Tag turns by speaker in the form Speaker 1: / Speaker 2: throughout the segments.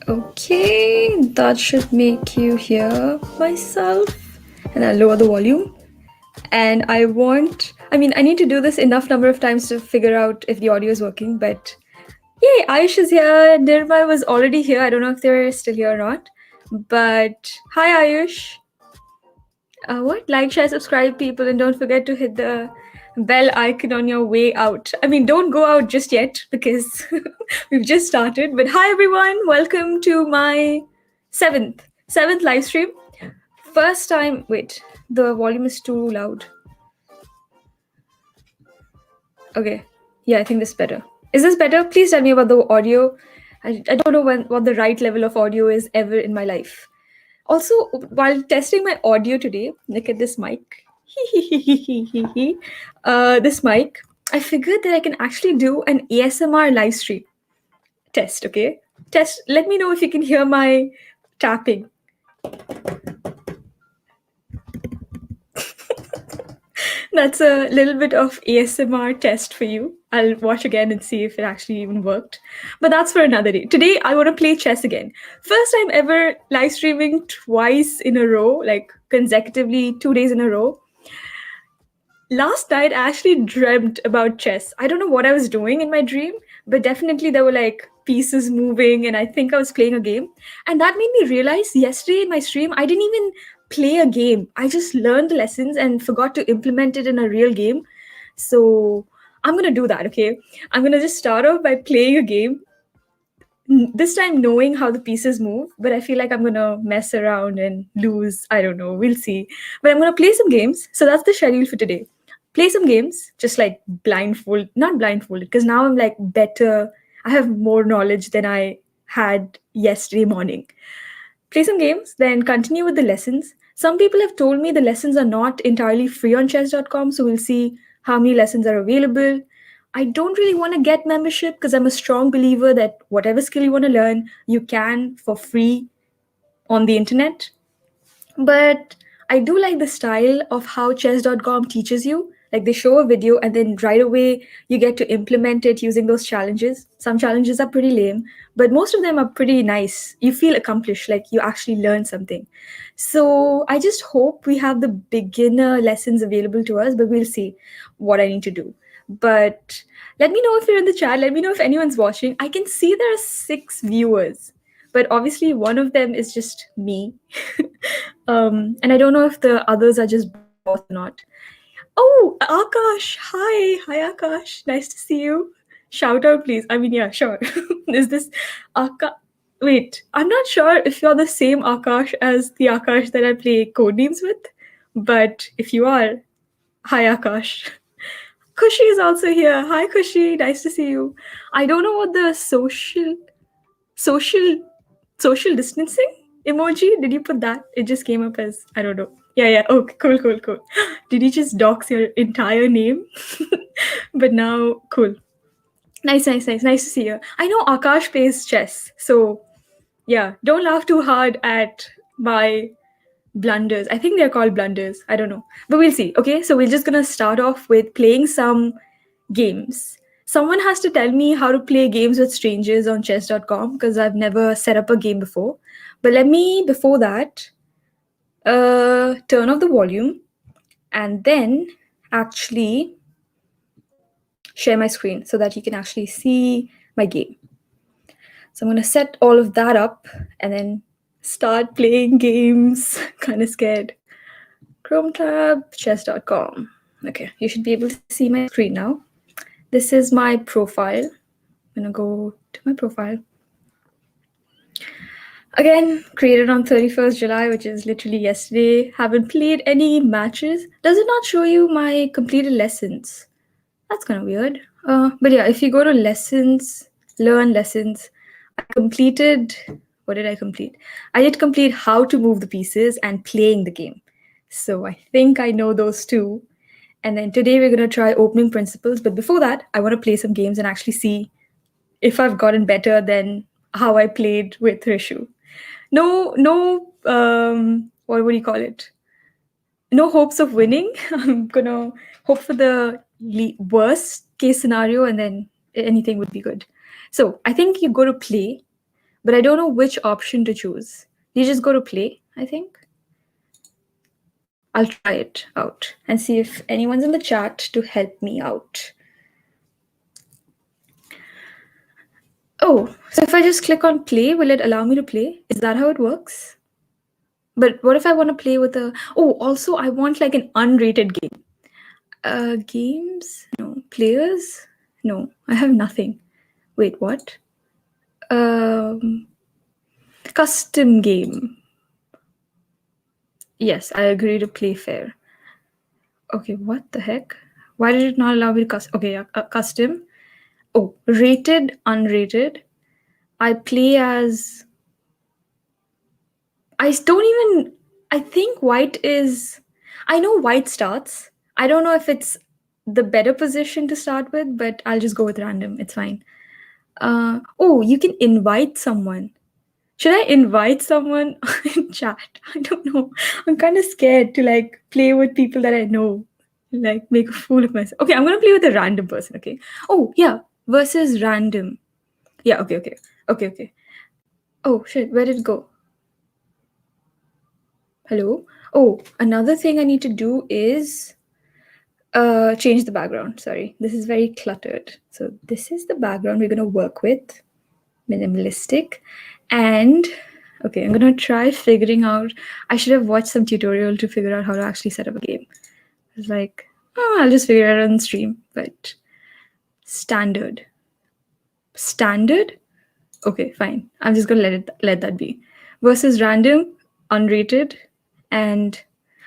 Speaker 1: Okay, that should make you hear myself. And I'll lower the volume. And I need to do this enough number of times to figure out if the audio is working, but yay, Ayush is here. Nirmai was already here. I don't know if they're still here or not. But hi, Ayush. What? Like, share, subscribe, people, and don't forget to hit the bell icon on your way out. I mean, don't go out just yet because we've just started. But hi, everyone. Welcome to my seventh live stream. First time. Wait, the volume is too loud. Okay. Yeah, I think this is better. Is this better? Please tell me about the audio. I don't know what the right level of audio is ever in my life. Also, while testing my audio today, look at this mic. This mic, I figured that I can actually do an ASMR live stream test, okay? Test, let me know if you can hear my tapping. That's a little bit of ASMR test for you. I'll watch again and see if it actually even worked. But that's for another day. Today, I want to play chess again. First time ever live streaming twice in a row, like consecutively 2 days in a row. Last night, I actually dreamt about chess. I don't know what I was doing in my dream, but definitely there were like pieces moving, and I think I was playing a game. And that made me realize yesterday in my stream, I didn't even play a game. I just learned the lessons and forgot to implement it in a real game. So I'm gonna do that, okay? I'm gonna just start off by playing a game. This time knowing how the pieces move, but I feel like I'm gonna mess around and lose. I don't know, we'll see. But I'm gonna play some games. So that's the schedule for today. Play some games, just like not blindfolded, because now I'm like better. I have more knowledge than I had yesterday morning. Play some games, then continue with the lessons. Some people have told me the lessons are not entirely free on chess.com, so we'll see how many lessons are available. I don't really want to get membership because I'm a strong believer that whatever skill you want to learn, you can for free on the internet. But I do like the style of how chess.com teaches you. Like they show a video and then right away you get to implement it using those challenges. Some challenges are pretty lame, but most of them are pretty nice. You feel accomplished, like you actually learn something. So I just hope we have the beginner lessons available to us, but we'll see what I need to do. But let me know if you're in the chat. Let me know if anyone's watching. I can see there are 6 viewers, but obviously one of them is just me. And I don't know if the others are just bots or not. Oh, Akash. Hi, Akash. Nice to see you. Shout out, please. I mean, yeah, sure. Is this Akash? Wait, I'm not sure if you're the same Akash as the Akash that I play codenames with, but if you are, hi, Akash. Kushi is also here. Hi, Kushi. Nice to see you. I don't know what the social social distancing emoji, did you put that? It just came up as, I don't know. Yeah. Okay, cool. Did you just dox your entire name? But now, cool. Nice to see you. I know Akash plays chess, so yeah, don't laugh too hard at my blunders. I think they're called blunders. I don't know. But we'll see. Okay, so we're just gonna start off with playing some games. Someone has to tell me how to play games with strangers on chess.com because I've never set up a game before. But let me, before that, turn off the volume and then actually share my screen so that you can actually see my game. So I'm going to set all of that up and then start playing games. Kind of scared. Chrome tab, chess.com. Okay, you should be able to see my screen now. This is my profile. I'm going to go to my profile. Again, created on 31st July, which is literally yesterday. Haven't played any matches. Does it not show you my completed lessons? That's kind of weird. But yeah, if you go to lessons, learn lessons, I completed, what did I complete? I did complete how to move the pieces and playing the game. So I think I know those two. And then today we're going to try opening principles. But before that, I want to play some games and actually see if I've gotten better than how I played with Rishu. No, what would you call it? No hopes of winning. I'm gonna hope for the worst case scenario and then anything would be good. So I think you go to play. but I don't know which option to choose. You just go to play, I think. I'll try it out and see if anyone's in the chat to help me out. Oh, so if I just click on play, will it allow me to play? Is that how it works? But what if I want to play with a... Oh, also I want like an unrated game. Games? No. Players? No, I have nothing. Wait, what? Custom game. Yes, I agree to play fair. Okay, what the heck? Why did it not allow me to custom? Okay, custom. Oh, rated, unrated. I play as... I don't even... I think white is... I know white starts. I don't know if it's the better position to start with, but I'll just go with random. It's fine. Oh, you can invite someone. Should I invite someone in chat? I don't know. I'm kind of scared to like play with people that I know, like make a fool of myself. Okay, I'm gonna play with a random person. Okay. Oh yeah, versus random. Yeah. Okay. Oh shit, where did it go? Hello. Oh, another thing I need to do is change the background. Sorry, this is very cluttered. So this is the background we're gonna work with. Minimalistic. And okay, I'm gonna try figuring out... I should have watched some tutorial to figure out how to actually set up a game. It's like, oh, I'll just figure it out on stream. But standard. Okay, fine. I'm just gonna let that be. Versus random, unrated, and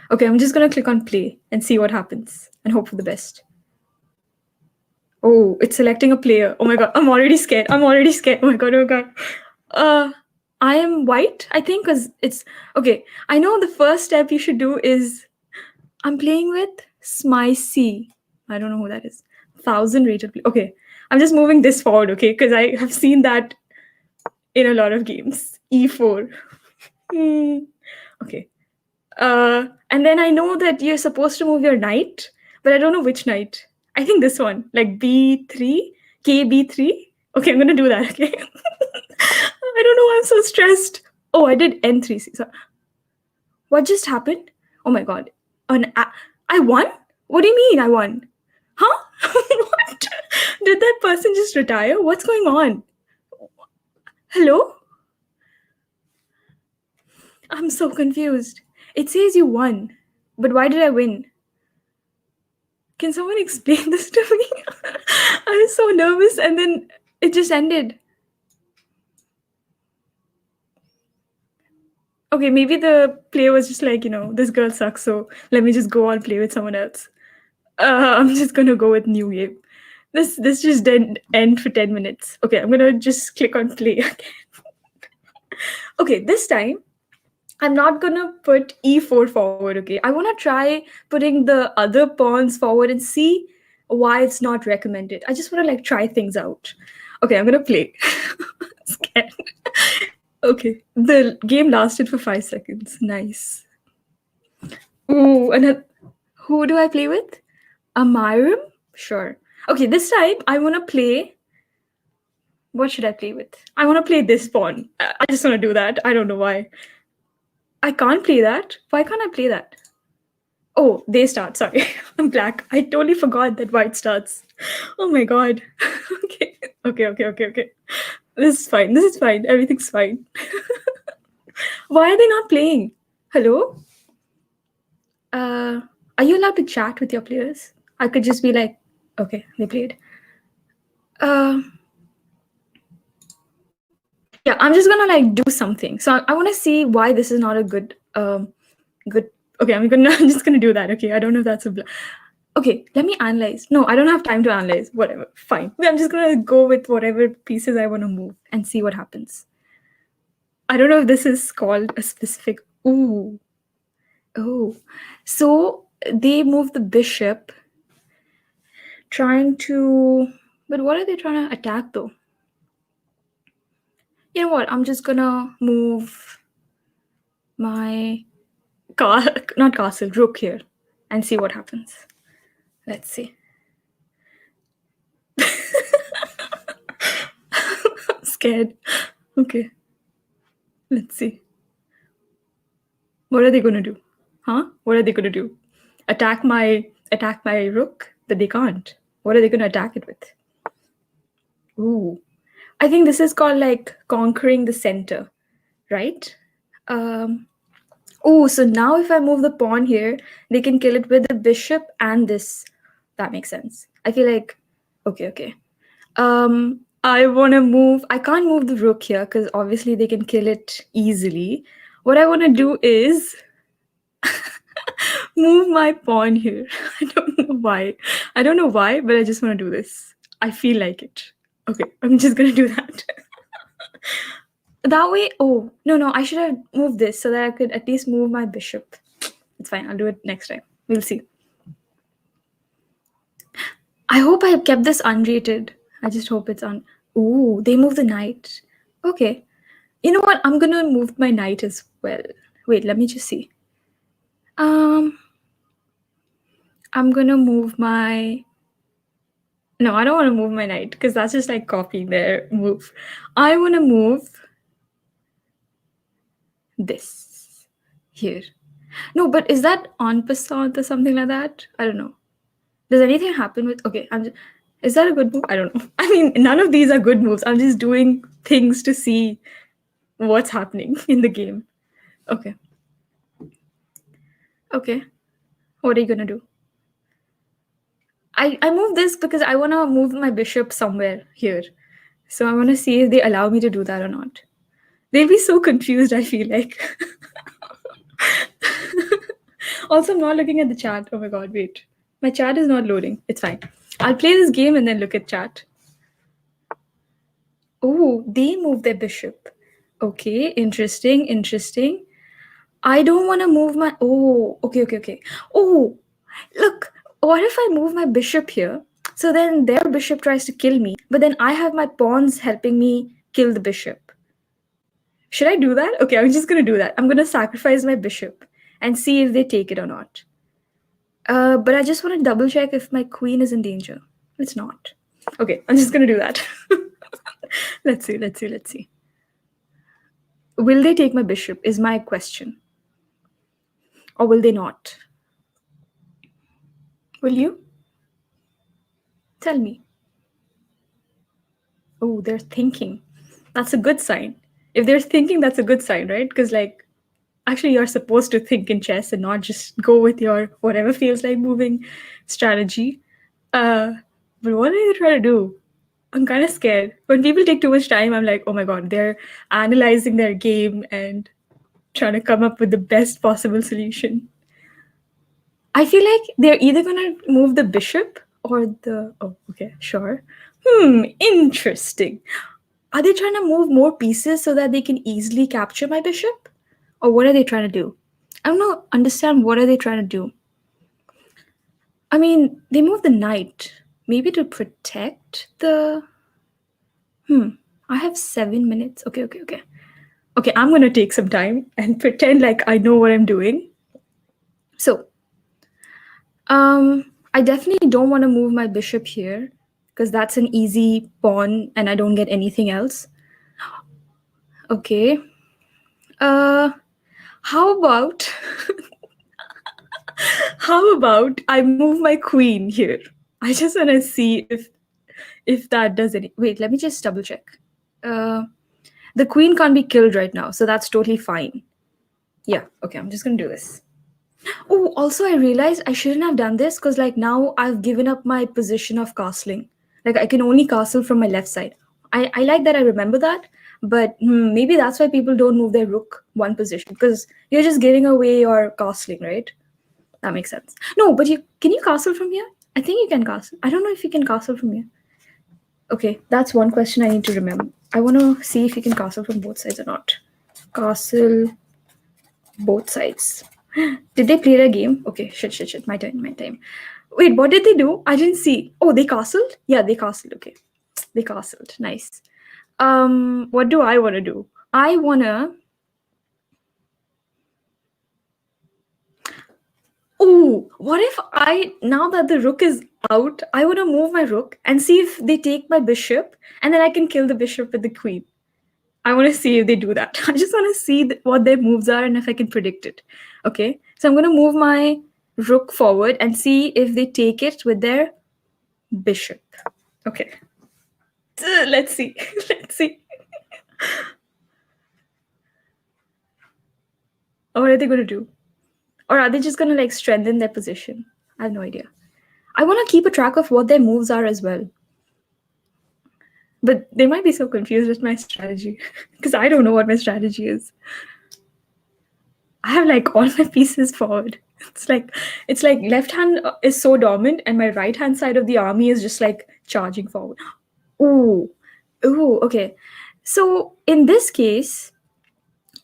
Speaker 1: okay, I'm just gonna click on play and see what happens and hope for the best. Oh, it's selecting a player. Oh my god, I'm already scared. Oh my god. I am white, I think, because it's okay. I know the first step you should do is... I'm playing with Smicey. I don't know who that is. 1,000 rated. Okay, I'm just moving this forward, okay, because I have seen that in a lot of games. E4. Okay. And then I know that you're supposed to move your knight, but I don't know which knight. I think this one, like B3, KB3. Okay, I'm gonna do that. Okay. I don't know why I'm so stressed. Oh, I did N3. So, what just happened? Oh my god. I won? What do you mean I won? Huh? What? Did that person just retire? What's going on? Hello? I'm so confused. It says you won, but why did I win? Can someone explain this to me? I was so nervous and then it just ended. Okay, maybe the player was just like, this girl sucks, so let me just go on play with someone else. I'm just gonna go with new game. This just didn't end for 10 minutes. Okay, I'm gonna just click on play again. Okay, this time I'm not gonna put e4 forward, okay? I wanna try putting the other pawns forward and see why it's not recommended. I just wanna like try things out. Okay, I'm gonna play. Scared. Okay, the game lasted for 5 seconds. Nice. Ooh, and who do I play with? Amiram? Sure. Okay, this time I wanna play... What should I play with? I wanna play this pawn. I just wanna do that. I don't know why. I can't play that. Why can't I play that? Oh, they start. Sorry. I'm black. I totally forgot that white starts. Oh my god. Okay. This is fine. Everything's fine. Why are they not playing? Hello? Are you allowed to chat with your players? I could just be like, okay, they played. Yeah, I'm just gonna like do something. So I want to see why this is not a good good... Okay, I'm just gonna do that. Okay, I don't know if that's okay, let me analyze. No, I don't have time to analyze. Whatever, fine. I'm just gonna go with whatever pieces I want to move and see what happens. I don't know if this is called a specific... Ooh. Oh, so they move the bishop, trying to... But what are they trying to attack though? You know what? I'm just gonna move my not castle, rook here and see what happens. Let's see. I'm scared. Okay. Let's see. What are they going to do? Huh? What are they going to do? Attack my rook? But they can't. What are they going to attack it with? Ooh. I think this is called like conquering the center, right? Um, oh, so now if I move the pawn here, they can kill it with the bishop and this. That makes sense. I feel like, okay. I want to move. I can't move the rook here because obviously they can kill it easily. What I want to do is move my pawn here. I don't know why. I don't know why, but I just want to do this. I feel like it. Okay, I'm just gonna do that. That way, oh, no, I should have moved this so that I could at least move my bishop. It's fine, I'll do it next time. We'll see. I hope I kept this unrated. I just hope it's on. Ooh, they moved the knight. Okay. You know what? I'm gonna move my knight as well. Wait, let me just see. I'm gonna move my. No, I don't want to move my knight because that's just like copying their move. I want to move this here. No, but is that en passant or something like that? I don't know. Does anything happen with? Okay, is that a good move? I don't know. I mean, none of these are good moves. I'm just doing things to see what's happening in the game. Okay. What are you gonna do? I move this because I want to move my bishop somewhere here. So I want to see if they allow me to do that or not. They'll be so confused, I feel like. Also, I'm not looking at the chat. Oh my god, wait. My chat is not loading. It's fine. I'll play this game and then look at chat. Oh, they move their bishop. Okay, interesting. I don't want to move my... Oh, okay. Oh, look. What if I move my bishop here? So then their bishop tries to kill me, but then I have my pawns helping me kill the bishop. Should I do that? Okay, I'm just going to do that. I'm going to sacrifice my bishop and see if they take it or not. But I just want to double check if my queen is in danger. It's not. Okay, I'm just going to do that. Let's see. Will they take my bishop is my question. Or will they not? Will you? Tell me. Oh, they're thinking. That's a good sign. If they're thinking, that's a good sign, right? Because like, actually you're supposed to think in chess and not just go with your whatever feels like moving strategy. But what are they trying to do? I'm kind of scared. When people take too much time, I'm like, oh my god, they're analyzing their game and trying to come up with the best possible solution. I feel like they're either gonna move the bishop or the... Oh, okay, sure. Interesting. Are they trying to move more pieces so that they can easily capture my bishop? Or what are they trying to do? I don't understand what are they trying to do. I mean, they move the knight. Maybe to protect the... I have 7 minutes. Okay. Okay, I'm gonna take some time and pretend like I know what I'm doing. So, I definitely don't want to move my bishop here because that's an easy pawn and I don't get anything else. Okay. How about I move my queen here? I just want to see if that does any... Wait, let me just double check. The queen can't be killed right now, so that's totally fine. Yeah, okay, I'm just gonna do this. Oh, also I realized I shouldn't have done this because like now I've given up my position of castling. Like I can only castle from my left side. I like that I remember that, but maybe that's why people don't move their rook one position because you're just giving away your castling, right? That makes sense. No, but can you castle from here? I think you can castle. I don't know if you can castle from here. Okay, that's one question I need to remember. I want to see if you can castle from both sides or not. Castle both sides. Did they play their game? Okay, shit. My time. Wait, what did they do? I didn't see. Oh, they castled? Yeah, they castled. Okay. They castled. Nice. What do I want to do? I want to... Oh, what if now that the rook is out, I want to move my rook and see if they take my bishop and then I can kill the bishop with the queen. I want to see if they do that. I just want to see what their moves are and if I can predict it. Okay, so I'm going to move my rook forward and see if they take it with their bishop. Okay, let's see. Let's see. What are they going to do? Or are they just going to like strengthen their position? I have no idea. I want to keep a track of what their moves are as well. But they might be so confused with my strategy because I don't know what my strategy is. I have like all my pieces forward. It's like left hand is so dominant and my right hand side of the army is just like charging forward. Ooh. Ooh, okay. So in this case,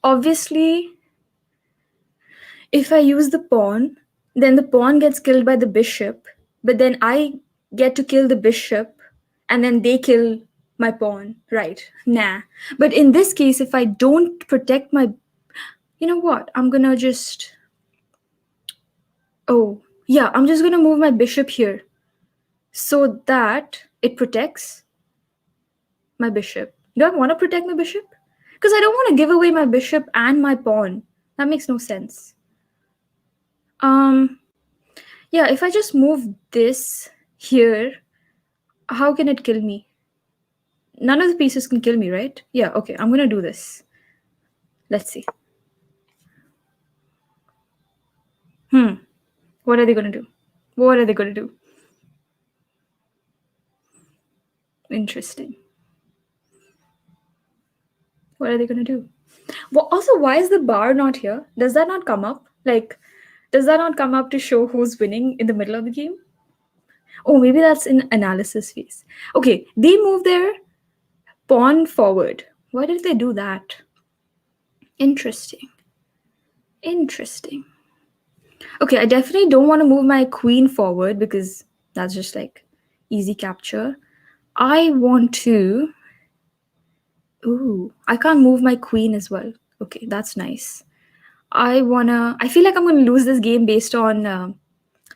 Speaker 1: obviously, if I use the pawn, then the pawn gets killed by the bishop, but then I get to kill the bishop and then they kill my pawn. Right. Nah. But in this case, if I don't protect my, you know what? I'm gonna just, oh, yeah, I'm just gonna move my bishop here so that it protects my bishop. Do I want to protect my bishop? Because I don't want to give away my bishop and my pawn. That makes no sense. Yeah, if I just move this here, how can it kill me? None of the pieces can kill me, right? Yeah, okay, I'm gonna do this. Let's see. What are they gonna do? What are they gonna do? Interesting. What are they gonna do? Well, also, why is the bar not here? Does that not come up? Like, does that not come up to show who's winning in the middle of the game? Oh, maybe that's in analysis phase. Okay, they move their pawn forward. Why did they do that? Interesting. Interesting. Okay, I definitely don't want to move my queen forward because that's just like easy capture. I want to... Ooh, I can't move my queen as well. Okay, that's nice. I feel like I'm going to lose this game based on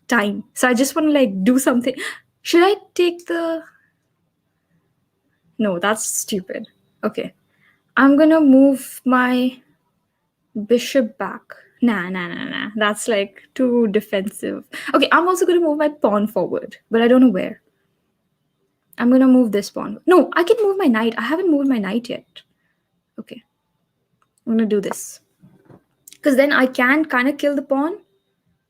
Speaker 1: time. So I just want to like do something. Should I take the... No, that's stupid. Okay. I'm going to move my bishop back. Nah. That's like too defensive. Okay, I'm also going to move my pawn forward, but I don't know where. I'm going to move this pawn. No, I can move my knight. I haven't moved my knight yet. Okay. I'm going to do this. Because then I can kind of kill the pawn,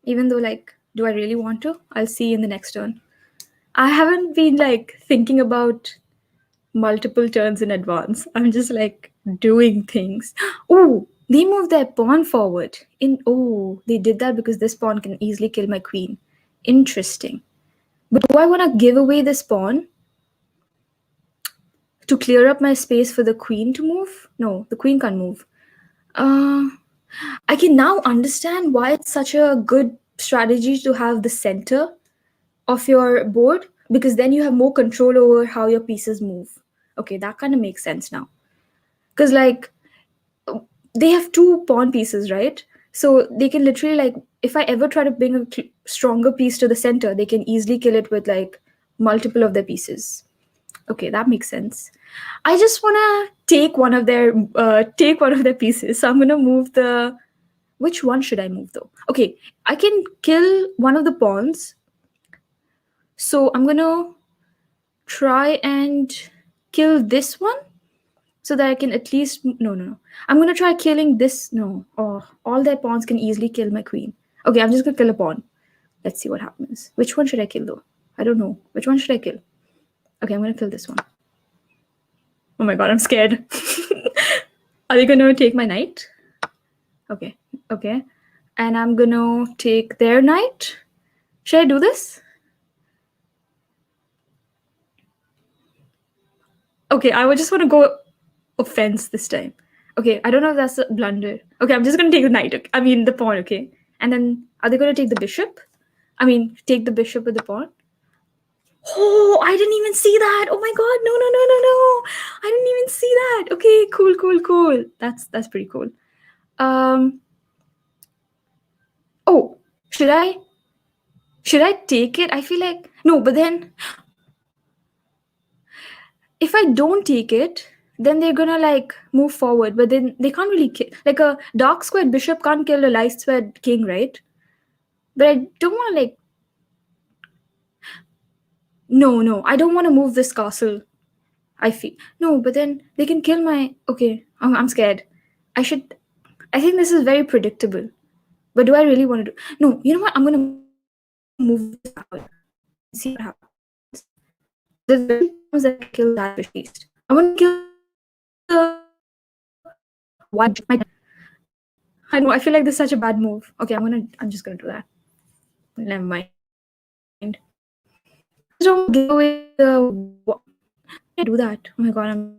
Speaker 1: even though like, do I really want to? I'll see in the next turn. I haven't been like thinking about multiple turns in advance. I'm just like doing things. Oh, they moved their pawn forward. They did that because this pawn can easily kill my queen. Interesting. But do I want to give away this pawn to clear up my space for the queen to move? No, the queen can't move. I can now understand why it's such a good strategy to have the center of your board, because then you have more control over how your pieces move. Okay, that kind of makes sense now. Because like they have two pawn pieces, right? So they can literally like, if I ever try to bring a stronger piece to the center, they can easily kill it with like multiple of their pieces. Okay, that makes sense. I just want to take one of their pieces. So I'm going to move the... Which one should I move though? Okay, I can kill one of the pawns. So I'm going to try and kill this one so that I can at least... No. I'm going to try killing this. No. Oh, all their pawns can easily kill my queen. Okay, I'm just going to kill a pawn. Let's see what happens. Which one should I kill though? I don't know. Which one should I kill? Okay, I'm going to kill this one. Oh my god, I'm scared. Are they going to take my knight? Okay. And I'm going to take their knight. Should I do this? Okay, I would just want to go offense this time. Okay, I don't know if that's a blunder. Okay, I'm just going to take the knight. Okay? I mean, the pawn, okay? And then, are they going to take the bishop? I mean, take the bishop with the pawn? Oh, I didn't even see that. Oh my god, no. I didn't even see that. Okay, cool. That's pretty cool. Oh, should I take it? I feel like... No, but then... If I don't take it, then they're gonna like move forward, but then they can't really kill. Like a dark squared bishop can't kill a light squared king, right? But I don't want to like. No, I don't want to move this castle. I feel no, but then they can kill my. Okay, I'm scared. I should. I think this is very predictable. But do I really want to do? No, you know what? I'm gonna move this backward and see what happens. There's very few times that I kill that bishop at least. I want to kill the white. I know. I feel like this is such a bad move. Okay, I'm just gonna do that. Never mind. Just don't give away the. Why did I do that? Oh my god, I'm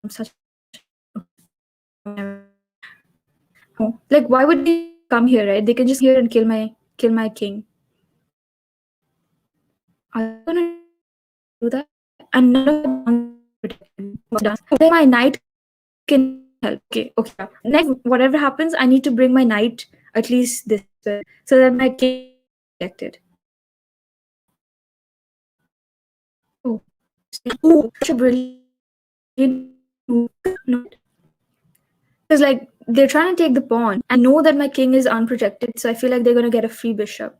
Speaker 1: such. Oh, like why would they come here, right? They can just here and kill my king. Are they gonna do that? And none of them protected. Then my knight can help. Okay. Next, whatever happens, I need to bring my knight at least this way so that my king is protected. Oh, such a brilliant move. Because like they're trying to take the pawn. I know that my king is unprotected, so I feel like they're gonna get a free bishop.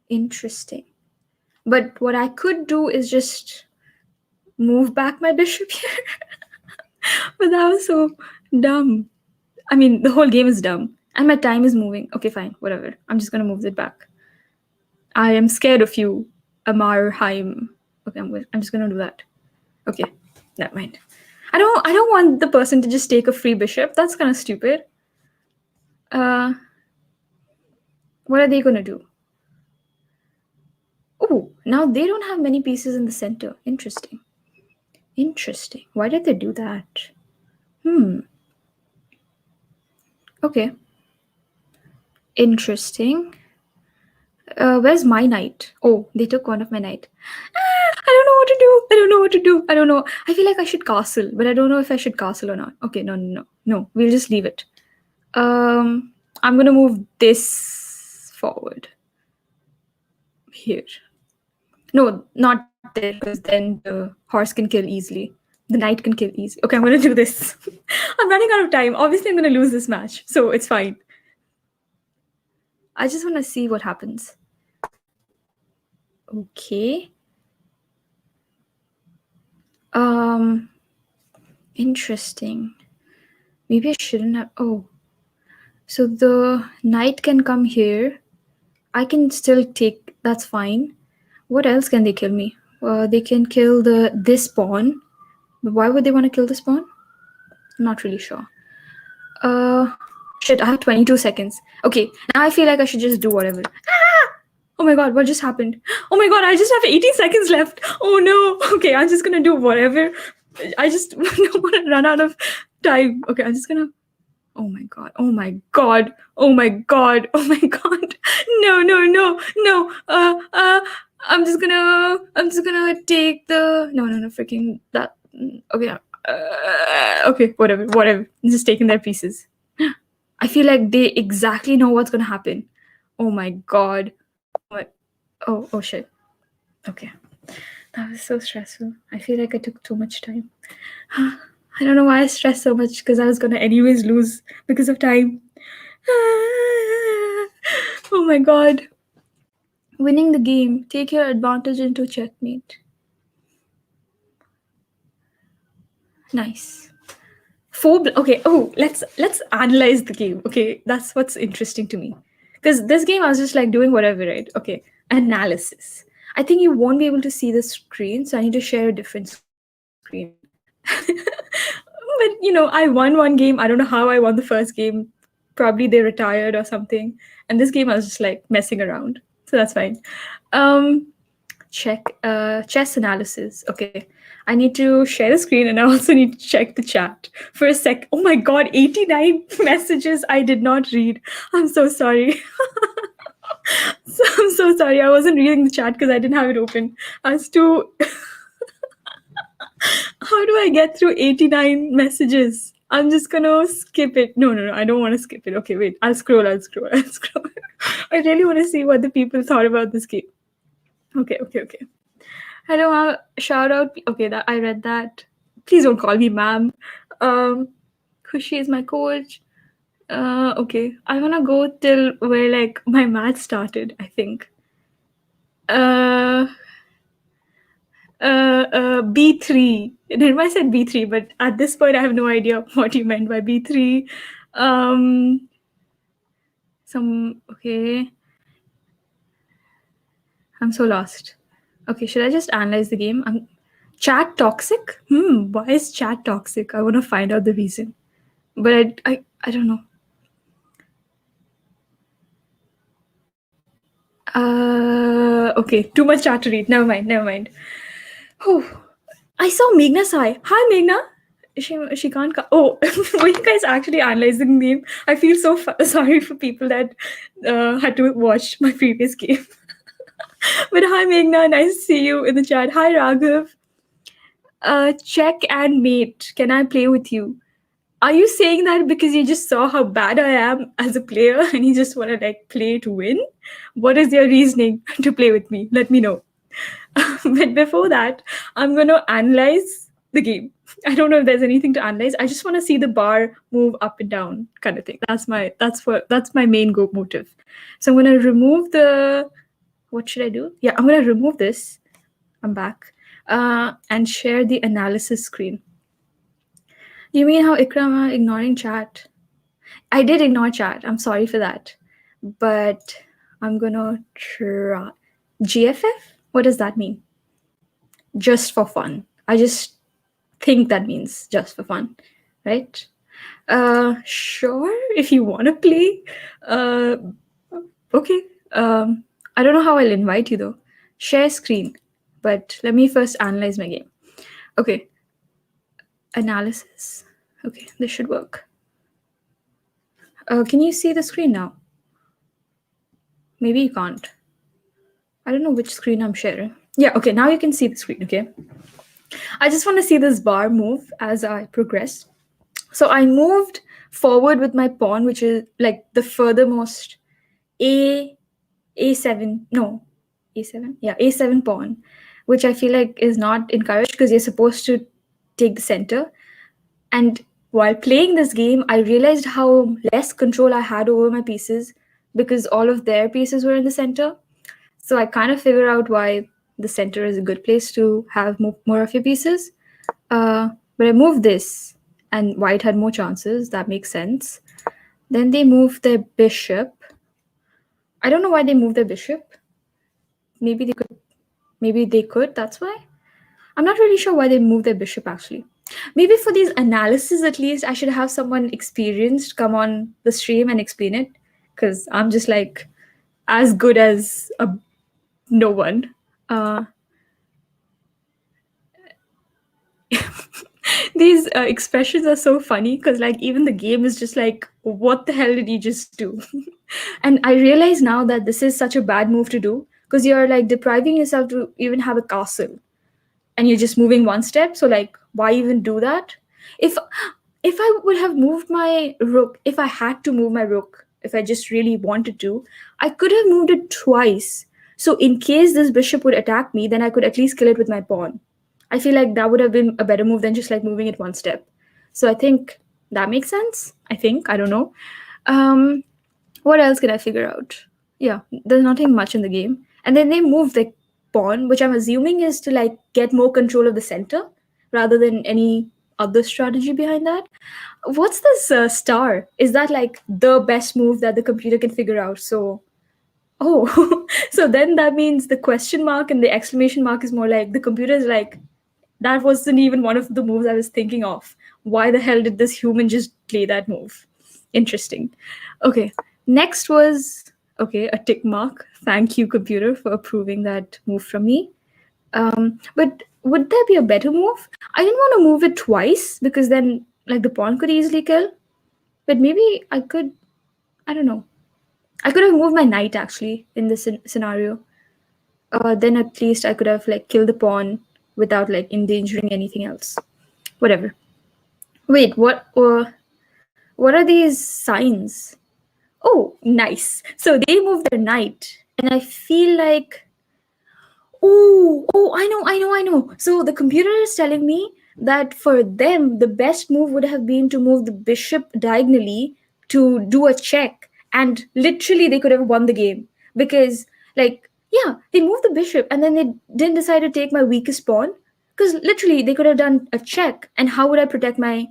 Speaker 1: Interesting. But what I could do is just move back my bishop here. But that was so dumb. I mean, the whole game is dumb. And my time is moving. Okay, fine, whatever. I'm just gonna move it back. I am scared of you, Amarheim. Okay, I'm just gonna do that. Okay, never mind. I don't want the person to just take a free bishop. That's kind of stupid. What are they gonna do? Oh, now they don't have many pieces in the center. Interesting. Why did they do that? Okay. Interesting. Where's my knight? Oh, they took one of my knight. I don't know what to do. I don't know. I feel like I should castle, but I don't know if I should castle or not. Okay, no. We'll just leave it. I'm gonna move this forward. Here. No, not there, because then the horse can kill easily. The knight can kill easily. Okay, I'm gonna do this. I'm running out of time. Obviously, I'm gonna lose this match, so it's fine. I just wanna see what happens. Okay. Interesting. Maybe I shouldn't have. Oh, so the knight can come here. I can still take. That's fine. What else can they kill me? They can kill this pawn. But why would they want to kill this pawn? I'm not really sure. Shit. I have 22 seconds. Okay, now I feel like I should just do whatever. Oh my god, what just happened? Oh my god, I just have 18 seconds left. Oh no. Okay, I'm just gonna do whatever. I just don't want to run out of time. Okay, I'm just gonna. Oh my god. No. I'm just gonna take the. No. Freaking that. Okay. Okay. Whatever. I'm just taking their pieces. I feel like they exactly know what's gonna happen. Oh my god. What? Oh shit. Okay. That was so stressful. I feel like I took too much time. I don't know why I stressed so much, because I was gonna anyways lose because of time. Oh my god. Winning the game. Take your advantage into checkmate. Nice. Okay. Oh, let's analyze the game. Okay, that's what's interesting to me. Because this game I was just like doing whatever, right? Okay. Analysis. I think you won't be able to see the screen, so I need to share a different screen. But I won one game. I don't know how I won the first game. Probably they retired or something. And this game I was just like messing around. So that's fine. Check chess analysis. Okay. I need to share the screen, and I also need to check the chat for a sec. Oh my god, 89 messages I did not read. I'm so sorry. I'm so sorry. I wasn't reading the chat because I didn't have it open. I was too. How do I get through 89 messages? I'm just gonna skip it. No. I don't want to skip it. Okay, wait. I'll scroll. I really want to see what the people thought about this game. Okay. Hello, shout out. Okay, I read that. Please don't call me ma'am. Khushi is my coach. Okay, I wanna go till where like my math started, I think. Uh, B3. Nirma said B3, but at this point, I have no idea what you meant by B3. Okay. I'm so lost. Okay, should I just analyze the game? Chat toxic? Why is chat toxic? I want to find out the reason. But I don't know. Okay, too much chat to read. Never mind. Oh, I saw Meghna Sai. Hi, Meghna. She can't come. Oh, were you guys actually analyzing the game? I feel so sorry for people that had to watch my previous game. But hi, Meghna. Nice to see you in the chat. Hi, Raghav. Check and mate. Can I play with you? Are you saying that because you just saw how bad I am as a player and you just want to like play to win? What is your reasoning to play with me? Let me know. But before that, I'm going to analyze the game. I don't know if there's anything to analyze. I just want to see the bar move up and down, kind of thing. That's my main go motive. So I'm going to remove the. What should I do? Yeah, I'm going to remove this. I'm back. And share the analysis screen. You mean how iiqrah ignoring chat? I did ignore chat. I'm sorry for that. But I'm gonna try. GFF? What does that mean? Just for fun. I just think that means just for fun, right? Sure, if you want to play. Okay. I don't know how I'll invite you though. Share screen. But let me first analyze my game. Okay. Analysis. Okay, this should work. Can you see the screen now? Maybe you can't. I don't know which screen I'm sharing. Yeah, okay, now you can see the screen, okay? I just want to see this bar move as I progress. So I moved forward with my pawn, which is like the furthermost A7, no, A7? Yeah, A7 pawn, which I feel like is not encouraged because you're supposed to take the center. And while playing this game, I realized how less control I had over my pieces because all of their pieces were in the center. So I kind of figured out why the center is a good place to have more of your pieces. But I moved this, and white had more chances. That makes sense. Then they moved their bishop. I don't know why they moved their bishop. Maybe they could. Maybe they could. That's why. I'm not really sure why they moved their bishop actually. Maybe for these analysis, at least, I should have someone experienced come on the stream and explain it, because I'm just like as good as no one. These expressions are so funny because like even the game is just like, what the hell did you just do? And I realize now that this is such a bad move to do because you're like depriving yourself to even have a castle and you're just moving one step. So like, why even do that? If I would have moved my rook, if I had to move my rook, if I just really wanted to, I could have moved it twice. So in case this bishop would attack me, then I could at least kill it with my pawn. I feel like that would have been a better move than just like moving it one step. So I think that makes sense. I don't know. What else can I figure out? Yeah, there's nothing much in the game. And then they move the pawn, which I'm assuming is to like get more control of the center rather than any other strategy behind that. What's this star? Is that like the best move that the computer can figure out? So, oh, so then that means the question mark and the exclamation mark is more like the computer is like, that wasn't even one of the moves I was thinking of. Why the hell did this human just play that move? Interesting. Okay, next was, okay, a tick mark. Thank you, computer, for approving that move from me. But would there be a better move? I didn't want to move it twice because then like the pawn could easily kill. But maybe I could, I don't know. I could have moved my knight actually in this scenario. Then at least I could have like killed the pawn without like endangering anything else. Whatever. Wait, what are these signs? Oh, nice. So they moved their knight, and I feel like, oh, I know. So the computer is telling me that for them the best move would have been to move the bishop diagonally to do a check, and literally they could have won the game. Because, like, yeah, they moved the bishop and then they didn't decide to take my weakest pawn, because literally they could have done a check, and how would I protect my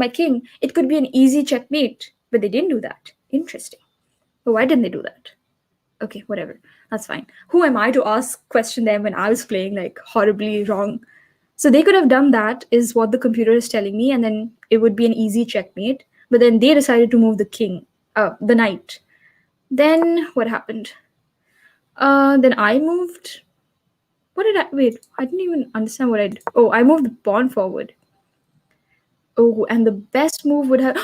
Speaker 1: king? It could be an easy checkmate, but they didn't do that. Interesting. But why didn't they do that? Okay, whatever, that's fine. Who am I to ask question them when I was playing like horribly wrong? So they could have done that, is what the computer is telling me, and then it would be an easy checkmate. But then they decided to move the king, the knight. Then what happened? Then I moved. What did I wait? I didn't even understand what I did. Oh, I moved the pawn forward. Oh, and the best move would have.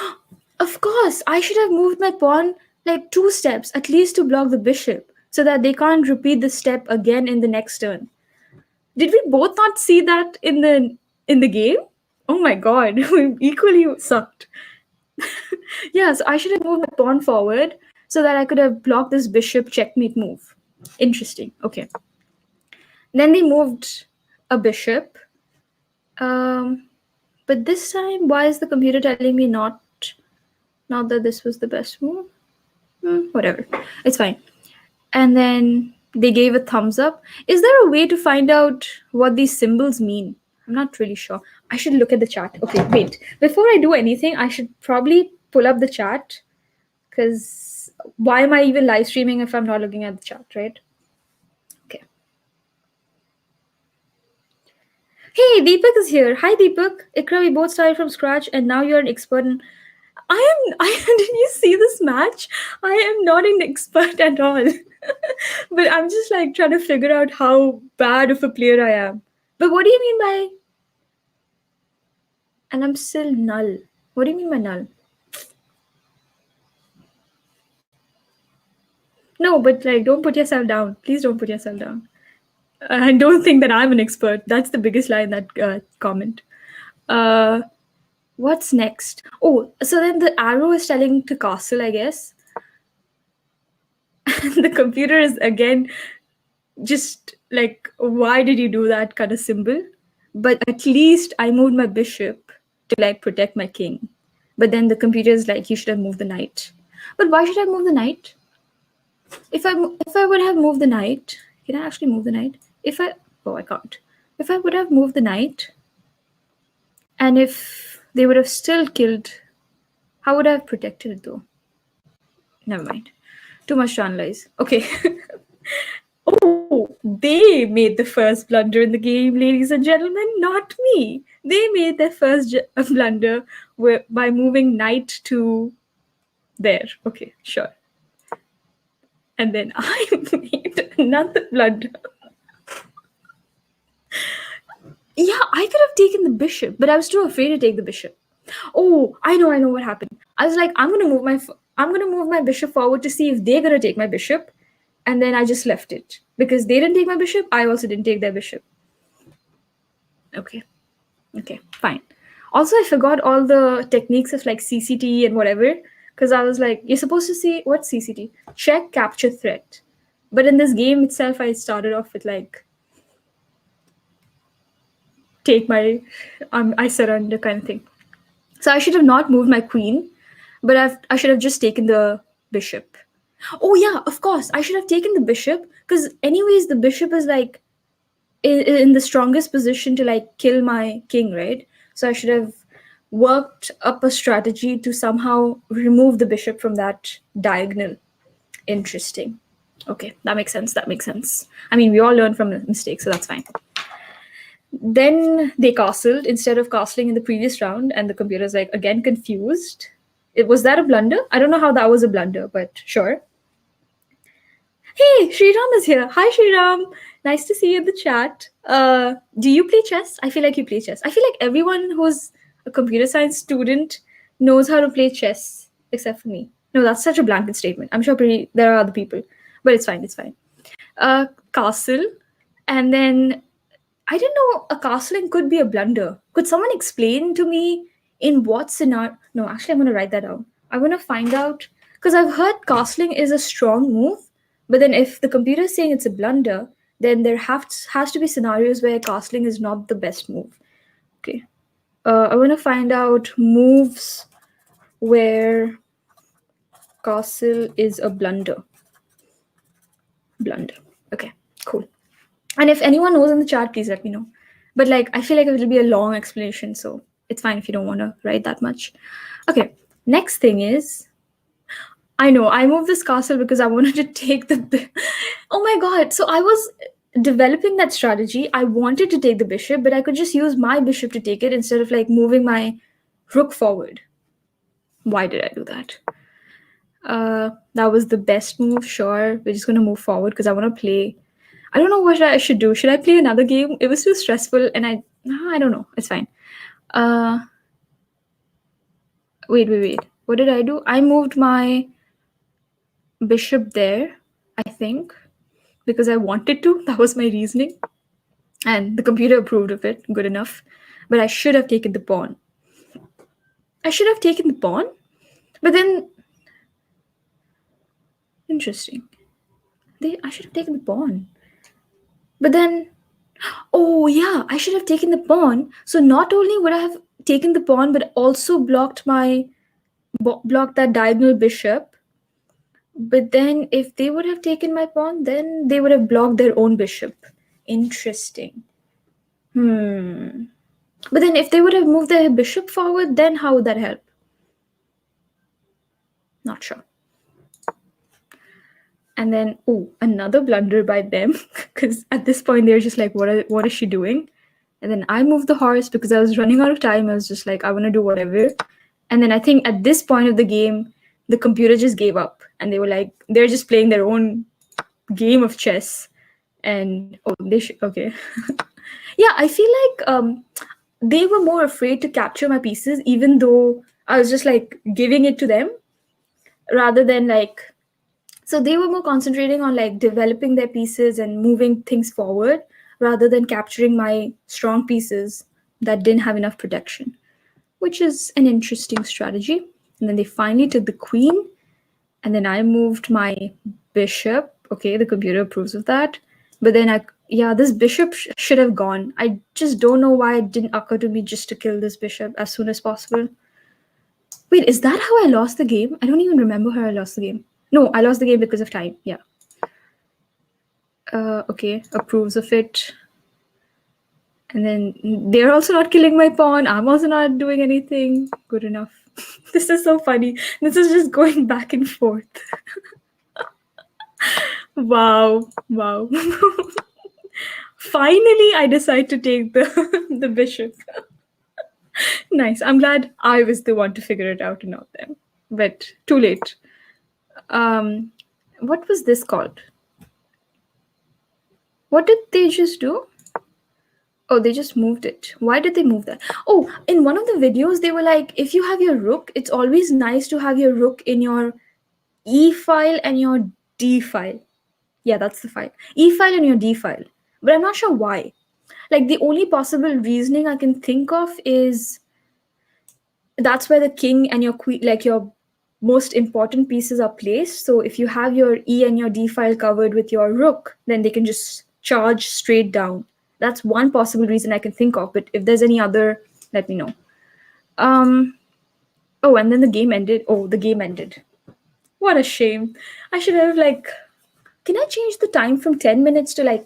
Speaker 1: Of course, I should have moved my pawn like 2 steps at least to block the bishop, so that they can't repeat the step again in the next turn. Did we both not see that in the game? Oh my god, we equally sucked. Yeah, so I should have moved my pawn forward so that I could have blocked this bishop checkmate move. Interesting. Okay. Then they moved a bishop. But this time, why is the computer telling me not that this was the best move? Whatever. It's fine. And then they gave a thumbs up. Is there a way to find out what these symbols mean? I'm not really sure. I should look at the chat. Okay, wait. Before I do anything, I should probably pull up the chat, because why am I even live streaming if I'm not looking at the chat, right? Okay. Hey, Deepak is here. Hi, Deepak. Iqrah, we both started from scratch, and now you're an expert in... did you see this match? I am not an expert at all. But I'm just like trying to figure out how bad of a player I am. But what do you mean by... And I'm still null. What do you mean by null? No, but like, don't put yourself down. Please don't put yourself down. I don't think that I'm an expert. That's the biggest lie in that comment. What's next? Oh, so then the arrow is telling to castle, I guess. The computer is again just like, why did you do that kind of symbol? But at least I moved my bishop to like protect my king. But then the computer is like, you should have moved the knight. But why should I move the knight? If I would have moved the knight, can I actually move the knight? I can't. If I would have moved the knight, and if they would have still killed, how would I have protected it though? Never mind. Too much to analyze. Okay. Oh, they made the first blunder in the game, ladies and gentlemen, not me. They made their first blunder by moving knight to there. Okay, sure. And then I made another blunder. Yeah, I could have taken the bishop, but I was too afraid to take the bishop. Oh, I know what happened. I was like, I'm gonna move my bishop forward to see if they're gonna take my bishop, and then I just left it because they didn't take my bishop. I also didn't take their bishop. Okay, fine. Also, I forgot all the techniques of like CCT and whatever, because I was like, you're supposed to see what's CCT? Check, capture, threat. But in this game itself, I started off with like, take my, I surrender kind of thing. So I should have not moved my queen, but I should have just taken the bishop. Oh yeah, of course, I should have taken the bishop, because anyways, the bishop is like in the strongest position to like kill my king, right? So I should have worked up a strategy to somehow remove the bishop from that diagonal. Interesting. Okay, that makes sense. I mean, we all learn from mistakes, so that's fine. Then they castled instead of castling in the previous round, and the computer's like, again, confused. Was that a blunder? I don't know how that was a blunder, but sure. Hey, Sriram is here. Hi, Sriram. Nice to see you in the chat. Do you play chess? I feel like you play chess. I feel like everyone who's a computer science student knows how to play chess, except for me. No, that's such a blanket statement. I'm sure there are other people, but it's fine. Castle, and then I didn't know a castling could be a blunder. Could someone explain to me in what scenario? No, actually, I'm going to write that down. I want to find out, because I've heard castling is a strong move, but then if the computer is saying it's a blunder, then there has to be scenarios where castling is not the best move. Okay. I want to find out moves where castle is a blunder. Blunder. Okay, cool. And if anyone knows in the chat, please let me know. But like, I feel like it will be a long explanation, so it's fine if you don't want to write that much. Okay, next thing is, I know I moved this castle because I wanted to take the. Oh my god! So I was developing that strategy. I wanted to take the bishop, but I could just use my bishop to take it instead of like moving my rook forward. Why did I do that? That was the best move. Sure, we're just gonna move forward because I want to play. I don't know what I should do. Should I play another game? It was too stressful, and I don't know. It's fine. Wait. What did I do? I moved my bishop there, I think, because I wanted to. That was my reasoning. And the computer approved of it. Good enough. But I should have taken the pawn. But then interesting. I should have taken the pawn. But then oh yeah, I should have taken the pawn. So not only would I have taken the pawn, but also blocked that diagonal bishop. But then if they would have taken my pawn, then they would have blocked their own bishop. Interesting. But then if they would have moved their bishop forward, then how would that help? Not sure. And then, another blunder by them, because at this point they're just like, what is she doing? And then I moved the horse because I was running out of time. I was just like, I want to do whatever. And then I think at this point of the game, the computer just gave up. And they were like, they're just playing their own game of chess. And, okay. Yeah, I feel like they were more afraid to capture my pieces, even though I was just like giving it to them rather than like. So they were more concentrating on like developing their pieces and moving things forward rather than capturing my strong pieces that didn't have enough protection, which is an interesting strategy. And then they finally took the queen, and then I moved my bishop. Okay, the computer approves of that. But then this bishop should have gone. I just don't know why it didn't occur to me just to kill this bishop as soon as possible. Wait, is that how I lost the game? I don't even remember how I lost the game. No, I lost the game because of time. Yeah. Okay, approves of it. And then they're also not killing my pawn. I'm also not doing anything. Good enough. This is so funny. This is just going back and forth. Wow. Finally, I decide to take the bishop. Nice. I'm glad I was the one to figure it out and not them. But too late. What was this called? What did they just do? Oh, they just moved it. Why did they move that? Oh, in one of the videos, they were like, if you have your rook, it's always nice to have your rook in your E file and your D file. Yeah, that's the file. E file and your D file. But I'm not sure why. Like, the only possible reasoning I can think of is that's where the king and your queen, like your most important pieces are placed. So if you have your E and your D file covered with your rook, then they can just charge straight down. That's one possible reason I can think of. But if there's any other, let me know. Oh, and then the game ended. Oh, the game ended. What a shame. I should have can I change the time from 10 minutes to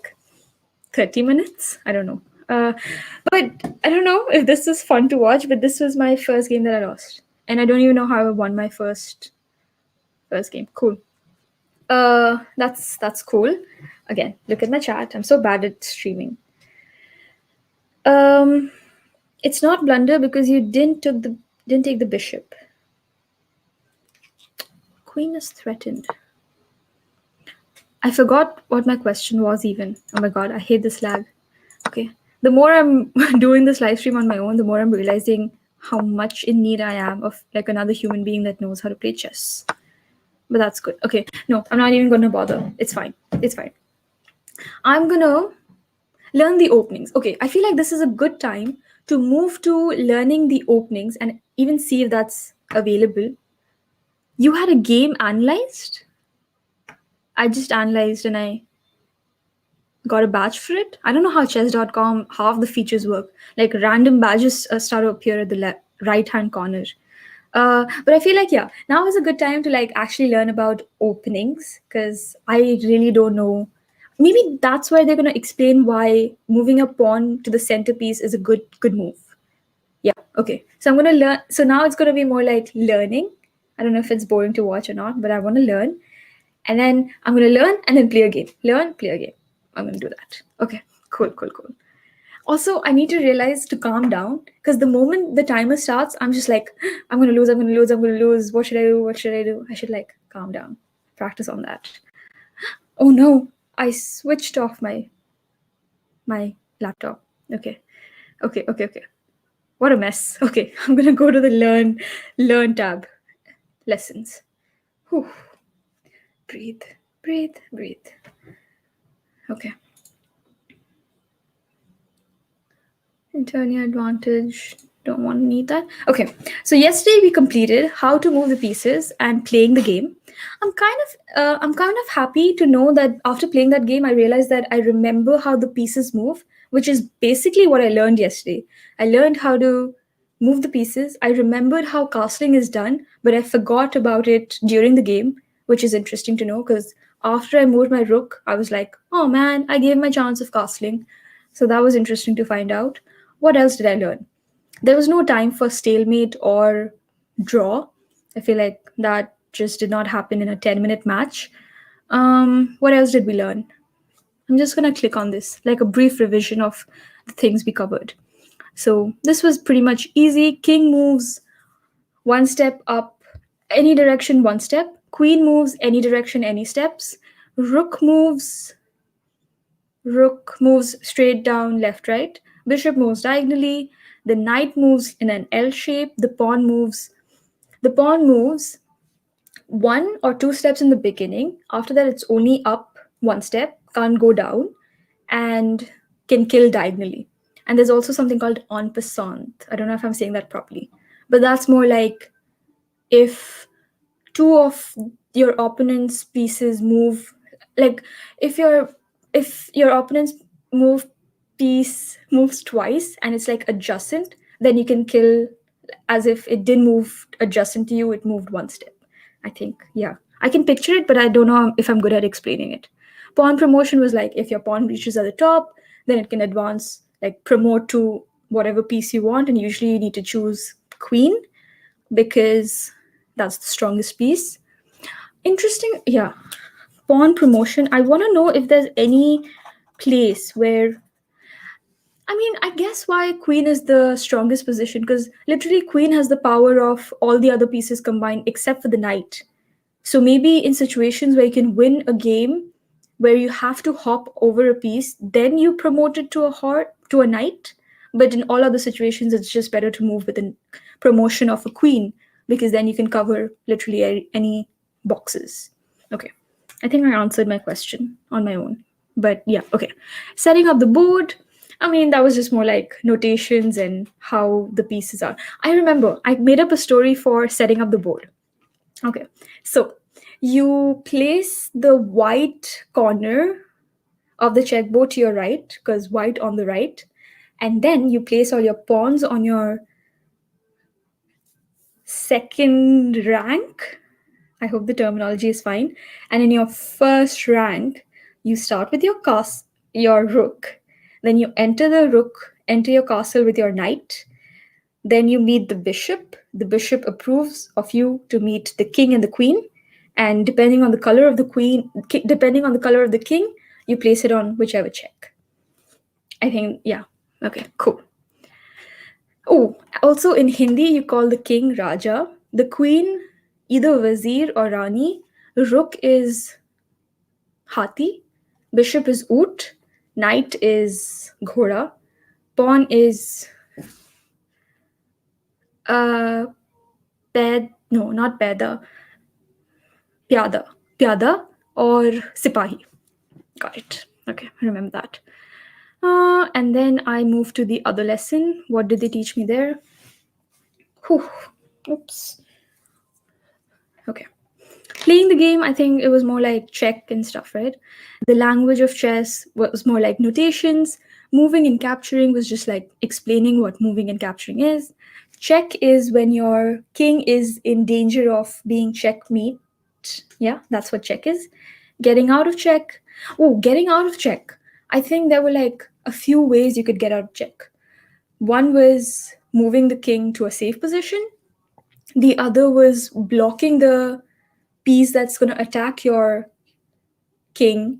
Speaker 1: 30 minutes? I don't know. But I don't know if this is fun to watch, but this was my first game that I lost. And I don't even know how I won my first game. Cool. That's cool. Again, look at my chat. I'm so bad at streaming. It's not blunder because you didn't take the bishop. Queen is threatened. I forgot what my question was even. Oh my god, I hate this lag. Okay. The more I'm doing this live stream on my own, the more I'm realizing how much in need I am of another human being that knows how to play chess. But that's good. Okay. No, I'm not even gonna bother. It's fine. I'm gonna learn the openings. Okay, I feel like this is a good time to move to learning the openings and even see if that's available. You had a game analyzed? I just analyzed and got a badge for it. I don't know how chess.com, half the features work. Like random badges start to appear at the right hand corner. But I feel like, yeah, now is a good time to like actually learn about openings because I really don't know. Maybe that's why they're going to explain why moving a pawn to the centerpiece is a good move. Yeah, okay. So I'm going to learn. So now it's going to be more like learning. I don't know if it's boring to watch or not, but I want to learn. And then I'm going to learn and then play a game. Learn, play a game. I'm going to do that. Okay, cool. Also, I need to realize to calm down because the moment the timer starts, I'm just like, I'm going to lose, I'm going to lose, I'm going to lose. What should I do? What should I do? I should like calm down, practice on that. Oh no, I switched off my laptop. Okay. What a mess. Okay, I'm going to go to the learn tab. Lessons. Whew. Breathe. Okay. Internal advantage. Don't want to need that. Okay. So yesterday we completed how to move the pieces and playing the game. I'm kind of happy to know that after playing that game, I realized that I remember how the pieces move, which is basically what I learned yesterday. I learned how to move the pieces. I remembered how castling is done, but I forgot about it during the game, which is interesting to know because after I moved my rook, I was like, oh man, I gave my chance of castling. So that was interesting to find out. What else did I learn? There was no time for stalemate or draw. I feel like that just did not happen in a 10-minute match. What else did we learn? I'm just going to click on this, like a brief revision of the things we covered. So this was pretty much easy. King moves one step up, any direction, one step. Queen moves any direction, any steps. Rook moves straight down, left, right. Bishop moves diagonally. The knight moves in an L shape. The pawn moves one or two steps in the beginning. After that, it's only up one step, can't go down, and can kill diagonally. And there's also something called en passant. I don't know if I'm saying that properly, but that's more like if two of your opponent's pieces move, like if your opponent's move piece moves twice and it's like adjacent, then you can kill as if it didn't move adjacent to you, it moved one step. I think, yeah, I can picture it, but I don't know if I'm good at explaining it. Pawn promotion was like if your pawn reaches at the top, then it can advance, like promote to whatever piece you want, and usually you need to choose queen because that's the strongest piece. Interesting, yeah. Pawn promotion. I want to know if there's any place where, I mean, I guess why queen is the strongest position because literally queen has the power of all the other pieces combined except for the knight. So maybe in situations where you can win a game where you have to hop over a piece, then you promote it to a knight. But in all other situations, it's just better to move with a promotion of a queen because then you can cover literally any boxes. Okay, I think I answered my question on my own. But yeah, okay. Setting up the board. I mean, that was just more like notations and how the pieces are. I remember I made up a story for setting up the board. Okay, so you place the white corner of the checkboard to your right, because white on the right, and then you place all your pawns on your second rank. I hope the terminology is fine. And in your first rank, you start with your rook. Then you enter your castle with your knight. Then you meet the bishop. The bishop approves of you to meet the king and the queen. And depending on the color of the king, you place it on whichever check. I think, yeah. Okay, cool. Oh, also in Hindi, you call the king Raja, the queen either Wazir or Rani, rook is Hathi, bishop is Oot, knight is Ghoda, pawn is no, not Peda, Pyada or Sipahi. Got it. Okay, remember that. And then I move to the other lesson. What did they teach me there? Whew. Oops. Okay. Playing the game, I think it was more like check and stuff, right? The language of chess was more like notations. Moving and capturing was just like explaining what moving and capturing is. Check is when your king is in danger of being checkmate. Yeah, that's what check is. Getting out of check. Oh, getting out of check. I think there were like a few ways you could get out of check. One was moving the king to a safe position. The other was blocking the piece that's going to attack your king,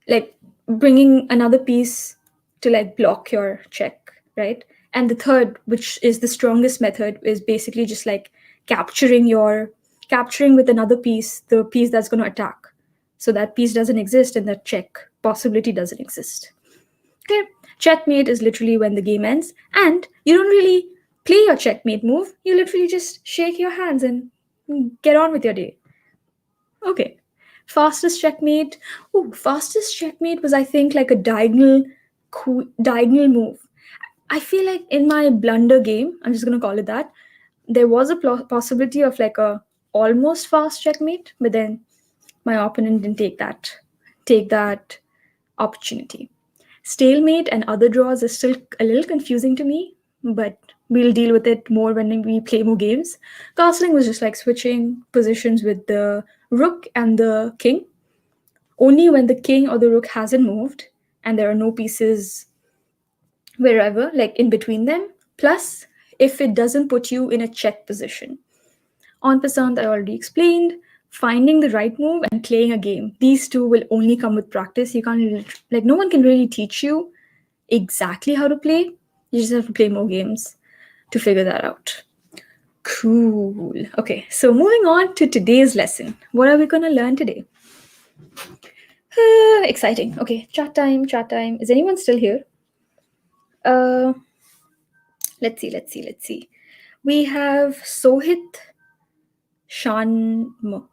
Speaker 1: like bringing another piece to like block your check, right? And the third, which is the strongest method, is basically just like capturing with another piece the piece that's going to attack, so that piece doesn't exist and that check possibility doesn't exist. Okay, checkmate is literally when the game ends and you don't really play your checkmate move, you literally just shake your hands and get on with your day. Okay. Fastest checkmate. Oh, fastest checkmate was, I think, like a diagonal move. I feel like in my blunder game, I'm just gonna call it that, there was a possibility of like a almost fast checkmate, but then my opponent didn't take that opportunity. Stalemate and other draws are still a little confusing to me, but we'll deal with it more when we play more games. Castling was just like switching positions with the rook and the king. Only when the king or the rook hasn't moved and there are no pieces wherever, like in between them, plus if it doesn't put you in a check position. En passant, I already explained. Finding the right move and playing a game. These two will only come with practice. You can't really, like, no one can really teach you exactly how to play. You just have to play more games to figure that out. Cool. Okay, so moving on to today's lesson. What are we going to learn today? Exciting. Okay, chat time. Is anyone still here? Let's see. We have Sohit Shanmukh.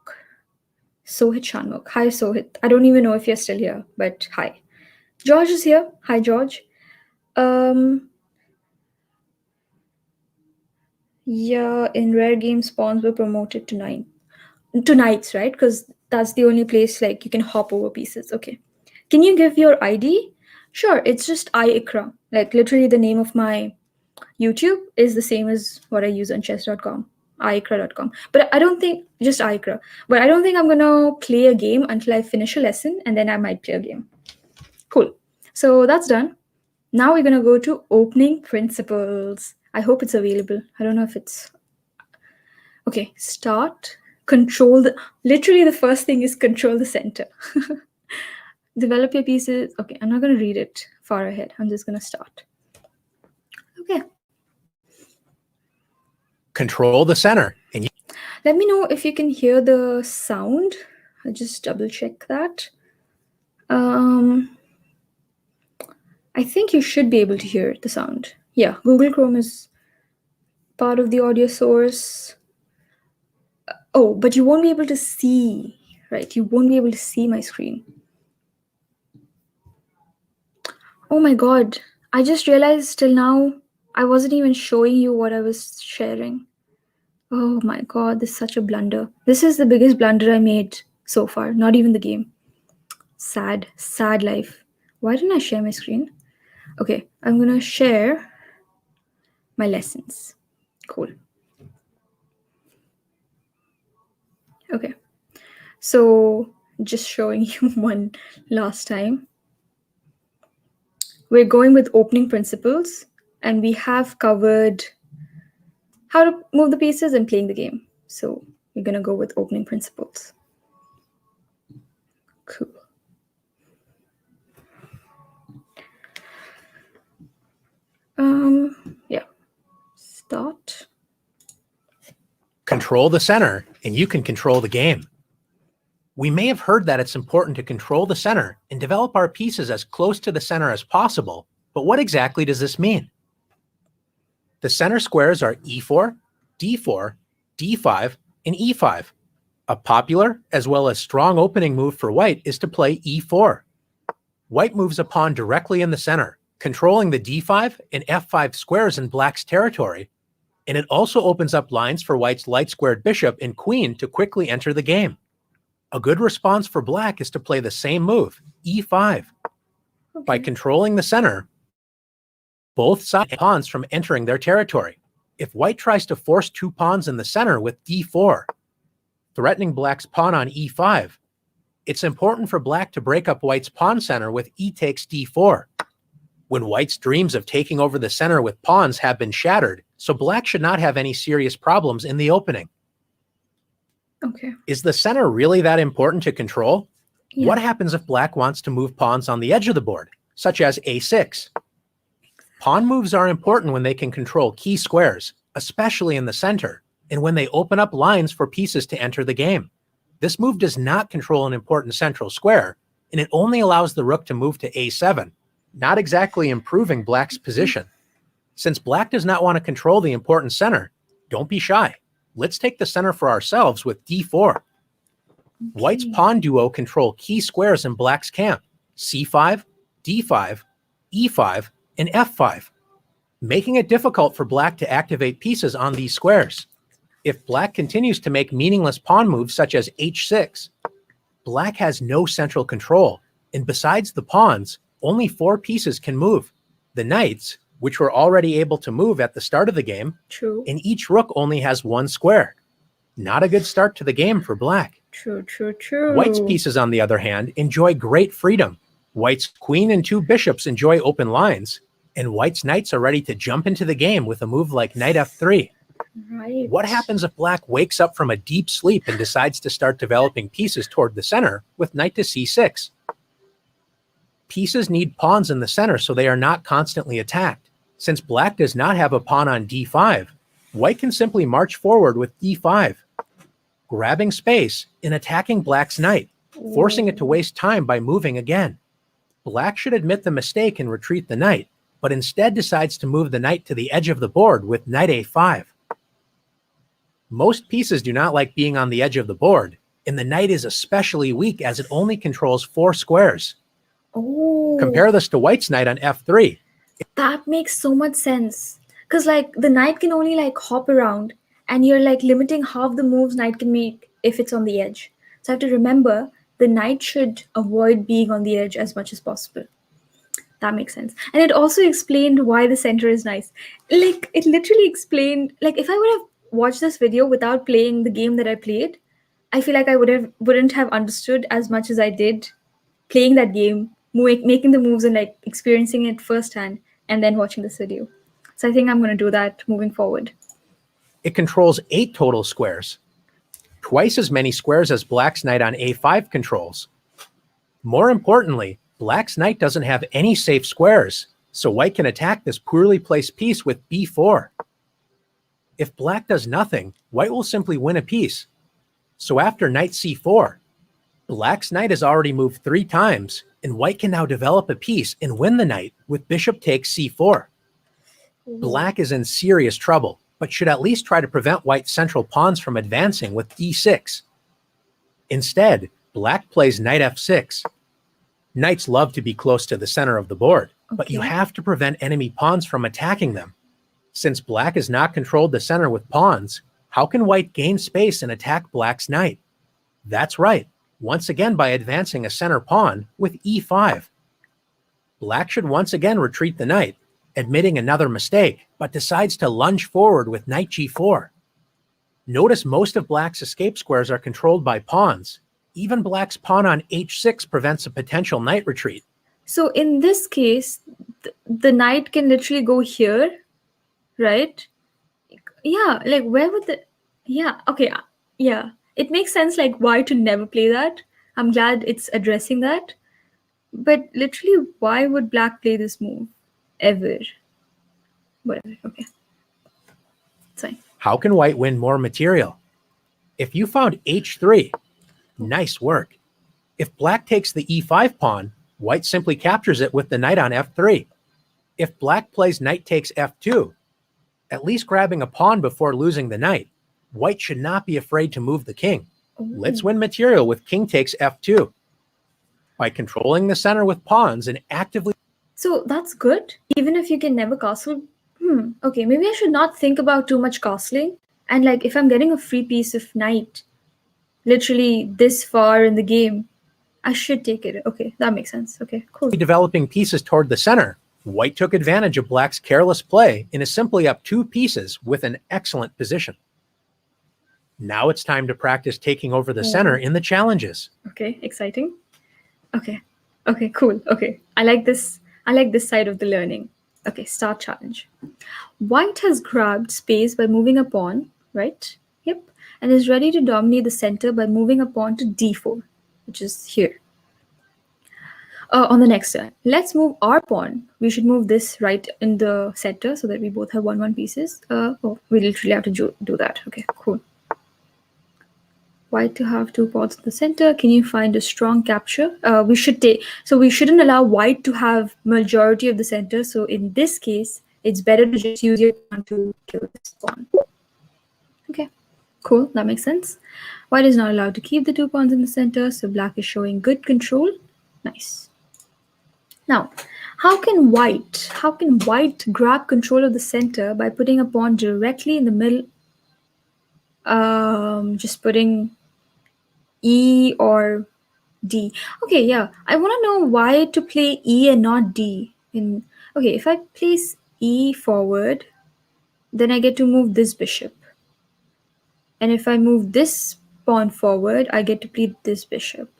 Speaker 1: Hi, Sohit. I don't even know if you're still here, but hi. George is here. Hi, George. Yeah, in rare game spawns were promoted to nights, right? Because that's the only place like you can hop over pieces. Okay. Can you give your ID? Sure, it's just iiqrah. Like literally the name of my YouTube is the same as what I use on chess.com, iiqrah.com. But I don't think just iiqrah. But I don't think I'm gonna play a game until I finish a lesson, and then I might play a game. Cool. So that's done. Now we're gonna go to opening principles. I hope it's available. I don't know if it's okay. Start. Literally the first thing is control the center. Develop your pieces. Okay, I'm not gonna read it far ahead. I'm just gonna start. Okay.
Speaker 2: Control the center. And
Speaker 1: let me know if you can hear the sound. I'll just double check that. I think you should be able to hear the sound. Yeah, Google Chrome is part of the audio source. Oh, but you won't be able to see, right? You won't be able to see my screen. Oh my God. I just realized till now, I wasn't even showing you what I was sharing. Oh my God, this is such a blunder. This is the biggest blunder I made so far, not even the game. Sad life. Why didn't I share my screen? Okay, I'm gonna share my lessons. Cool. Okay, so just showing you one last time. We're going with opening principles, and we have covered how to move the pieces and playing the game. So we're gonna go with opening principles. Cool. Yeah. Start.
Speaker 2: control the center, and you can control the game. We may have heard that it's important to control the center and develop our pieces as close to the center as possible, but what exactly does this mean? The center squares are e4, d4, d5, and e5. A popular as well as strong opening move for white is to play e4. White moves a pawn directly in the center, controlling the d5 and f5 squares in black's territory, and it also opens up lines for white's light-squared bishop and queen to quickly enter the game. A good response for black is to play the same move, e5. By
Speaker 1: Okay.
Speaker 2: controlling the center, both sides pawns from entering their territory. If white tries to force 2 pawns in the center with d4, threatening black's pawn on e5, it's important for black to break up white's pawn center with e takes d4. When white's dreams of taking over the center with pawns have been shattered, so black should not have any serious problems in the opening.
Speaker 1: Okay.
Speaker 2: Is the center really that important to control?
Speaker 1: Yeah.
Speaker 2: What happens if black wants to move pawns on the edge of the board, such as a6? Pawn moves are important when they can control key squares, especially in the center, and when they open up lines for pieces to enter the game. This move does not control an important central square, and it only allows the rook to move to a7, not exactly improving black's position. Since black does not want to control the important center, don't be shy. Let's take the center for ourselves with d4. White's pawn duo control key squares in black's camp, c5, d5, e5, and f5, making it difficult for black to activate pieces on these squares. If black continues to make meaningless pawn moves such as h6, black has no central control, and besides the pawns, only 4 pieces can move. The knights, which were already able to move at the start of the game,
Speaker 1: True.
Speaker 2: and each rook only has 1 square. Not a good start to the game for black.
Speaker 1: True, true, true.
Speaker 2: White's pieces, on the other hand, enjoy great freedom. White's queen and 2 bishops enjoy open lines, and white's knights are ready to jump into the game with a move like knight f3.
Speaker 1: Right.
Speaker 2: What happens if black wakes up from a deep sleep and decides to start developing pieces toward the center with knight to c6? Pieces need pawns in the center so they are not constantly attacked. Since black does not have a pawn on d5, white can simply march forward with d5, grabbing space and attacking black's knight, forcing it to waste time by moving again. Black should admit the mistake and retreat the knight, but instead decides to move the knight to the edge of the board with knight a5. Most pieces do not like being on the edge of the board, and the knight is especially weak as it only controls 4 squares.
Speaker 1: Oh,
Speaker 2: Compare this to white's knight on f3.
Speaker 1: that makes so much sense. Because like the knight can only like hop around, and you're like limiting half the moves knight can make if it's on the edge. So I have to remember the knight should avoid being on the edge as much as possible. That makes sense. And it also explained why the center is nice. Like it literally explained, like if I would have watched this video without playing the game that I played, I feel like I wouldn't have understood as much as I did playing that game, making the moves and like experiencing it firsthand and then watching this video. So I think I'm going to do that moving forward.
Speaker 2: It controls 8 total squares, twice as many squares as black's knight on a5 controls. More importantly, black's knight doesn't have any safe squares, so white can attack this poorly placed piece with b4. If black does nothing, white will simply win a piece. So after knight c4, black's knight has already moved 3 times, and white can now develop a piece and win the knight with bishop takes c4. Black is in serious trouble, but should at least try to prevent white's central pawns from advancing with d6. Instead, black plays knight f6. Knights love to be close to the center of the board, but you have to prevent enemy pawns from attacking them. Since black has not controlled the center with pawns, how can white gain space and attack black's knight? That's right, once again by advancing a center pawn with e5. Black should once again retreat the knight, admitting another mistake, but decides to lunge forward with knight g4. Notice most of black's escape squares are controlled by pawns. Even black's pawn on h6 prevents a potential knight retreat.
Speaker 1: So in this case, the knight can literally go here, right? Yeah, like where would the... Yeah, okay, yeah. It makes sense like why to never play that. I'm glad it's addressing that. But literally, why would black play this move? Ever. Whatever, okay. It's fine.
Speaker 2: How can white win more material? If you found h3, nice work. If black takes the e5 pawn, white simply captures it with the knight on f3. If black plays knight takes f2, at least grabbing a pawn before losing the knight, white should not be afraid to move the king. Let's win material with king takes f2. By controlling the center with pawns and actively...
Speaker 1: So that's good, even if you can never castle. Okay, maybe I should not think about too much castling. And like if I'm getting a free piece of knight, literally this far in the game, I should take it. Okay, that makes sense. Okay, cool.
Speaker 2: Developing pieces toward the center, white took advantage of black's careless play and is simply up 2 pieces with an excellent position. Now it's time to practice taking over the center in the challenges.
Speaker 1: Okay, exciting. Okay, okay, cool. Okay, I like this. I like this side of the learning. Okay, start challenge. White has grabbed space by moving a pawn, right? Yep, and is ready to dominate the center by moving a pawn to d4, which is here. On the next turn, let's move our pawn. We should move this right in the center so that we both have 1-1 pieces. Oh, we literally have to do that. Okay, cool. White to have 2 pawns in the center. Can you find a strong capture? We should take. So we shouldn't allow white to have majority of the center. So in this case, it's better to just use your pawn to kill this pawn. Okay, cool. That makes sense. White is not allowed to keep the 2 pawns in the center. So black is showing good control. Nice. Now, how can white grab control of the center by putting a pawn directly in the middle? Just putting E or D. Okay, yeah. I want to know why to play E and not D. Okay, if I place E forward, then I get to move this bishop. And if I move this pawn forward, I get to play this bishop.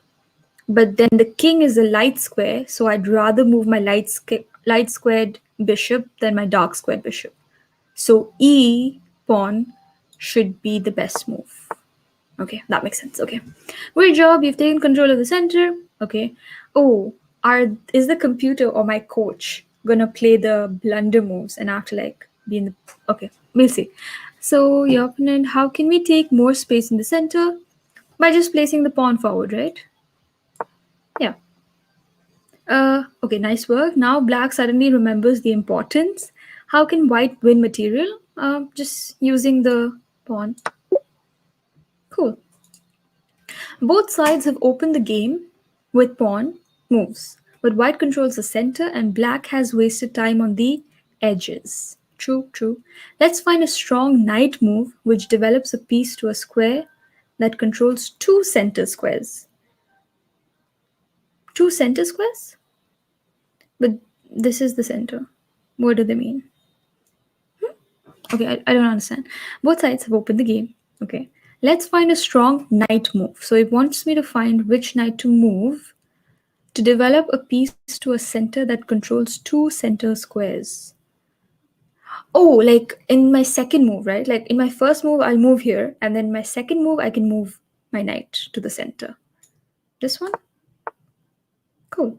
Speaker 1: But then the king is a light square, so I'd rather move my light squared bishop than my dark squared bishop. So E pawn should be the best move. Okay, that makes sense. Okay, great job. You've taken control of the center. Okay. Oh, is the computer or my coach gonna play the blunder moves and I have to like be in the... Okay, we'll see. So your opponent, how can we take more space in the center? By just placing the pawn forward, right? Yeah. Okay, nice work. Now black suddenly remembers the importance. How can white win material? Just using the pawn. Cool. Both sides have opened the game with pawn moves, but white controls the center and black has wasted time on the edges. True, true. Let's find a strong knight move which develops a piece to a square that controls 2 center squares. 2 center squares? But this is the center. What do they mean? Okay, I don't understand. Both sides have opened the game. Okay, let's find a strong knight move. So it wants me to find which knight to move to develop a piece to a center that controls 2 center squares. Oh, like in my second move, right? Like in my first move, I'll move here. And then my second move, I can move my knight to the center. This one? Cool.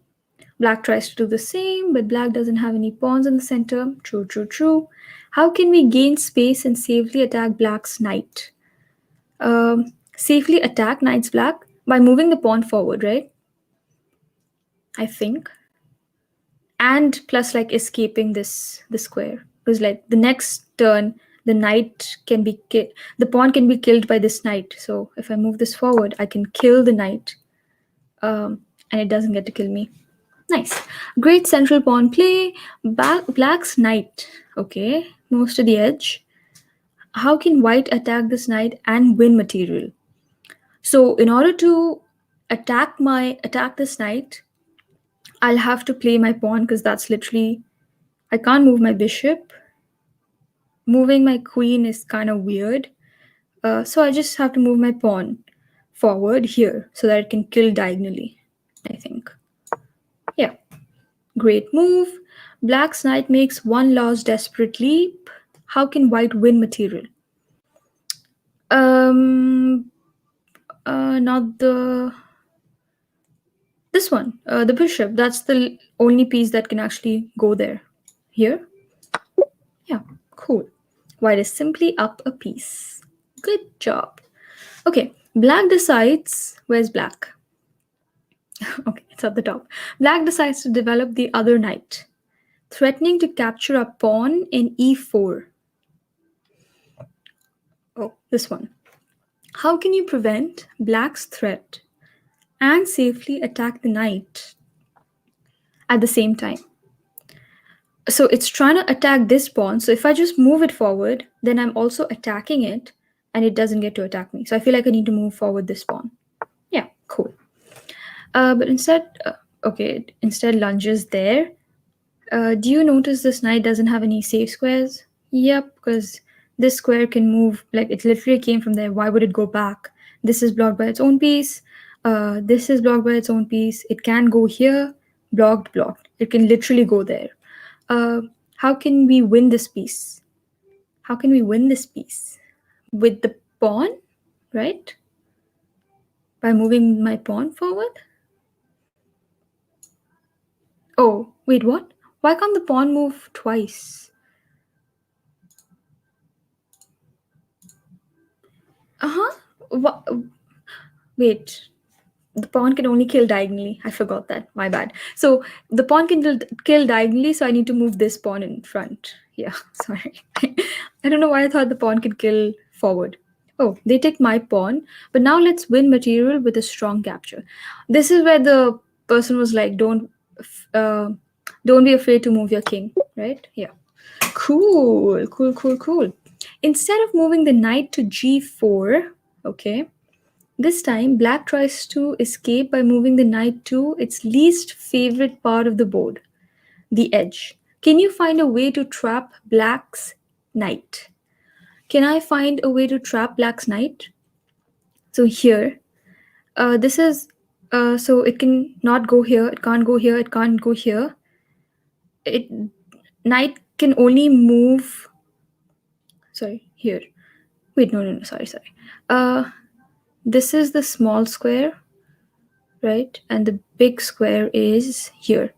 Speaker 1: Black tries to do the same, but black doesn't have any pawns in the center. True, true, true. How can we gain space and safely attack black's knight? Safely attack knight's black by moving the pawn forward, right? I think. And plus like escaping the square. Because like the next turn, the knight can be the pawn can be killed by this knight. So if I move this forward, I can kill the knight. And it doesn't get to kill me. Nice. Great central pawn play. Black's knight. Okay. Moves to the edge. How can white attack this knight and win material? So in order to attack this knight, I'll have to play my pawn because that's literally... I can't move my bishop. Moving my queen is kind of weird. So I just have to move my pawn forward here so that it can kill diagonally, I think. Yeah. Great move. Black's knight makes 1 lost desperate leap. How can white win material? Not this one, the bishop. That's the only piece that can actually go there. Here. Yeah, cool. White is simply up a piece. Good job. Okay, black decides... Where's black? Okay, it's at the top. Black decides to develop the other knight, threatening to capture a pawn in e4. Oh, this one. How can you prevent black's threat and safely attack the knight at the same time? So it's trying to attack this pawn. So if I just move it forward, then I'm also attacking it. and it doesn't get to attack me. So I feel like I need to move forward this pawn. Yeah, cool. But instead, instead lunges there. Do you notice this knight doesn't have any safe squares? Yep, because this square can move, like it literally came from there. Why would it go back? This is blocked by its own piece. This is blocked by its own piece. It can go here, blocked, blocked. It can literally go there. How can we win this piece? How can we win this piece? With the pawn, right? By moving my pawn forward? Oh, wait, what? Why can't the pawn move twice? Wait, the pawn can only kill diagonally. I forgot that. My bad. So the pawn can kill diagonally, so I need to move this pawn in front. Yeah, sorry. I don't know why I thought the pawn could kill forward. Oh, they take my pawn, but now let's win material with a strong capture. This is where the person was like, don't be afraid to move your king, right? Yeah. Cool. Instead of moving the knight to g4, okay, this time black tries to escape by moving the knight to its least favorite part of the board, the edge. Can you find a way to trap black's knight? Can I find a way to trap black's knight? So here, this is, so it can not go here, it can't go here, it can't go here. Knight can only move, sorry, here. Wait, no, sorry. This is the small square, right? And the big square is here.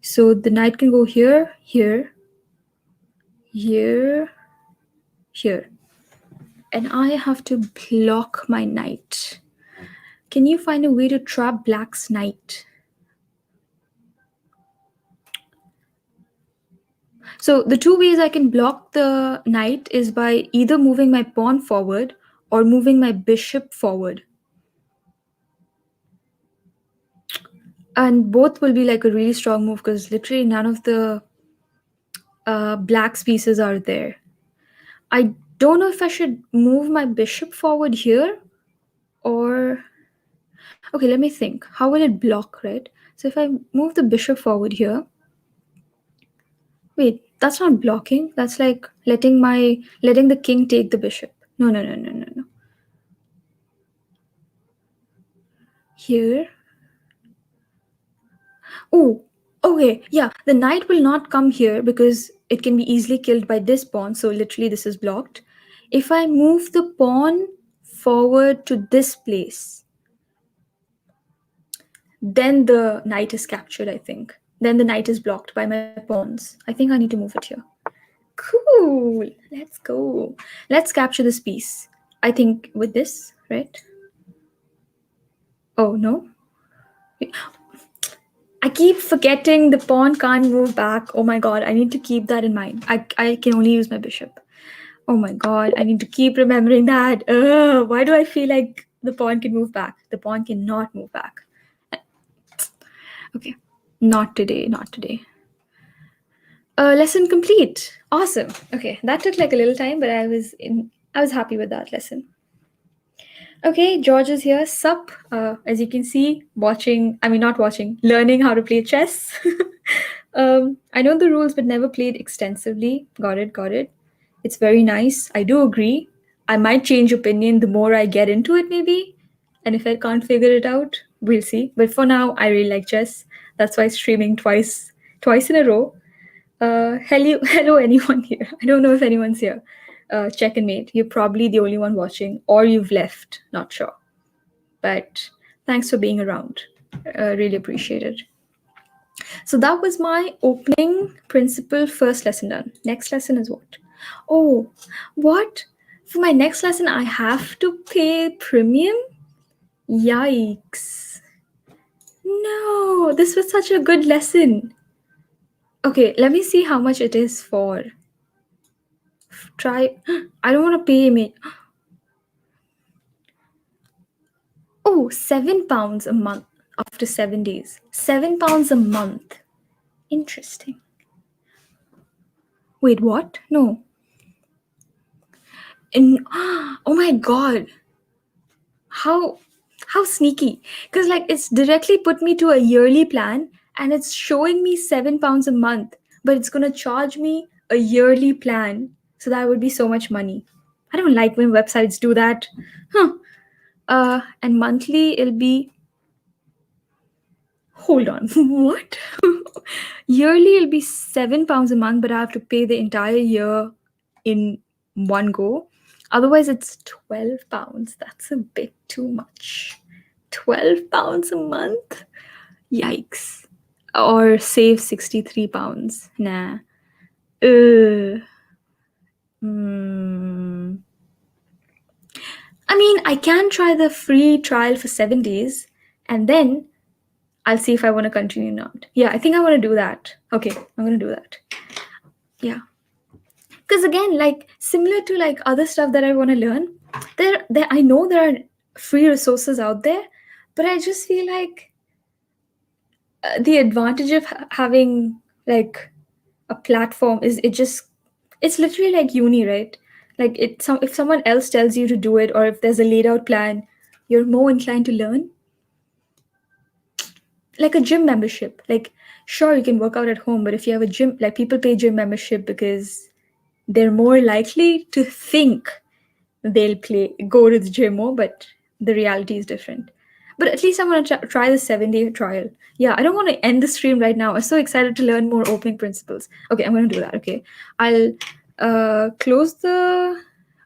Speaker 1: So the knight can go here, here, here, here. And I have to block my knight. Can you find a way to trap black's knight? So the two ways I can block the knight is by either moving my pawn forward or moving my bishop forward. And both will be like a really strong move because literally none of the black's pieces are there. I don't know if I should move my bishop forward here or... Okay, let me think. How will it block, right? So if I move the bishop forward here... Wait, that's not blocking. That's like letting the king take the bishop. No. Here. Oh, okay. Yeah, the knight will not come here because it can be easily killed by this pawn. So literally this is blocked. If I move the pawn forward to this place, then the knight is captured, I think. Then the knight is blocked by my pawns. I think I need to move it here. Cool. Let's go. Let's capture this piece. I think with this, right? Oh, no. I keep forgetting the pawn can't move back. Oh my god, I need to keep that in mind. I can only use my bishop. Oh my god, I need to keep remembering that. Why do I feel like the pawn can move back? The pawn cannot move back. Okay, not today. Lesson complete. Awesome. Okay, that took like a little time, but I was happy with that lesson. Okay, George is here. Sup? As you can see, learning how to play chess. I know the rules, but never played extensively. Got it. It's very nice. I do agree. I might change opinion the more I get into it, maybe. And if I can't figure it out, we'll see. But for now, I really like chess. That's why streaming twice in a row. Hello, anyone here? I don't know if anyone's here. Check and mate. You're probably the only one watching, or you've left. Not sure. But thanks for being around. Really appreciate it. So that was my opening principle first lesson done. Next lesson is what? Oh, what? For my next lesson, I have to pay premium? Yikes. No, this was such a good lesson. Okay, let me see how much it is for. I don't want to pay me. Oh, £7 a month after 7 days. £7 a month. Interesting. Wait, what? No. Oh my god, how sneaky, because like it's directly put me to a yearly plan and it's showing me £7 a month, but it's going to charge me a yearly plan, so that would be so much money. I don't like when websites do that. Huh. And monthly it'll be, hold on, what? Yearly it'll be £7 a month, but I have to pay the entire year in one go. Otherwise it's £12. That's a bit too much. £12 a month? Yikes. Or save £63. Nah. Hmm. I mean, I can try the free trial for 7 days and then I'll see if I want to continue or not. Yeah, I think I want to do that. Okay, I'm going to do that. Yeah. Because again, like similar to like other stuff that I want to learn, there I know there are free resources out there, but I just feel like the advantage of having like a platform is it's literally like uni, right? Like if someone else tells you to do it, or if there's a laid out plan, you're more inclined to learn. Like a gym membership, like sure you can work out at home, but if you have a gym, like people pay gym membership because they're more likely to think they'll go to the gym more, but the reality is different. But at least I'm going to try the 7-day trial. Yeah, I don't want to end the stream right now. I'm so excited to learn more opening principles. Okay, I'm going to do that. Okay, I'll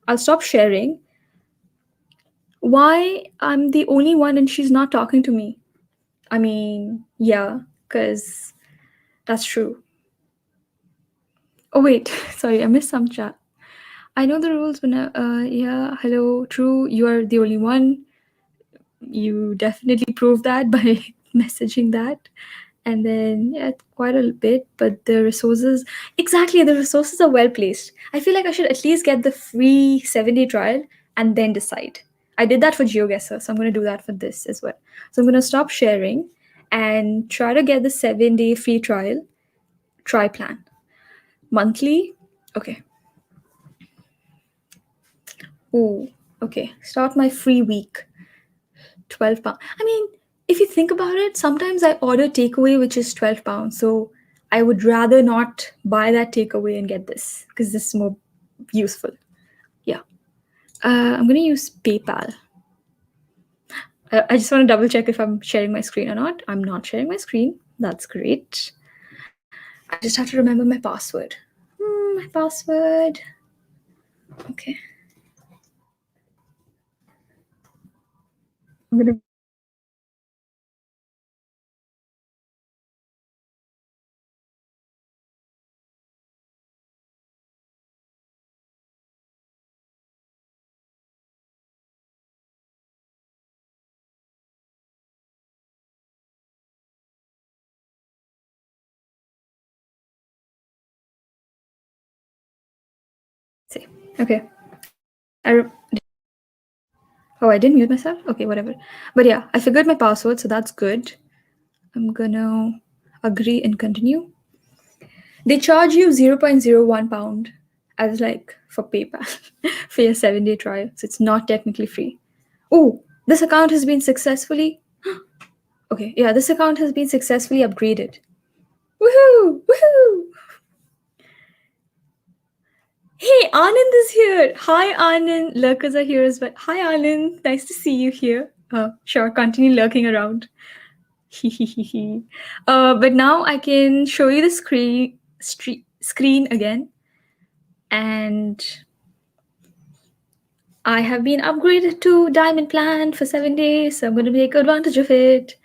Speaker 1: I'll stop sharing. Why I'm the only one and she's not talking to me? I mean, yeah, because that's true. Oh wait, sorry, I missed some chat. I know the rules, but yeah, hello, true, you are the only one. You definitely proved that by messaging that. And then, yeah, quite a bit, but the resources, exactly, the resources are well placed. I feel like I should at least get the free 7-day trial and then decide. I did that for GeoGuessr, so I'm going to do that for this as well. So I'm going to stop sharing and try to get the 7-day free trial, try plan. Monthly, okay. Ooh, okay. Start my free week. £12. I mean, if you think about it, sometimes I order takeaway, which is £12. So I would rather not buy that takeaway and get this because this is more useful. Yeah. I'm going to use PayPal. I just want to double check if I'm sharing my screen or not. I'm not sharing my screen. That's great. I just have to remember my password. My password. Okay. I'm going to say. Okay. Oh, I didn't mute myself? Okay, whatever. But yeah, I figured my password, so that's good. I'm gonna agree and continue. They charge you £0.01 as like for PayPal for your 7-day trial. So it's not technically free. Oh, this account has been successfully. Okay, yeah, this account has been successfully upgraded. Woohoo! Woohoo! Hey, Anand is here. Hi, Anand. Lurkers are here as well. Hi, Anand. Nice to see you here. Sure, continue lurking around. But now I can show you the screen again. And I have been upgraded to Diamond Plan for 7 days, so I'm going to take advantage of it.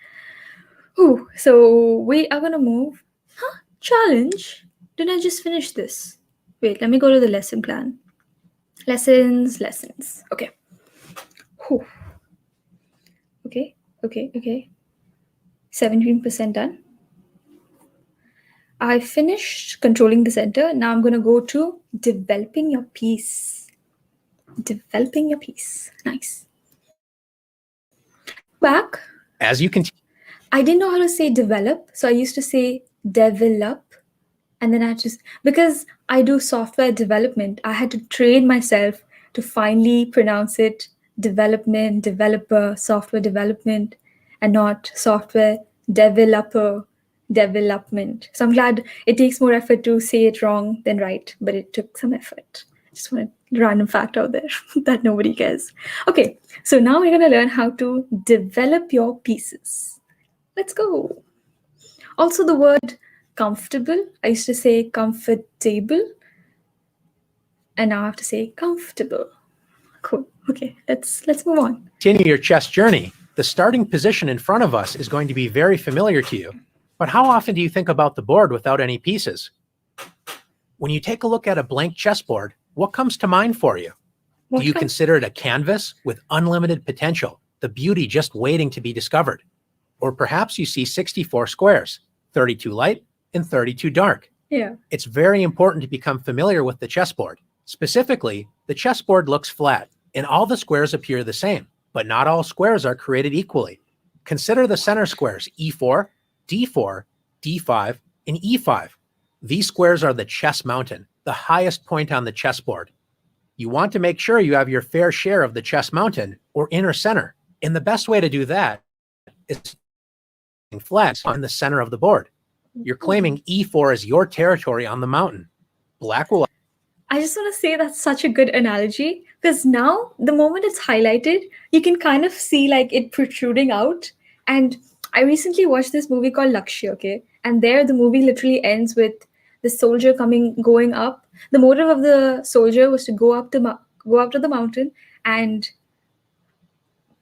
Speaker 1: Ooh, so we are going to move. Challenge? Did I just finish this? Wait, let me go to the lesson plan. Lessons. Okay. Whew. Okay. 17% done. I finished controlling the center. Now I'm going to go to developing your piece. Developing your piece. Nice. Back.
Speaker 2: As you can,
Speaker 1: I didn't know how to say develop, so I used to say develop. And then because I do software development, I had to train myself to finally pronounce it development, developer, software development, and not software developer, development. So I'm glad it takes more effort to say it wrong than right, but it took some effort. Just want a random fact out there that nobody cares. Okay, so now we're going to learn how to develop your pieces. Let's go. Also, the word comfortable, I used to say comfortable, and now I have to say comfortable. Cool. Okay, let's move on.
Speaker 2: Continue your chess journey. The starting position in front of us is going to be very familiar to you. But how often do you think about the board without any pieces? When you take a look at a blank chessboard, what comes to mind for you? Do you consider it a canvas with unlimited potential, the beauty just waiting to be discovered? Or perhaps you see 64 squares, 32 light and 32 dark.
Speaker 1: Yeah.
Speaker 2: It's very important to become familiar with the chessboard. Specifically, the chessboard looks flat and all the squares appear the same, but not all squares are created equally. Consider the center squares E4, D4, D5, and E5. These squares are the chess mountain, the highest point on the chessboard. You want to make sure you have your fair share of the chess mountain or inner center. And the best way to do that is flags on the center of the board. You're claiming E4 as your territory on the mountain. Black will...
Speaker 1: I just want to say that's such a good analogy because now the moment it's highlighted, you can kind of see like it protruding out. And I recently watched this movie called Lakshya, okay? And there the movie literally ends with the soldier going up. The motive of the soldier was to go up to the mountain and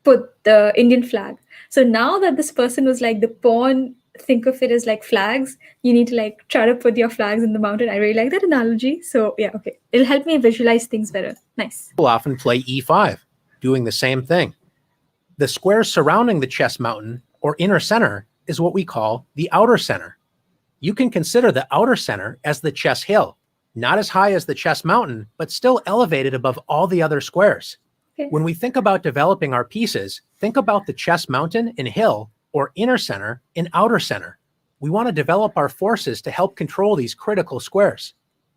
Speaker 1: put the Indian flag. So now that this person was like the pawn, think of it as like flags, you need to like try to put your flags in the mountain. I really like that analogy. So yeah, okay. It'll help me visualize things better. Nice.
Speaker 2: Will often play E5, doing the same thing. The squares surrounding the chess mountain or inner center is what we call the outer center. You can consider the outer center as the chess hill, not as high as the chess mountain, but still elevated above all the other squares.
Speaker 1: Okay.
Speaker 2: When we think about developing our pieces, think about the chess mountain and hill or inner center and outer center. We want to develop our forces to help control these critical squares.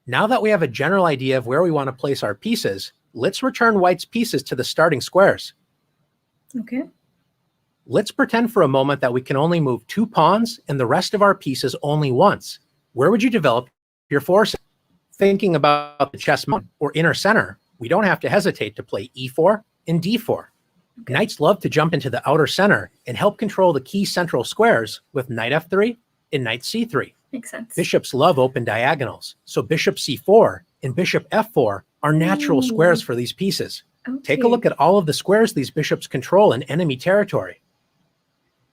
Speaker 2: Now that we have a general idea of where we want to place our pieces, let's return White's pieces to the starting squares.
Speaker 1: Okay.
Speaker 2: Let's pretend for a moment that we can only move 2 pawns and the rest of our pieces only once. Where would you develop your forces? Thinking about the chess mountain or inner center, we don't have to hesitate to play E4 and D4. Okay. Knights love to jump into the outer center and help control the key central squares with knight F3 and knight C3.
Speaker 1: Makes sense.
Speaker 2: Bishops love open diagonals, so bishop C4 and bishop F4 are natural squares for these pieces.
Speaker 1: Okay.
Speaker 2: Take a look at all of the squares these bishops control in enemy territory.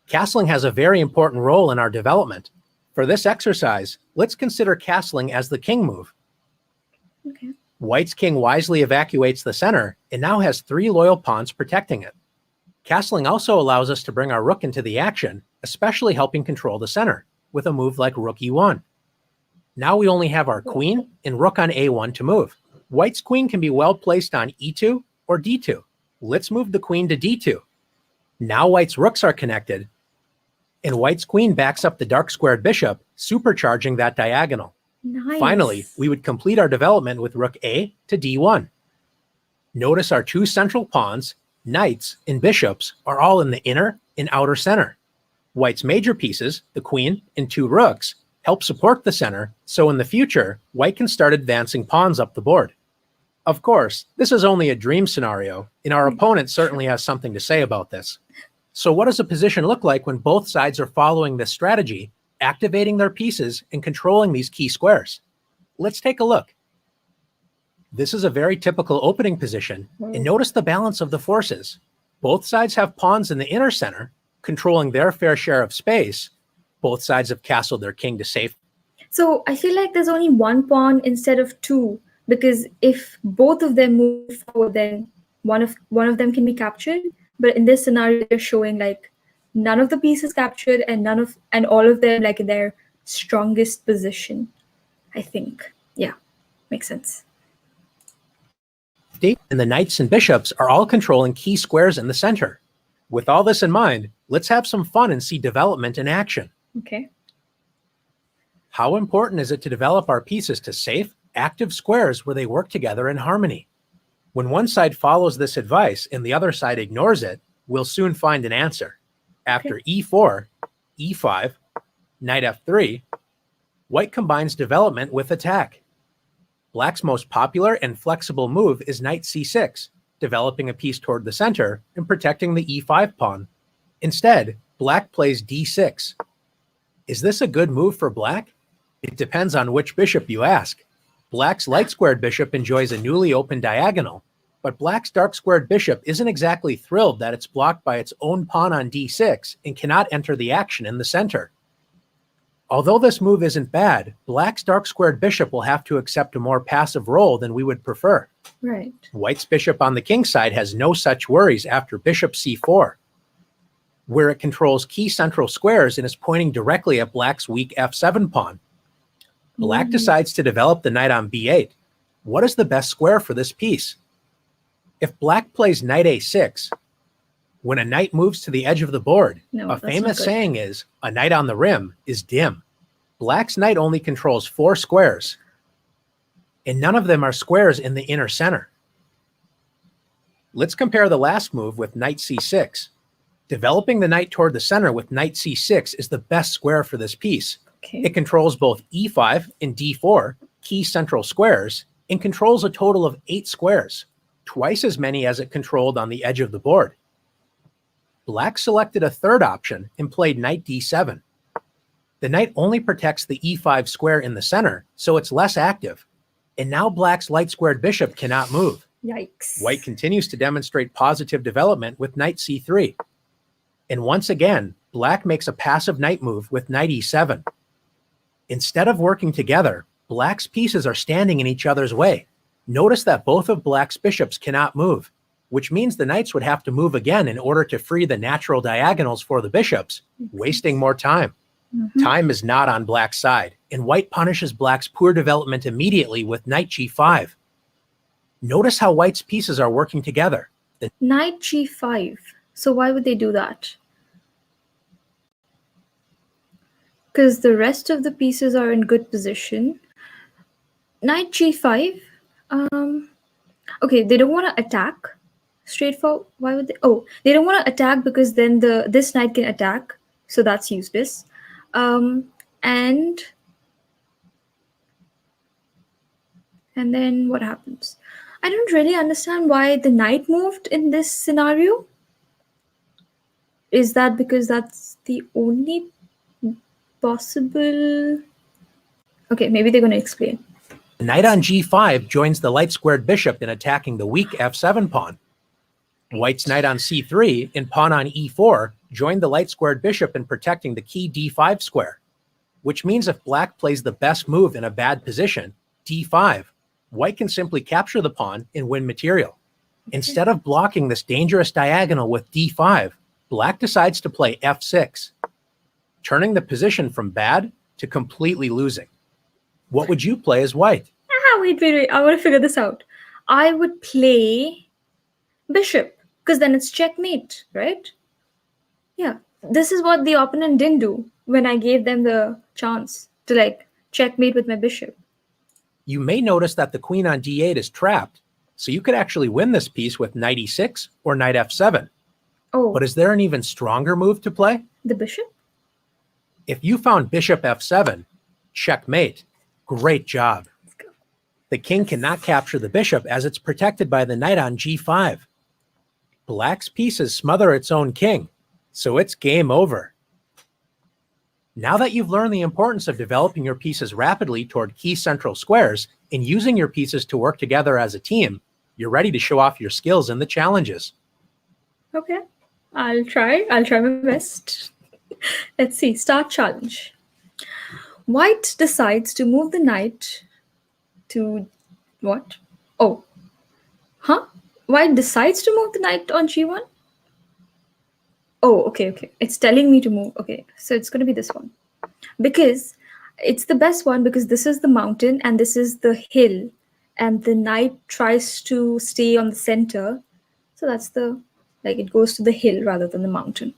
Speaker 2: Castling has a very important role in our development. For this exercise, let's consider castling as the king move.
Speaker 1: Okay.
Speaker 2: White's king wisely evacuates the center and now has 3 loyal pawns protecting it. Castling also allows us to bring our rook into the action, especially helping control the center, with a move like rook E1. Now we only have our queen and rook on A1 to move. White's queen can be well placed on E2 or D2. Let's move the queen to D2. Now White's rooks are connected, and White's queen backs up the dark squared bishop, supercharging that diagonal.
Speaker 1: Nice.
Speaker 2: Finally, we would complete our development with rook A to D1. Notice our 2 central pawns, knights, and bishops are all in the inner and outer center. White's major pieces, the queen and 2 rooks, help support the center, so in the future, White can start advancing pawns up the board. Of course, this is only a dream scenario, and our opponent certainly has something to say about this. So what does a position look like when both sides are following this strategy, activating their pieces and controlling these key squares? Let's take a look. This is a very typical opening position, and notice the balance of the forces. Both sides have pawns in the inner center, controlling their fair share of space. Both sides have castled their king to safety.
Speaker 1: So I feel like there's only 1 pawn instead of 2, because if both of them move forward, then one of them can be captured. But in this scenario, they're showing like none of the pieces captured and all of them like in their strongest position, I think. Yeah, makes sense.
Speaker 2: And the knights and bishops are all controlling key squares in the center. With all this in mind, let's have some fun and see development in action.
Speaker 1: Okay.
Speaker 2: How important is it to develop our pieces to safe, active squares where they work together in harmony? When one side follows this advice and the other side ignores it, we'll soon find an answer. After e4, e5, knight f3, white combines development with attack. Black's most popular and flexible move is knight c6, developing a piece toward the center and protecting the e5 pawn. Instead, black plays d6. Is this a good move for black? It depends on which bishop you ask. Black's light-squared bishop enjoys a newly opened diagonal, but black's dark-squared bishop isn't exactly thrilled that it's blocked by its own pawn on d6 and cannot enter the action in the center. Although this move isn't bad, black's dark-squared bishop will have to accept a more passive role than we would prefer.
Speaker 1: Right.
Speaker 2: White's bishop on the king side has no such worries after bishop c4, where it controls key central squares and is pointing directly at black's weak f7 pawn. Black decides to develop the knight on b8. What is the best square for this piece? If black plays knight a6, when a knight moves to the edge of the board, a famous saying is, a knight on the rim is dim. Black's knight only controls 4 squares, and none of them are squares in the inner center. Let's compare the last move with knight c6. Developing the knight toward the center with knight c6 is the best square for this piece.
Speaker 1: Okay.
Speaker 2: It controls both e5 and d4, key central squares, and controls a total of 8 squares, twice as many as it controlled on the edge of the board. Black selected a third option and played knight d7. The knight only protects the e5 square in the center, so it's less active. And now black's light-squared bishop cannot move.
Speaker 1: Yikes.
Speaker 2: White continues to demonstrate positive development with knight c3. And once again, black makes a passive knight move with knight e7. Instead of working together, black's pieces are standing in each other's way. Notice that both of black's bishops cannot move, which means the knights would have to move again in order to free the natural diagonals for the bishops, wasting more time. Time is not on black's side, and white punishes black's poor development immediately with knight g5. Notice how white's pieces are working together.
Speaker 1: Knight g5. So why would they do that? Because the rest of the pieces are in good position. Knight g5. Okay, they don't want to attack. Straightforward. Why would they? Oh, they don't want to attack because then this knight can attack. So that's useless. And then what happens? I don't really understand why the knight moved in this scenario. Is that because that's the only possible? Okay, maybe they're going to explain.
Speaker 2: The knight on g5 joins the light-squared bishop in attacking the weak f7 pawn. White's knight on c3 and pawn on e4 join the light-squared bishop in protecting the key d5 square, which means if black plays the best move in a bad position, d5, white can simply capture the pawn and win material. Instead of blocking this dangerous diagonal with d5, black decides to play f6, turning the position from bad to completely losing. What would you play as white?
Speaker 1: Wait. I want to figure this out. I would play bishop, because then it's checkmate, right? Yeah. This is what the opponent didn't do when I gave them the chance to checkmate with my bishop.
Speaker 2: You may notice that the queen on d8 is trapped, so you could actually win this piece with knight e6 or knight f7.
Speaker 1: Oh.
Speaker 2: But is there an even stronger move to play?
Speaker 1: The bishop?
Speaker 2: If you found bishop f7, checkmate. Great job.
Speaker 1: Let's go.
Speaker 2: The king cannot capture the bishop as it's protected by the knight on g5. Black's pieces smother its own king, so it's game over. Now that you've learned the importance of developing your pieces rapidly toward key central squares and using your pieces to work together as a team, you're ready to show off your skills in the challenges.
Speaker 1: Okay, I'll try my best. Let's see, start challenge. White decides to move the knight to what? Oh, White decides to move the knight on g1? Oh, okay. It's telling me to move. Okay, so it's going to be this one. Because it's the best one because this is the mountain and this is the hill. And the knight tries to stay on the center. So that's it goes to the hill rather than the mountain.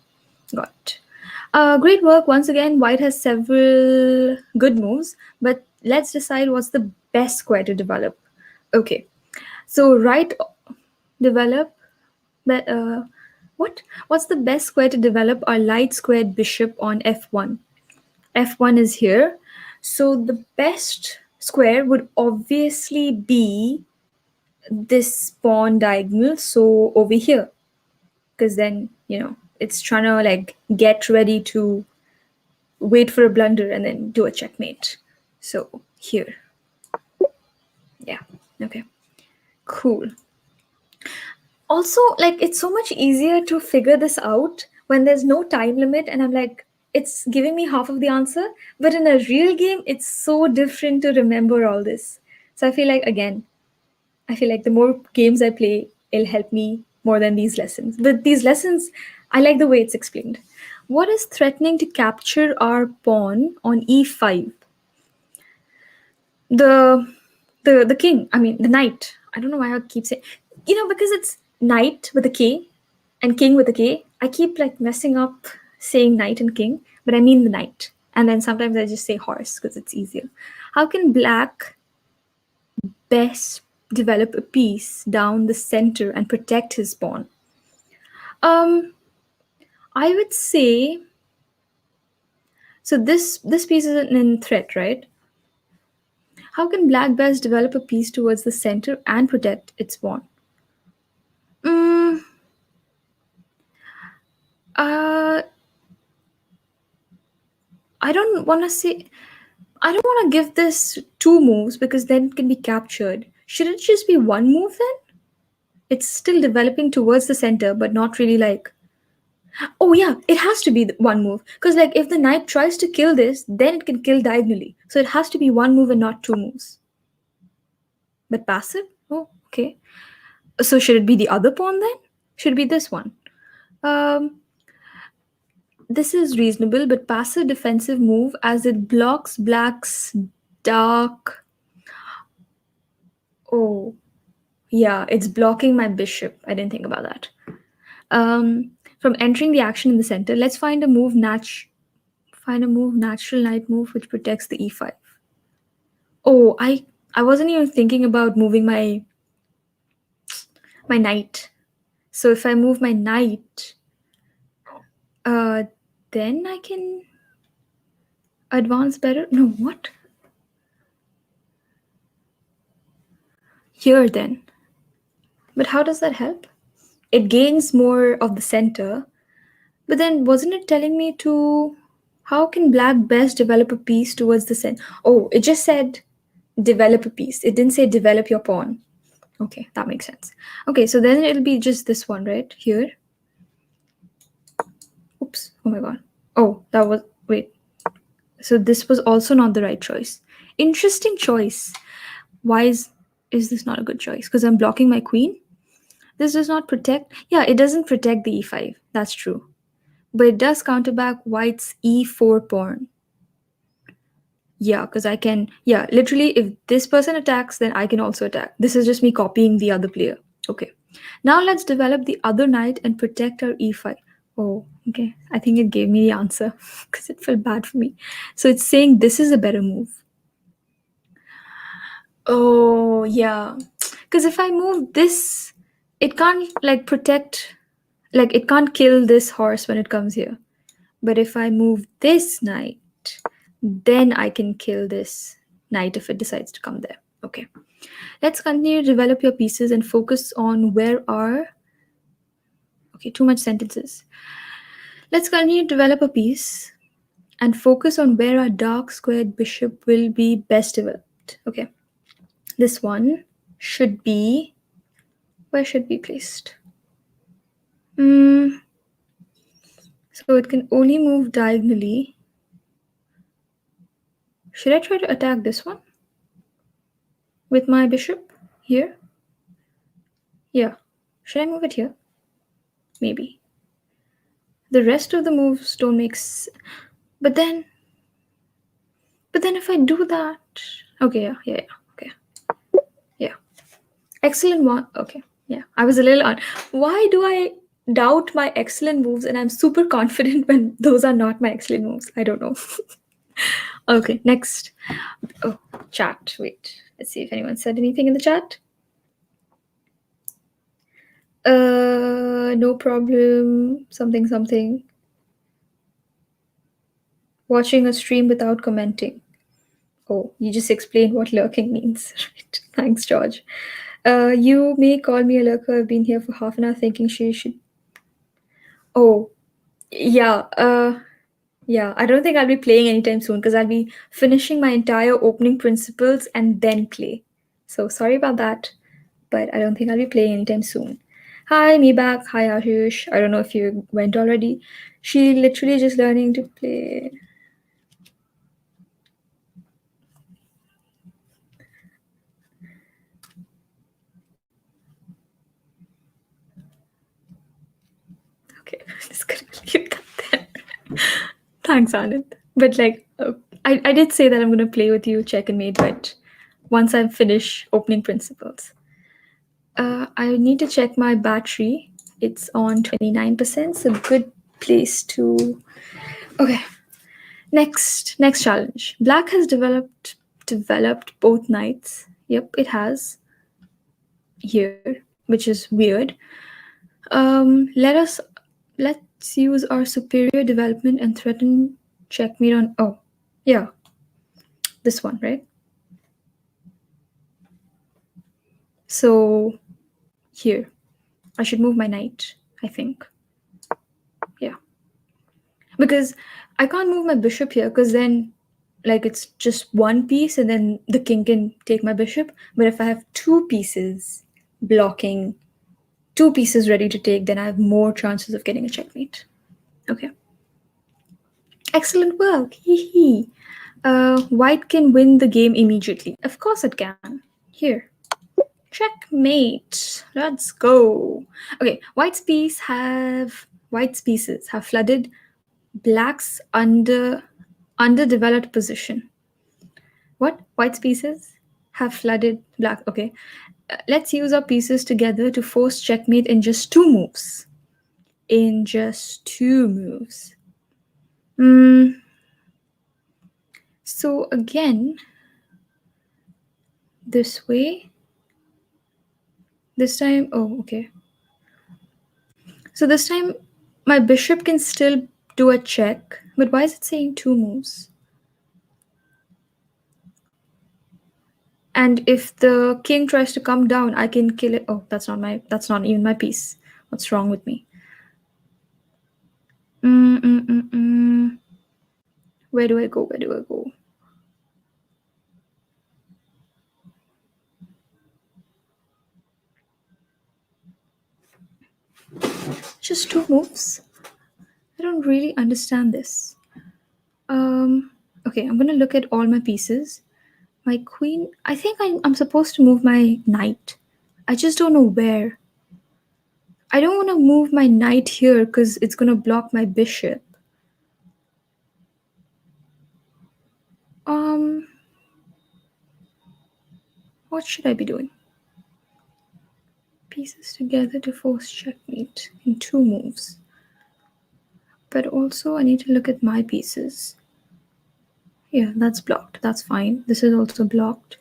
Speaker 1: Got it. Great work. Once again, white has several good moves, but let's decide what's the best square to develop. Okay, so develop that. What's the best square to develop our light squared bishop on f1? F1 is here. So the best square would obviously be this pawn diagonal, so over here. Because then, it's trying to like get ready to wait for a blunder and then do a checkmate. So here. Yeah. Okay. Cool. Also, like, it's so much easier to figure this out when there's no time limit and I'm like, it's giving me half of the answer. But in a real game, it's so different to remember all this. So I feel like, again, the more games I play, it'll help me more than these lessons. But these lessons, I like the way it's explained. What is threatening to capture our pawn on e5? The king. I mean, the knight. I don't know why I keep saying, because it's knight with a K and king with a K. I keep like messing up saying knight and king, but I mean the knight. And then sometimes I just say horse because it's easier. How can black best develop a piece down the center and protect his pawn? I would say, so this piece is in threat, right? How can black best develop a piece towards the center and protect its pawn? I don't want to give this 2 moves because then it can be captured. Should it just be 1 move then? It's still developing towards the center, but not really like. Oh yeah, it has to be 1 move because like if the knight tries to kill this, then it can kill diagonally. So it has to be 1 move and not 2 moves. But passive? Oh, okay. So should it be the other pawn then? Should it be this one? This is reasonable, but passive defensive move as it blocks black's dark. Oh, yeah, it's blocking my bishop. I didn't think about that. From entering the action in the center, let's find a move natural knight move which protects the e5. Oh, I wasn't even thinking about moving my knight. So if I move my knight, then I can advance better. No, what? Here then. But how does that help? It gains more of the center. But then wasn't it telling me to how can black best develop a piece towards the center? Oh, it just said develop a piece. It didn't say develop your pawn. Okay, that makes sense. Okay, so then it'll be just this one, right? Here. Oops. Oh my god. Oh, that was wait. So this was also not the right choice. Interesting choice. Why is this not a good choice? Because I'm blocking my queen? This does not protect. Yeah, it doesn't protect the e5. That's true. But it does counterback white's e4 pawn. Yeah, because I can, literally if this person attacks, then I can also attack. This is just me copying the other player. Okay. Now let's develop the other knight and protect our e5. Oh, okay. I think it gave me the answer because it felt bad for me. So it's saying this is a better move. Oh, yeah. Because if I move this, it can't like protect, like it can't kill this horse when it comes here. But if I move this knight, then I can kill this knight if it decides to come there. Okay. Let's continue to develop your pieces and focus on where our... Okay, too much sentences. Let's continue to develop a piece and focus on where our dark squared bishop will be best developed. Okay. This one should be... Where should be placed? So it can only move diagonally. Should I try to attack this one? With my bishop here? Yeah. Should I move it here? Maybe. The rest of the moves don't make sense. But then if I do that... Okay, yeah. Okay. Yeah. Excellent one. Okay. Yeah. I was a little on. Why do I doubt my excellent moves and I'm super confident when those are not my excellent moves? I don't know. Okay, next. Oh, chat. Wait. Let's see if anyone said anything in the chat. No problem. Something, something. Watching a stream without commenting. Oh, you just explained what lurking means. Right. Thanks, George. You may call me a lurker. I've been here for half an hour thinking she should. Oh, yeah. Yeah. I don't think I'll be playing anytime soon because I'll be finishing my entire opening principles and then play. So sorry about that, but I don't think I'll be playing anytime soon. Hi, me back. Hi, Arush. I don't know if you went already. She literally just learning to play. Okay, just gonna leave that there. Thanks, Anand. But like, I did say that I'm gonna play with you, check and mate, but once I finish opening principles. I need to check my battery. It's on 29%, so good place to. Okay, next challenge. Black has developed both knights. Yep, it has here, which is weird. Let's use our superior development and threaten checkmate on. Oh, yeah, this one, right? So here, I should move my knight, I think. Yeah. Because I can't move my bishop here because then like it's just one piece and then the king can take my bishop. But if I have two pieces blocking, two pieces ready to take, then I have more chances of getting a checkmate. Okay. Excellent work. Hee hee. White can win the game immediately. Of course it can. Here. Checkmate. Let's go. Okay, white's pieces have flooded black's underdeveloped position. What? White's pieces have flooded black. Okay. Let's use our pieces together to force checkmate in just two moves. In just two moves. So again, this way. This time, oh, okay. So this time, my bishop can still do a check, but why is it saying two moves? And if the king tries to come down, I can kill it. Oh, that's not even my piece. What's wrong with me? Where do I go? Where do I go? Just two moves. I don't really understand this. Okay, I'm gonna look at all my pieces. My queen. I think I'm supposed to move my knight. I just don't know where. I don't want to move my knight here because it's gonna block my bishop. What should I be doing? Pieces together to force checkmate in two moves. But also I need to look at my pieces. Yeah, that's blocked. That's fine. This is also blocked.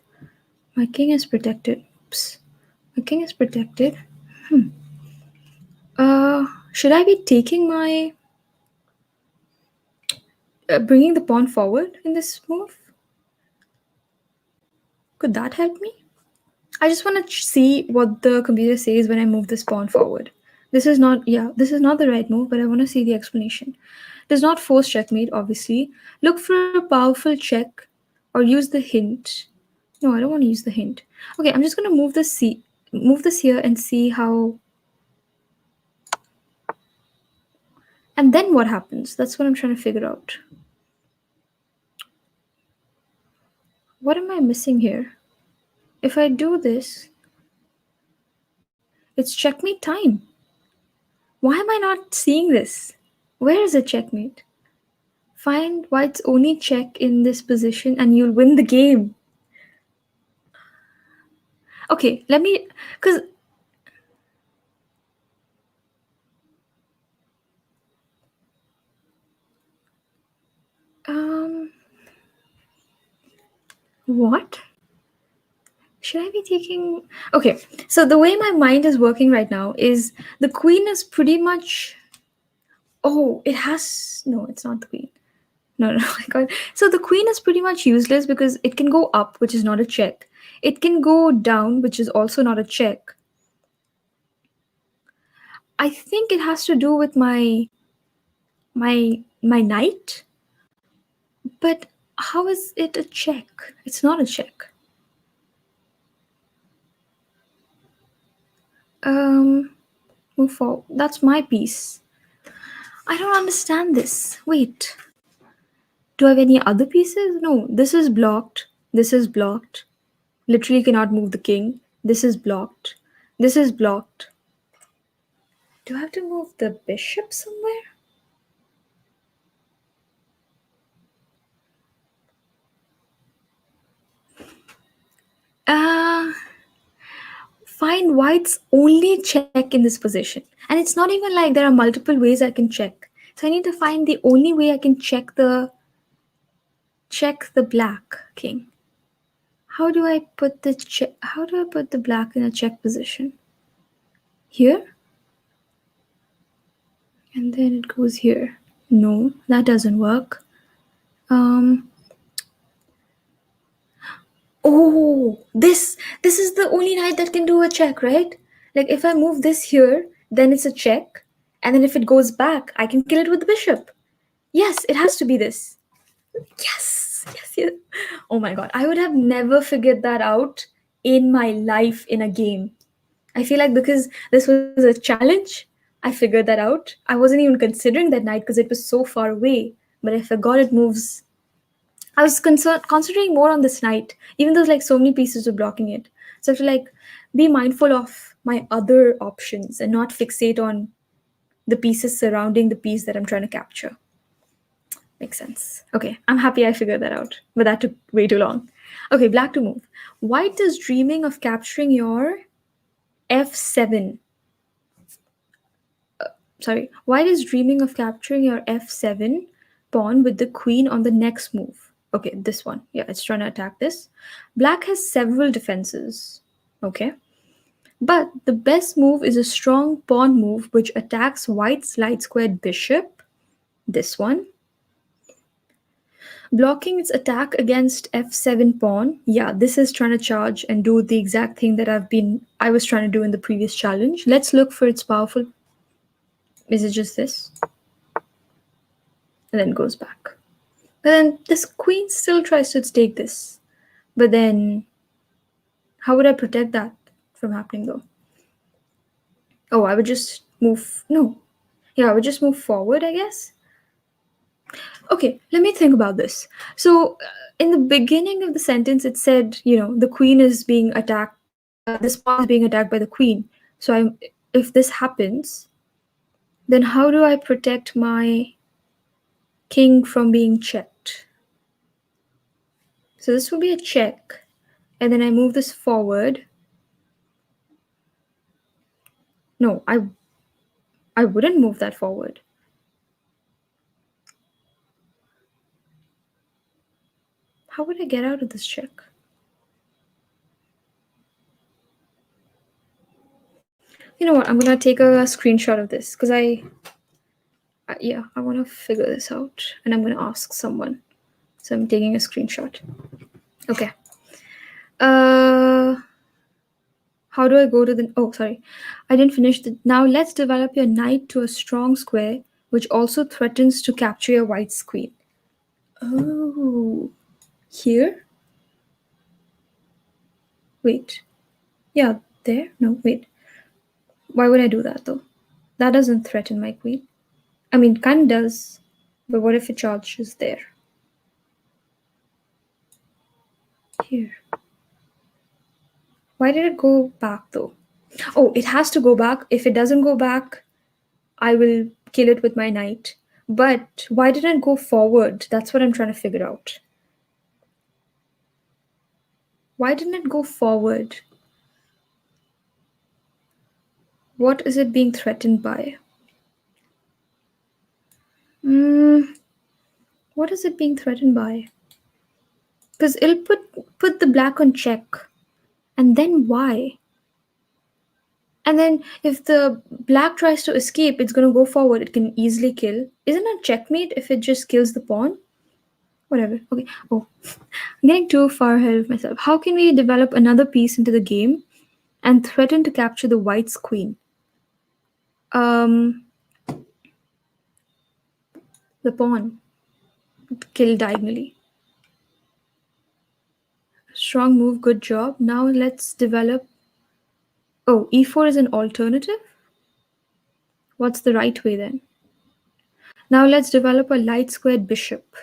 Speaker 1: My king is protected. Oops. My king is protected. Should I be taking my bringing the pawn forward in this move? Could that help me? I just want to see what the computer says when I move this pawn forward. This is not the right move, but I want to see the explanation. Does not force checkmate, obviously. Look for a powerful check or use the hint. No, I don't want to use the hint. Okay, I'm just going to move this here and see how. And then what happens? That's what I'm trying to figure out. What am I missing here? If I do this, it's checkmate time. Why am I not seeing this? Where is the checkmate? Find white's only check in this position and you'll win the game. Okay, let me, because what? Should I be taking... Okay, so the way my mind is working right now is the queen is pretty much... Oh, it has... No, it's not the queen. No, I got... So the queen is pretty much useless because it can go up, which is not a check. It can go down, which is also not a check. I think it has to do with my knight. But how is it a check? It's not a check. Move forward. That's my piece. I don't understand this. Wait. Do I have any other pieces? No, this is blocked. This is blocked. Literally cannot move the king. This is blocked. This is blocked. Do I have to move the bishop somewhere? Find white's only check in this position. And it's not even like there are multiple ways I can check. So I need to find the only way I can check the black king. How do I put the black in a check position? Here? And then it goes here. No, that doesn't work. Oh, this is the only knight that can do a check, right? Like if I move this here, then it's a check. And then if it goes back, I can kill it with the bishop. Yes, it has to be this. Yes. Oh my god, I would have never figured that out in my life in a game. I feel like because this was a challenge, I figured that out. I wasn't even considering that knight because it was so far away. But I forgot it moves. I was concentrating more on this knight, even though like so many pieces were blocking it. So I have to like be mindful of my other options and not fixate on the pieces surrounding the piece that I'm trying to capture. Makes sense. Okay, I'm happy I figured that out, but that took way too long. Okay, black to move. White is dreaming of capturing your f7. White is dreaming of capturing your f7 pawn with the queen on the next move. Okay, this one. Yeah, it's trying to attack this. Black has several defenses. Okay. But the best move is a strong pawn move which attacks white's light squared bishop. This one. Blocking its attack against f7 pawn. Yeah, this is trying to charge and do the exact thing that I was trying to do in the previous challenge. Let's look for its powerful... Is it just this? And then goes back. But then this queen still tries to take this. But then how would I protect that from happening though? Oh, I would just move... No. Yeah, I would just move forward, I guess. Okay, let me think about this. So in the beginning of the sentence, it said, the queen is being attacked. This pawn is being attacked by the queen. So if this happens, then how do I protect my king from being checked? So this will be a check. And then I move this forward. No, I wouldn't move that forward. How would I get out of this check? You know what? I'm going to take a screenshot of this because I want to figure this out. And I'm going to ask someone. So I'm taking a screenshot. Okay. How do I go to the... Oh, sorry. I didn't finish the... Now let's develop your knight to a strong square, which also threatens to capture your white's queen. Oh. Here? Wait. Yeah, there? No, wait. Why would I do that, though? That doesn't threaten my queen. I mean, kind of does. But what if it charges there? Here. Why did it go back, though? Oh, it has to go back. If it doesn't go back, I will kill it with my knight. But why didn't it go forward? That's what I'm trying to figure out. Why didn't it go forward? What is it being threatened by? What is it being threatened by? Because it'll put the black on check. And then why? And then if the black tries to escape, it's gonna go forward. It can easily kill. Isn't it checkmate if it just kills the pawn? Whatever. Okay. Oh, I'm getting too far ahead of myself. How can we develop another piece into the game and threaten to capture the white's queen? Um, the pawn. Kill diagonally. Strong move, good job. Now let's develop. Oh, e4 is an alternative? What's the right way then? Now let's develop a light squared bishop.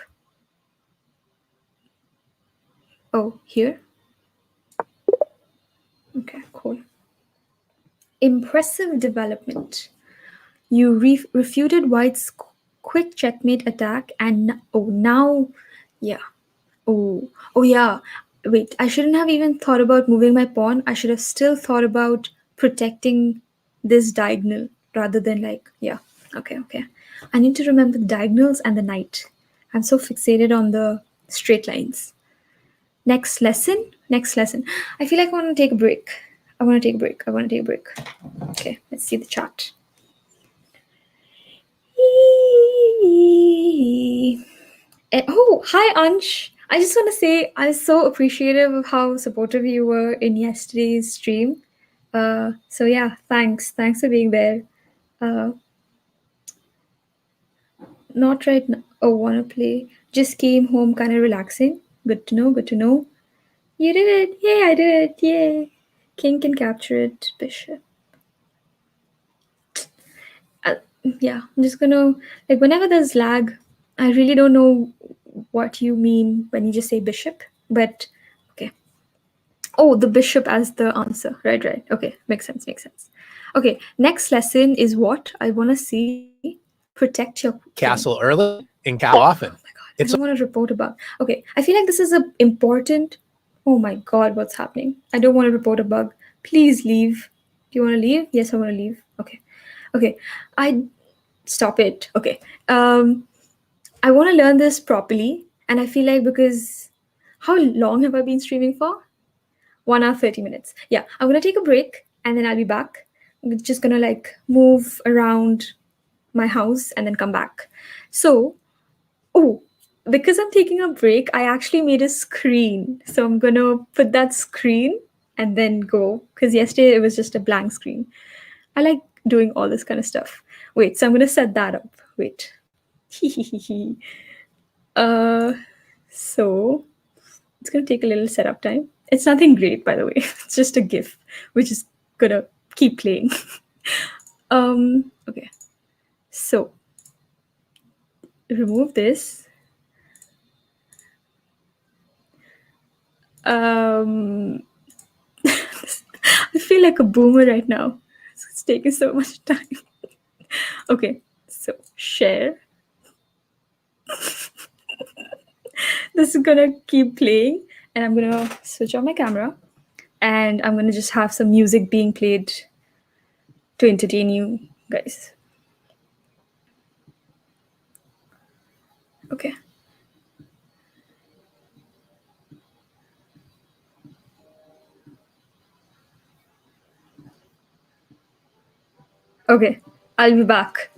Speaker 1: Oh, here? Okay, cool. Impressive development. You refuted white's quick checkmate attack and oh, now, yeah. Oh yeah. Wait, I shouldn't have even thought about moving my pawn. I should have still thought about protecting this diagonal rather than like, yeah. Okay. I need to remember the diagonals and the knight. I'm so fixated on the straight lines. Next lesson. I feel like I want to take a break. I want to take a break. Okay, let's see the chat. Oh, hi Ansh. I just want to say I was so appreciative of how supportive you were in yesterday's stream. So yeah, thanks for being there. Not right now. Oh, wanna play? Just came home, kind of relaxing. Good to know. You did it! Yay, I did it! Yay! King can capture it. Bishop. Yeah, I'm just gonna like whenever there's lag, I really don't know what you mean when you just say bishop, but okay. Oh, the bishop as the answer. Right. Okay, makes sense. Okay, next lesson is what I want to see. Protect your king.
Speaker 2: Castle early and castle often.
Speaker 1: Oh my god, I don't want to report a bug. Okay, I feel like this is a important. Oh my god, what's happening? I don't want to report a bug. Please leave. Do you want to leave? Yes, I want to leave. Okay. I stop it. Okay. I want to learn this properly, and I feel like because how long have I been streaming for? 1 hour 30 minutes. Yeah, I'm gonna take a break and then I'll be back. I'm just gonna like move around my house and then come back. So, oh, because I'm taking a break, I actually made a screen. So I'm gonna put that screen and then go. Because yesterday it was just a blank screen. I like doing all this kind of stuff. Wait, so I'm gonna set that up. Wait. So it's gonna take a little setup time. It's nothing great, by the way. It's just a GIF, which is gonna keep playing. Okay. So remove this. I feel like a boomer right now. It's taking so much time. Okay, so share. This is gonna keep playing, and I'm gonna switch on my camera, and I'm gonna just have some music being played to entertain you guys. Okay. Okay, I'll be back.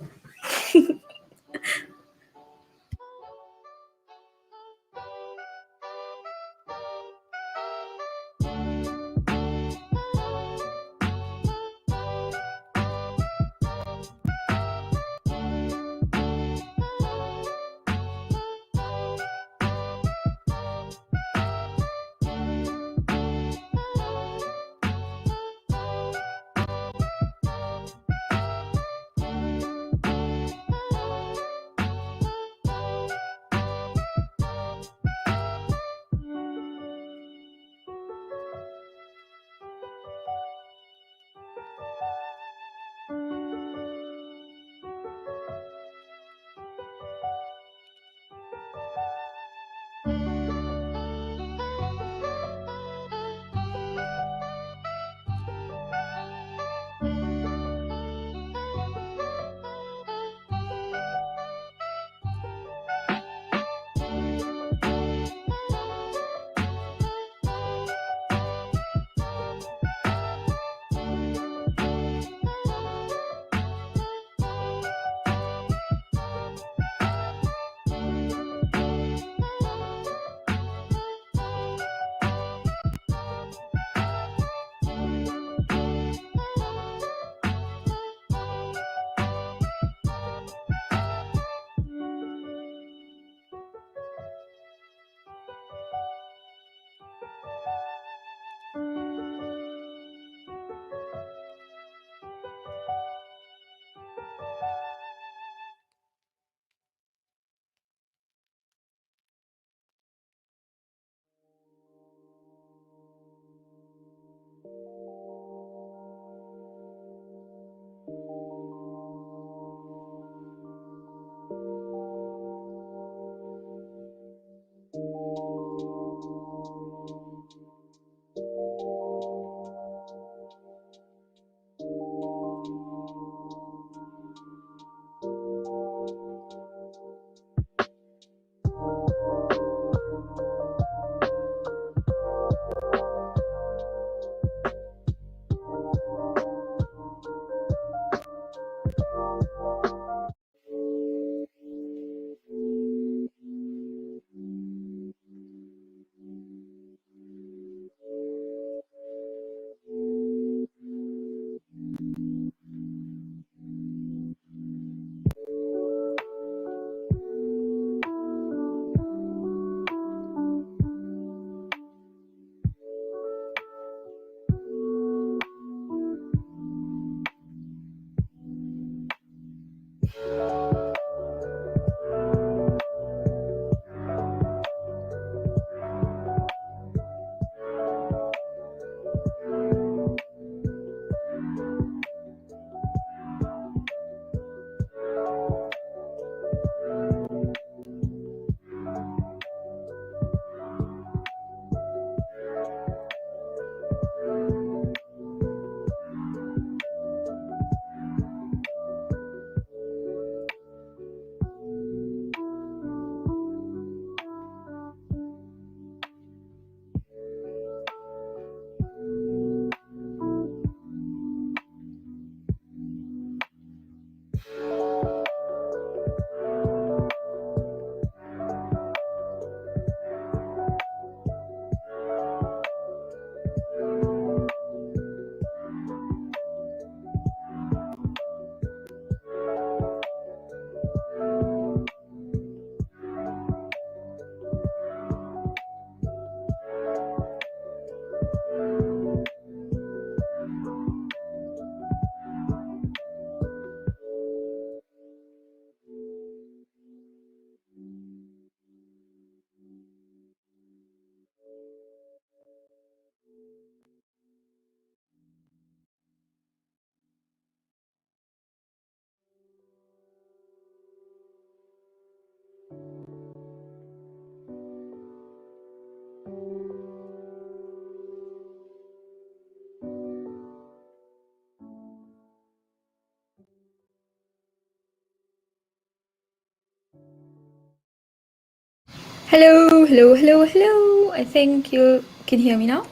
Speaker 1: Hello, hello, hello, hello. I think you can hear me now.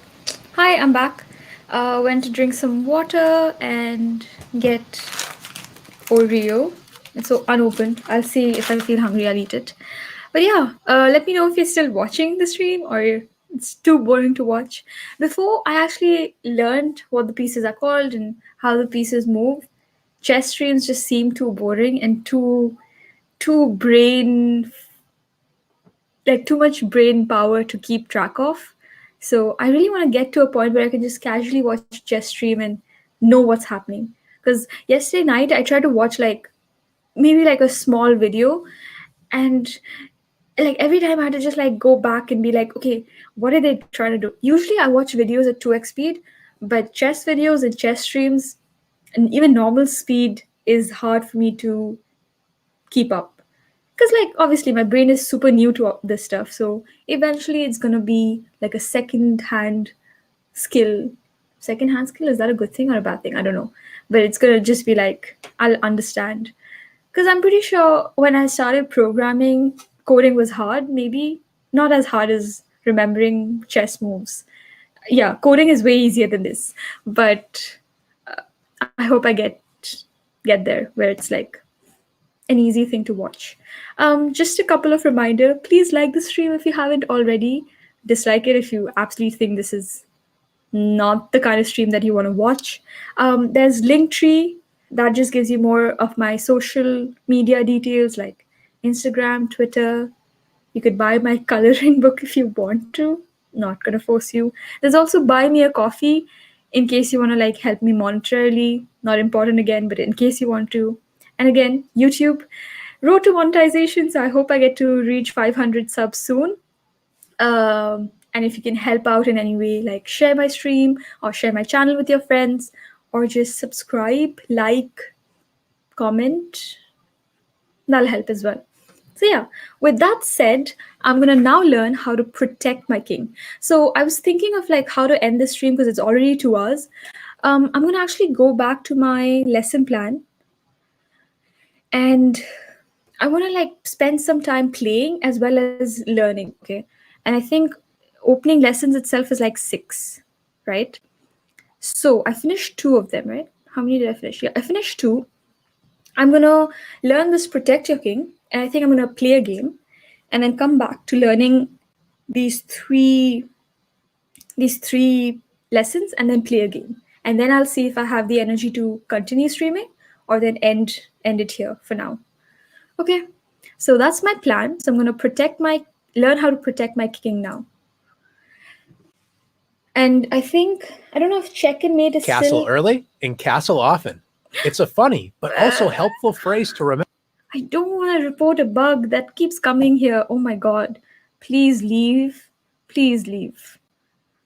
Speaker 1: Hi, I'm back. Went to drink some water and get Oreo. It's so unopened. I'll see if I feel hungry, I'll eat it. But yeah, let me know if you're still watching the stream or it's too boring to watch. Before I actually learned what the pieces are called and how the pieces move, chess streams just seem too boring and too brain like too much brain power to keep track of. So I really want to get to a point where I can just casually watch chess stream and know what's happening. Because yesterday night I tried to watch like maybe like a small video, and like every time I had to just like go back and be like, okay, what are they trying to do? Usually I watch videos at 2x speed, but chess videos and chess streams and even normal speed is hard for me to keep up, because like obviously my brain is super new to this stuff, so eventually it's going to be like a skill second hand skill. Is that a good thing or a bad thing? I don't know, but it's going to just be like I'll understand, because I'm pretty sure when I started programming, coding was hard, maybe not as hard as remembering chess moves. Yeah, coding is way easier than this, but I hope I get there where it's like an easy thing to watch. Just a couple of reminder: please like the stream if you haven't already. Dislike it if you absolutely think this is not the kind of stream that you want to watch. There's Linktree that just gives you more of my social media details like Instagram, Twitter. You could buy my coloring book if you want to. Not gonna force you. There's also buy me a coffee in case you want to like help me monetarily. Not important again, but in case you want to. And again, YouTube. Road to monetization. So I hope I get to reach 500 subs soon. And if you can help out in any way, like share my stream or share my channel with your friends, or just subscribe, like, comment, that'll help as well. So yeah, with that said, I'm gonna now learn how to protect my king. So I was thinking of like how to end the stream because it's already 2 hours. I'm gonna actually go back to my lesson plan, and I want to like spend some time playing as well as learning. Okay, and I think opening lessons itself is like 6, right? So I finished 2 of them, right? How many did I finish? Yeah, I finished 2. I'm gonna learn this protect your king, and I think I'm gonna play a game, and then come back to learning these three these 3 lessons, and then play a game, and then I'll see if I have the energy to continue streaming or then end it here for now. Okay, so that's my plan. So I'm gonna learn how to protect my king now. And I think I don't know if check and mate is
Speaker 2: Castle
Speaker 1: still
Speaker 2: early and castle often. It's a funny but also helpful phrase to remember.
Speaker 1: I don't want to report a bug that keeps coming here. Oh my god. Please leave. Please leave.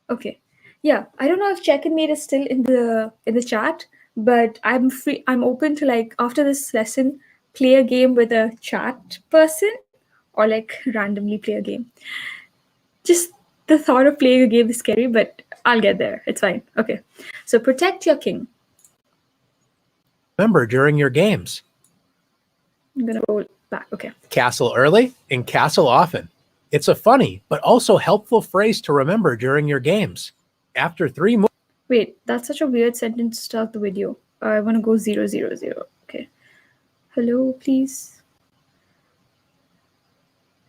Speaker 1: Okay. Yeah, I don't know if check and mate is still in the chat, but I'm free. I'm open to, like, after this lesson, play a game with a chat person, or like randomly play a game. Just the thought of playing a game is scary, but I'll get there. It's fine. Okay. So protect your king.
Speaker 2: Remember during your games.
Speaker 1: I'm gonna go back. Okay.
Speaker 2: Castle early and castle often. It's a funny but also helpful phrase to remember during your games. After 3 moves.
Speaker 1: Wait, that's such a weird sentence to start the video. I want to go 000. Okay. Hello, please.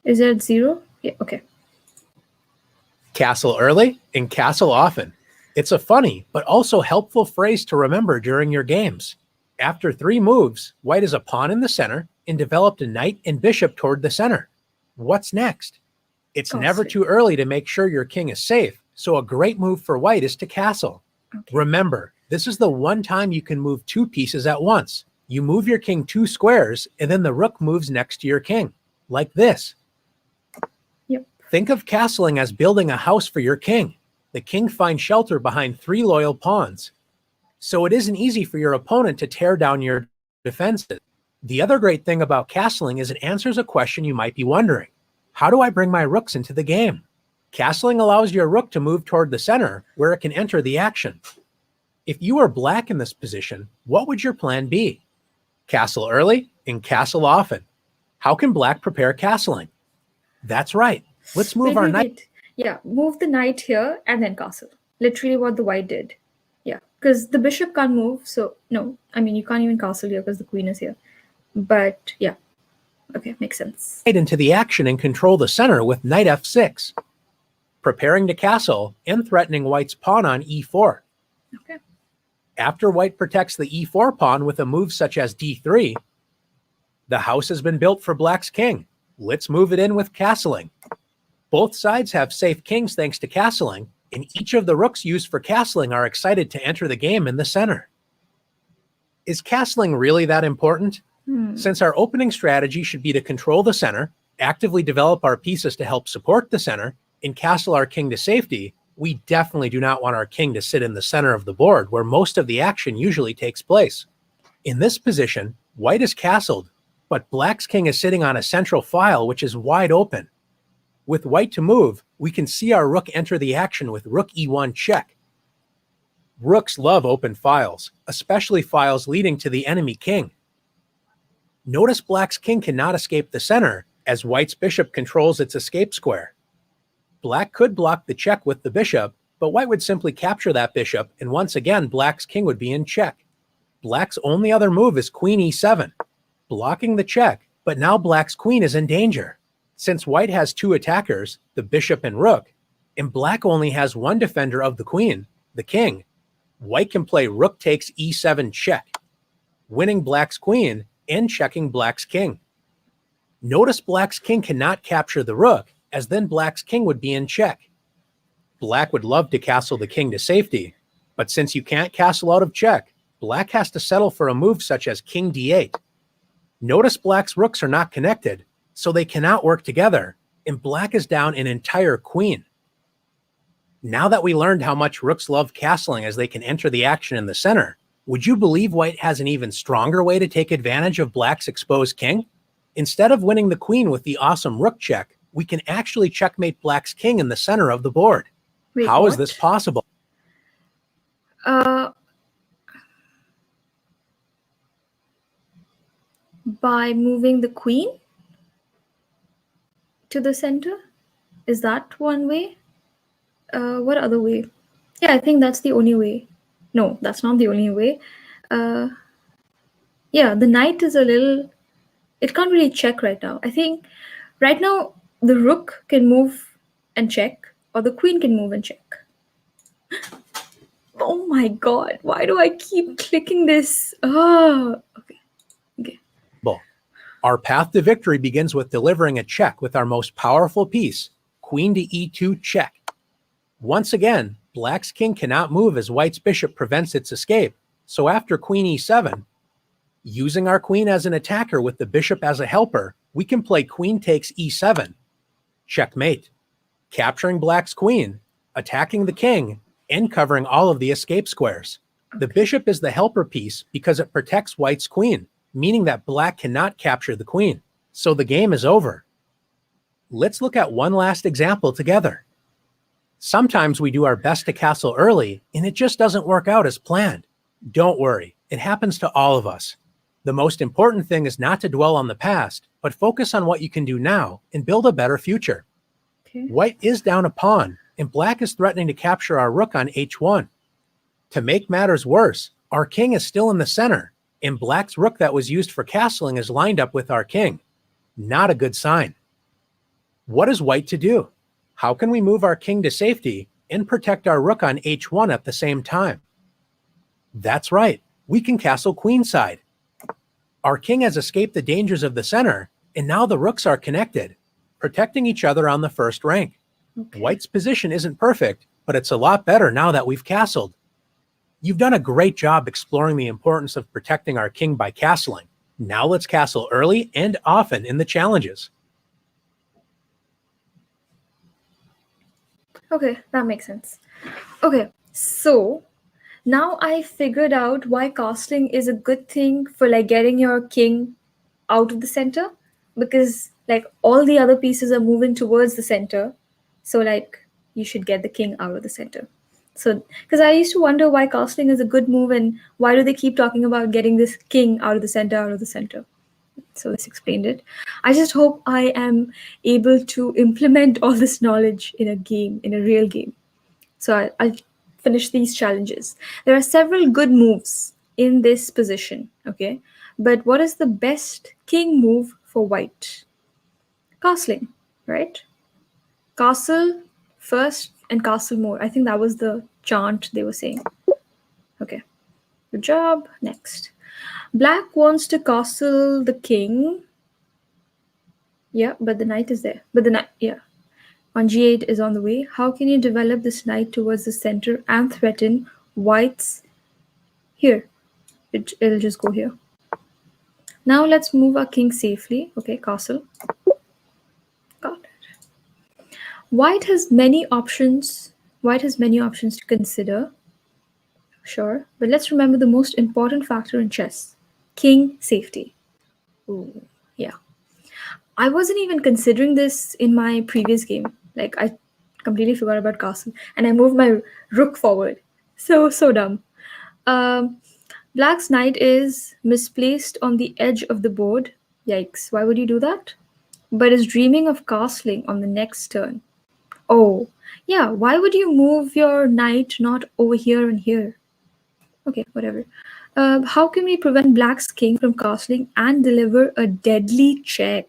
Speaker 1: Is it 0? Yeah, okay.
Speaker 2: Castle early and castle often. It's a funny but also helpful phrase to remember during your games. After 3 moves, white is a pawn in the center and developed a knight and bishop toward the center. What's next? It's never too early to make sure your king is safe, so a great move for white is to castle. Okay. Remember, this is the one time you can move 2 pieces at once. You move your king 2 squares, and then the rook moves next to your king, like this.
Speaker 1: Yep.
Speaker 2: Think of castling as building a house for your king. The king finds shelter behind 3 loyal pawns. So it isn't easy for your opponent to tear down your defenses. The other great thing about castling is it answers a question you might be wondering. How do I bring my rooks into the game? Castling allows your rook to move toward the center where it can enter the action. If you were black in this position, what would your plan be? Castle early and castle often. How can black prepare castling? That's right. Let's move our knight.
Speaker 1: Yeah, move the knight here and then castle. Literally what the white did. Yeah, because the bishop can't move, so no. I mean, you can't even castle here because the queen is here. But yeah, okay, makes sense.
Speaker 2: Into the action and control the center with knight f6. Preparing to castle and threatening white's pawn on e4.
Speaker 1: Okay.
Speaker 2: After white protects the e4 pawn with a move such as d3, the house has been built for black's king. Let's move it in with castling. Both sides have safe kings thanks to castling, and each of the rooks used for castling are excited to enter the game in the center. Is castling really that important? Since our opening strategy should be to control the center, actively develop our pieces to help support the center, and castle our king to safety, we definitely do not want our king to sit in the center of the board where most of the action usually takes place. In this position, white is castled, but black's king is sitting on a central file which is wide open. With white to move, we can see our rook enter the action with rook e1 check. Rooks love open files, especially files leading to the enemy king. Notice black's king cannot escape the center, as white's bishop controls its escape square. Black could block the check with the bishop, but white would simply capture that bishop, and once again black's king would be in check. Black's only other move is queen e7, blocking the check, but now black's queen is in danger. Since white has 2 attackers, the bishop and rook, and black only has 1 defender of the queen, the king, white can play rook takes e7 check, winning black's queen and checking black's king. Notice black's king cannot capture the rook, as then black's king would be in check. Black would love to castle the king to safety, but since you can't castle out of check, black has to settle for a move such as king d8. Notice black's rooks are not connected, so they cannot work together, and black is down an entire queen. Now that we learned how much rooks love castling as they can enter the action in the center, would you believe white has an even stronger way to take advantage of black's exposed king? Instead of winning the queen with the awesome rook check, we can actually checkmate black's king in the center of the board.
Speaker 1: Wait,
Speaker 2: how
Speaker 1: what?
Speaker 2: is this possible?
Speaker 1: By moving the queen to the center? Is that one way? What other way? Yeah, I think that's the only way. No, that's not the only way. Yeah, the knight is a little... It can't really check right now. I think right now the rook can move and check, or the queen can move and check. Oh my god, why do I keep clicking this? Oh, okay. Okay.
Speaker 2: Our path to victory begins with delivering a check with our most powerful piece, queen to e2 check. Once again, black's king cannot move as white's bishop prevents its escape, so after queen e7, Using our queen as an attacker with the bishop as a helper, we can play queen takes e7, checkmate, capturing black's queen, attacking the king, and covering all of the escape squares. The bishop is the helper piece because it protects white's queen, meaning that black cannot capture the queen. So the game is over. Let's look at one last example together. Sometimes we do our best to castle early, and it just doesn't work out as planned. Don't worry, it happens to all of us. The most important thing is not to dwell on the past, but focus on what you can do now and build a better future.
Speaker 1: Okay.
Speaker 2: White is down a pawn, and black is threatening to capture our rook on h1. To make matters worse, our king is still in the center, and black's rook that was used for castling is lined up with our king. Not a good sign. What is white to do? How can we move our king to safety and protect our rook on h1 at the same time? That's right, we can castle queenside. Our king has escaped the dangers of the center, and now the rooks are connected, protecting each other on the first rank.
Speaker 1: Okay.
Speaker 2: White's position isn't perfect, but it's a lot better now that we've castled. You've done a great job exploring the importance of protecting our king by castling. Now let's castle early and often in the challenges.
Speaker 1: Okay, that makes sense. Okay, so now I figured out why castling is a good thing for like getting your king out of the center, because like all the other pieces are moving towards the center. So like you should get the king out of the center. So because I used to wonder why castling is a good move and why do they keep talking about getting this king out of the center, out of the center. So this explained it. I just hope I am able to implement all this knowledge in a game, in a real game. So I'll finish these challenges. There are several good moves in this position, okay? But what is the best king move for white? Castling, right? Castle first and castle more. I think that was the chant they were saying. Okay, good job. Next. Black wants to castle the king. Yeah, but the knight is there. But the knight, yeah. On g8 is on the way. How can you develop this knight towards the center and threaten white's here? It'll just go here. Now let's move our king safely. Okay, castle. Got it. White has many options. White has many options to consider. Sure, but let's remember the most important factor in chess. King safety. Ooh, yeah. I wasn't even considering this in my previous game. Like I completely forgot about castle and I moved my rook forward. So dumb. Black's knight is misplaced on the edge of the board. Yikes, why would you do that? But is dreaming of castling on the next turn. Oh, yeah, why would you move your knight not over here and here? Okay, whatever. How can we prevent Black's king from castling and deliver a deadly check?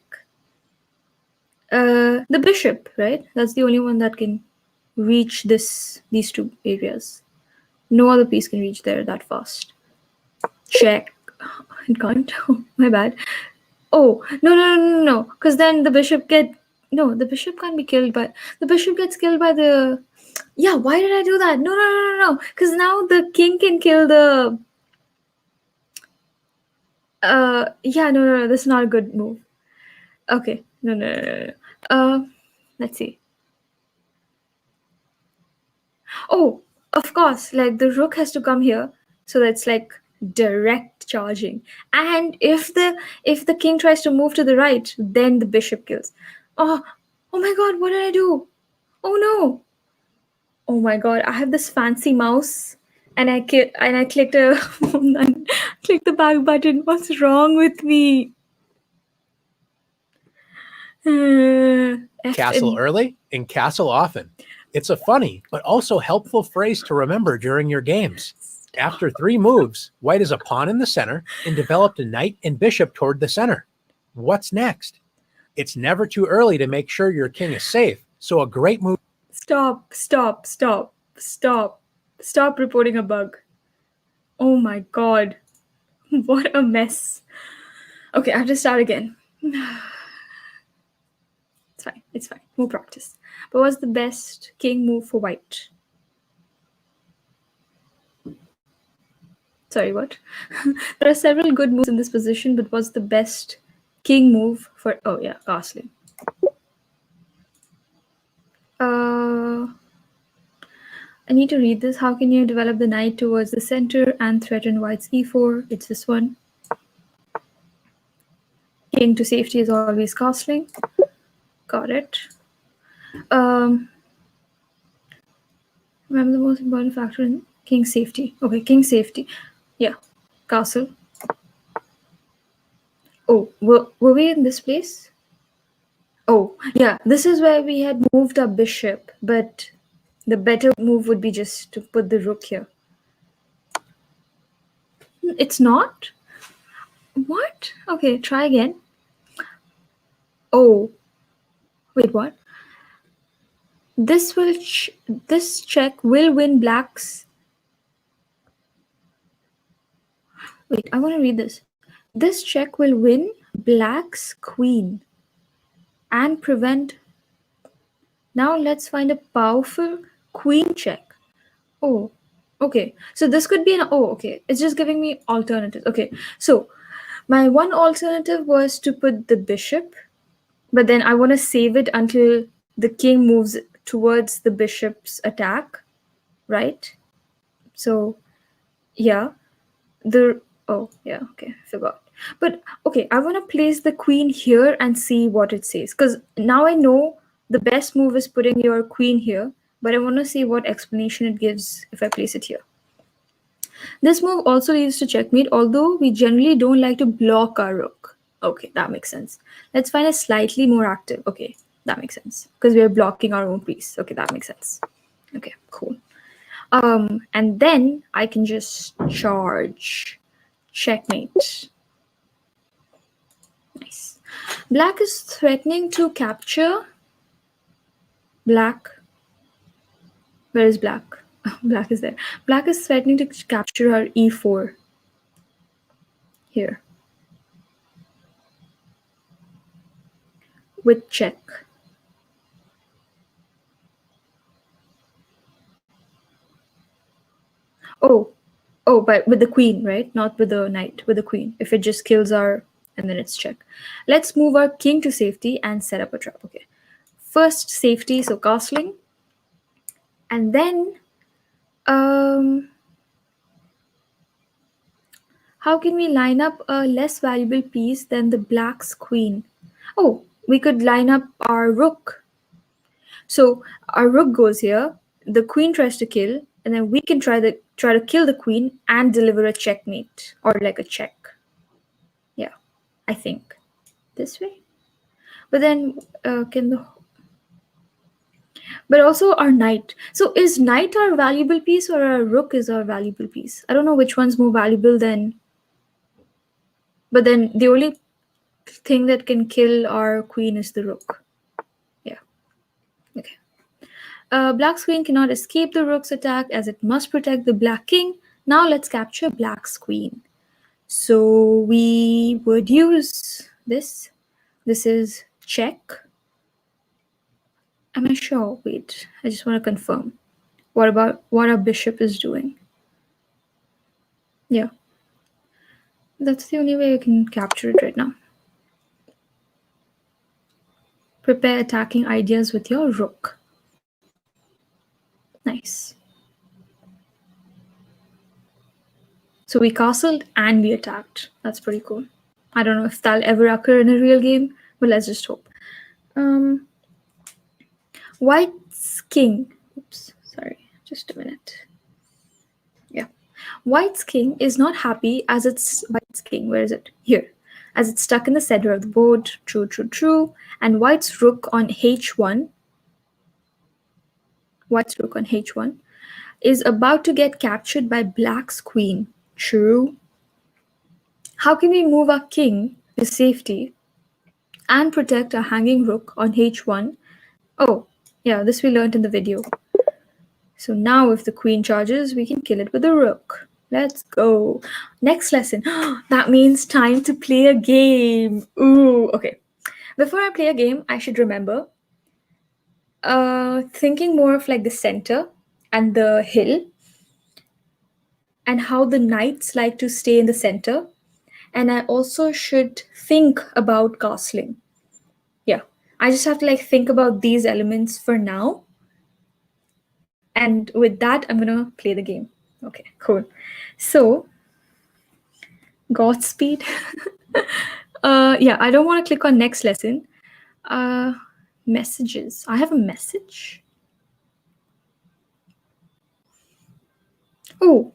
Speaker 1: The bishop, right? That's the only one that can reach these two areas. No other piece can reach there that fast. Check. It can't. Oh, my bad. Oh, no. Because then the bishop the bishop can't be killed, but the bishop gets killed by the... Yeah, why did I do that? No. Because now the king can kill the... Yeah, no. This is not a good move. Okay. No. Let's see. Oh, of course, like the rook has to come here, so that's like direct charging. And if the king tries to move to the right, then the bishop kills. Oh my god, what did I do? Oh no. Oh my god, I have this fancy mouse and I clicked clicked the back button. What's wrong with me?
Speaker 2: Castle early and castle often. It's a funny, but also helpful phrase to remember during your games. After 3 moves, white is a pawn in the center and developed a knight and bishop toward the center. What's next? It's never too early to make sure your king is safe, so a great move...
Speaker 1: Stop reporting a bug. Oh my god. What a mess. Okay, I have to start again. It's fine. More practice. But what's the best king move for white? Sorry, what? There are several good moves in this position, but what's the best king move for... Oh, yeah, castling. I need to read this. How can you develop the knight towards the center and threaten white's e4? It's this one. King to safety is always castling. Got it. Remember the most important factor in king safety. Okay, king safety. Yeah, castle. Oh, were we in this place? Oh, yeah, this is where we had moved our bishop, but the better move would be just to put the rook here. It's not? What? Okay, try again. Oh, wait, what? This check will win black's. Wait, I want to read this. This check will win black's queen and prevent. Now let's find a powerful queen check. Oh, okay. So this could be an. Oh, okay. It's just giving me alternatives. Okay. So my one alternative was to put the bishop, but then I want to save it until the king moves towards the bishop's attack, right? So, yeah. Oh, yeah. Okay. I forgot. But okay, I want to place the queen here and see what it says. Because now I know the best move is putting your queen here, but I want to see what explanation it gives if I place it here. This move also leads to checkmate, although we generally don't like to block our rook. Okay, that makes sense. Let's find a slightly more active. Okay, that makes sense. Because we're blocking our own piece. Okay, that makes sense. Okay, cool. And then I can just charge. Checkmate. Nice. Black is threatening to capture black. Where is black? Black is there. Black is threatening to capture her e4. Here. With check. Oh, but with the queen, right? Not with the knight, with the queen. If it just kills our, and then it's check. Let's move our king to safety and set up a trap. Okay. First safety, so castling. And then, how can we line up a less valuable piece than the black's queen? Oh, we could line up our rook. So our rook goes here, the queen tries to kill, and then we can try to kill the queen and deliver a checkmate or like a check. Yeah, I think this way. But then but also our knight. So is knight our valuable piece or our rook is our valuable piece? I don't know which one's more valuable than. But then the only thing that can kill our queen is the rook. Yeah. Okay. Black's queen cannot escape the rook's attack as it must protect the black king. Now let's capture black's queen. So we would use this. This is check. Am I sure? Wait, I just want to confirm. What about what our bishop is doing? Yeah. That's the only way I can capture it right now. Prepare attacking ideas with your rook. Nice. So we castled and we attacked. That's pretty cool. I don't know if that'll ever occur in a real game, but let's just hope. White's king. Oops, sorry, just a minute. Yeah. White's king is not happy as it's white's king. Where is it? Here. As it's stuck in the center of the board. True, true, true. And white's rook on h1. White's rook on h1 is about to get captured by black's queen. True. How can we move our king to safety and protect our hanging rook on h1? Oh, yeah, this we learned in the video. So now if the queen charges, we can kill it with a rook. Let's go. Next lesson. That means time to play a game. Ooh, okay. Before I play a game, I should remember thinking more of like the center and the hill. and how the knights like to stay in the center. And I also should think about castling. Yeah, I just have to like think about these elements for now. And with that, I'm gonna play the game. Okay, cool. So, Godspeed. Yeah, I don't want to click on next lesson. Messages. I have a message. Oh,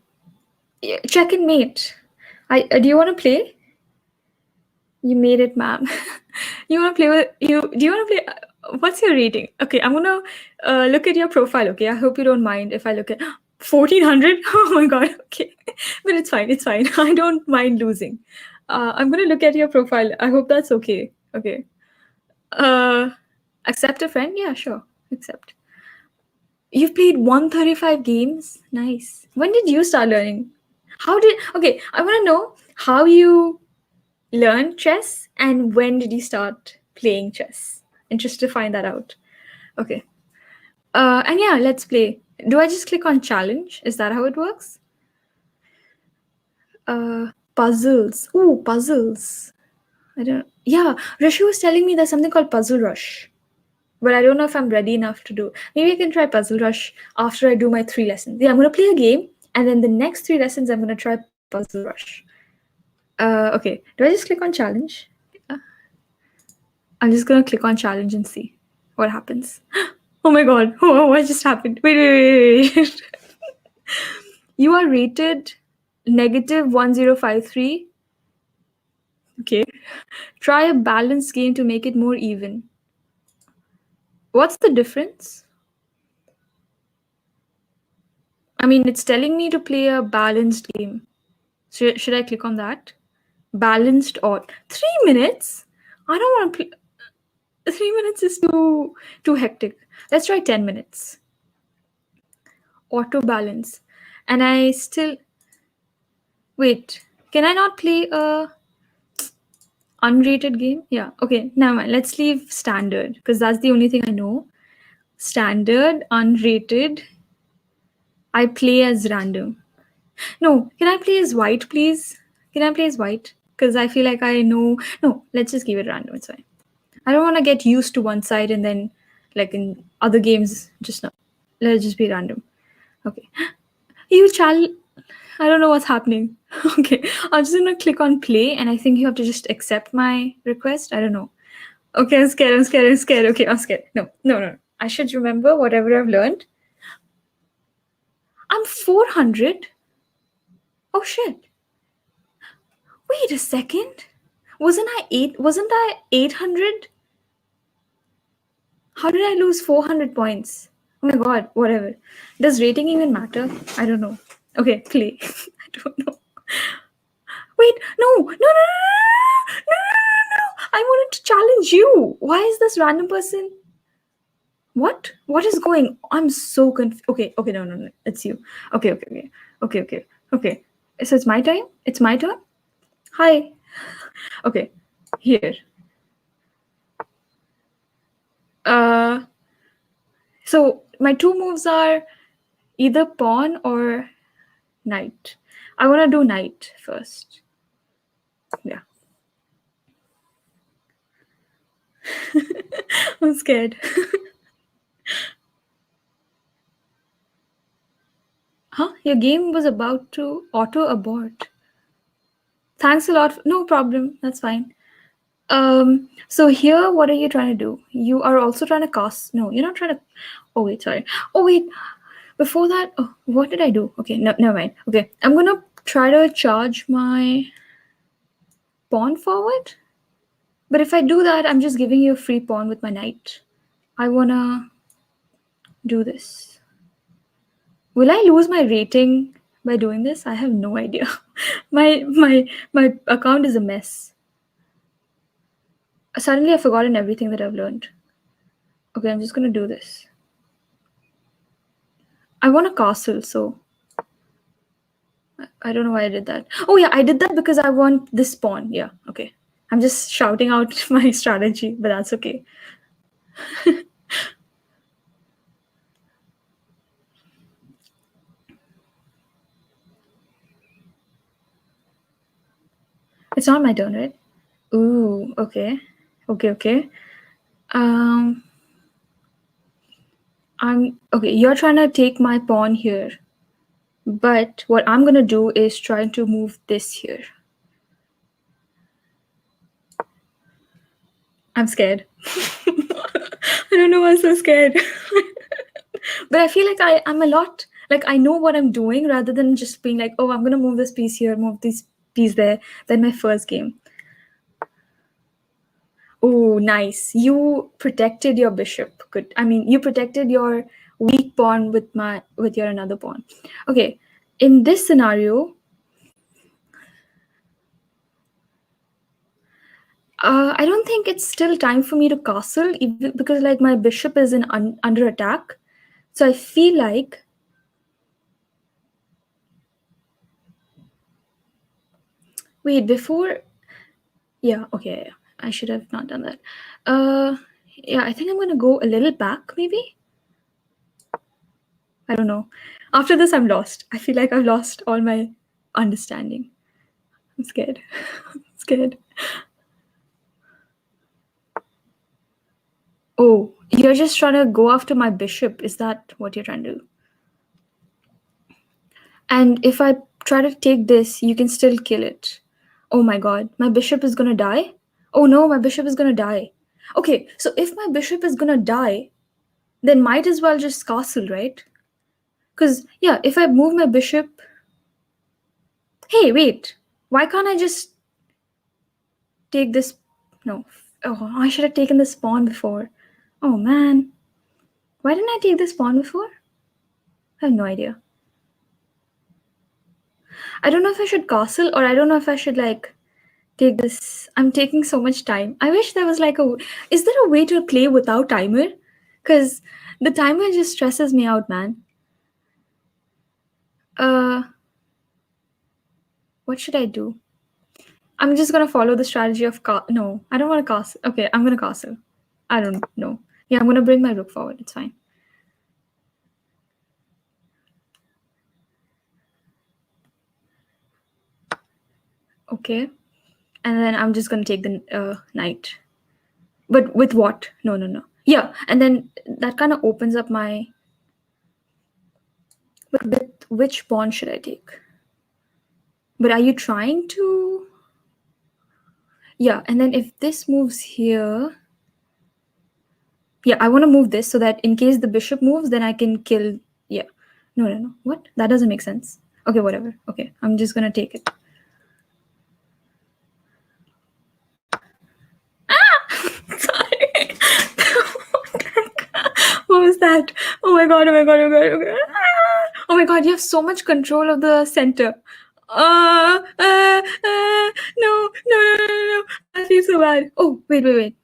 Speaker 1: yeah, check in, mate. Do you want to play? You made it, ma'am. You want to play with you? Do you want to play? What's your rating? Okay, I'm gonna look at your profile. Okay, I hope you don't mind if I look at 1400. Oh my god. Okay, but it's fine. It's fine. I don't mind losing. I'm gonna look at your profile. I hope that's okay. Okay. Uh, accept a friend? Yeah, sure. Accept. You've played 135 games. Nice. When did you start learning? How did? Okay, I want to know how you learn chess and when did you start playing chess? Interested to find that out. Okay. And yeah, let's play. Do I just click on challenge? Is that how it works? Puzzles. Ooh, puzzles. I don't. Yeah, Rishi was telling me there's something called Puzzle Rush, but I don't know if I'm ready enough to do. Maybe I can try Puzzle Rush after I do my 3 lessons. Yeah, I'm gonna play a game, and then the next 3 lessons I'm gonna try Puzzle Rush. Okay. Do I just click on challenge? I'm just gonna click on challenge and see what happens. Oh my god! Oh, what just happened? Wait. You are rated -1053. Okay. Try a balanced game to make it more even. What's the difference? I mean, it's telling me to play a balanced game. Should I click on that? Balanced or 3 minutes? I don't want to play. 3 minutes is too hectic. Let's try 10 minutes. Auto balance. And I still wait. Can I not play a unrated game? Yeah. Okay. Never mind. Let's leave standard because that's the only thing I know. Standard, unrated. I play as random. No, can I play as white, please? Can I play as white? Because I feel like I know. No, let's just keep it random. It's fine. I don't want to get used to one side and then, like in other games, just no. Let's just be random. Okay. You challenge. I don't know what's happening. Okay. I'm just gonna click on play and I think you have to just accept my request. I don't know. Okay, I'm scared. Okay, I'm scared. No. I should remember whatever I've learned. I'm 400. Oh shit. Wait a second. Wasn't I 800? How did I lose 400 points? Oh my god, whatever. Does rating even matter? I don't know. Okay, play. I don't know. Wait, no. I wanted to challenge you. Why is this random person? What? What is going? I'm so confused. Okay, no. It's you. Okay. So it's my time? It's my turn? Hi. Okay, here. So my 2 moves are either pawn or knight. I want to do knight first. Yeah. I'm scared. Huh? Your game was about to auto abort. Thanks a lot. No problem. That's fine. So here, what are you trying to do? You are also trying to cast. No, you're not trying to. Oh wait, sorry. Oh wait. Before that, oh, what did I do? Okay, no, never mind. Okay, I'm gonna try to charge my pawn forward. But if I do that, I'm just giving you a free pawn with my knight. I wanna do this. Will I lose my rating by doing this? I have no idea. my account is a mess. Suddenly I've forgotten everything that I've learned. Okay, I'm just gonna do this. I want a castle, so I don't know why I did that. Oh yeah, I did that because I want this pawn. Yeah, okay. I'm just shouting out my strategy, but that's okay. It's not my turn, right? Ooh, okay. Okay. I'm okay, you're trying to take my pawn here. But what I'm gonna do is try to move this here. I'm scared. I don't know why I'm so scared. But I feel like I'm a lot like I know what I'm doing rather than just being like, oh, I'm gonna move this piece here, move this piece there. Than my first game. Oh, nice. You protected your bishop. Good. I mean, you protected your weak pawn with your another pawn. Okay. In this scenario, I don't think it's still time for me to castle because like my bishop is under attack. So I feel like wait before. Yeah. Okay. I should have not done that. Yeah. I think I'm gonna go a little back maybe. I don't know. After this, I'm lost. I feel like I've lost all my understanding. I'm scared. I'm scared. Oh, you're just trying to go after my bishop. Is that what you're trying to do? And if I try to take this, you can still kill it. Oh my god, my bishop is gonna die? Oh no, my bishop is gonna die. Okay, so if my bishop is gonna die, then might as well just castle, right? Because, yeah, if I move my bishop. Hey, wait. Why can't I just take this? No. Oh, I should have taken this pawn before. Oh man. Why didn't I take this pawn before? I have no idea. I don't know if I should castle or I don't know if I should like take this. I'm taking so much time. I wish there was like a. Is there a way to play without timer? Because the timer just stresses me out, man. What should I do? I'm just gonna follow the strategy of no, I don't want to castle. Okay, I'm gonna castle. I don't know. Yeah, I'm gonna bring my rook forward. It's fine. Okay, and then I'm just gonna take the knight. But with what? No. Yeah, and then that kind of opens up my. But with which pawn should I take? But are you trying to? Yeah, and then if this moves here. Yeah, I want to move this so that in case the bishop moves, then I can kill. Yeah. No. What? That doesn't make sense. Okay, whatever. Okay, I'm just gonna take it. Sorry. What was that? Oh my god. Oh my god, you have so much control of the center. Uh, uh, uh, no. I feel so bad. Oh, wait.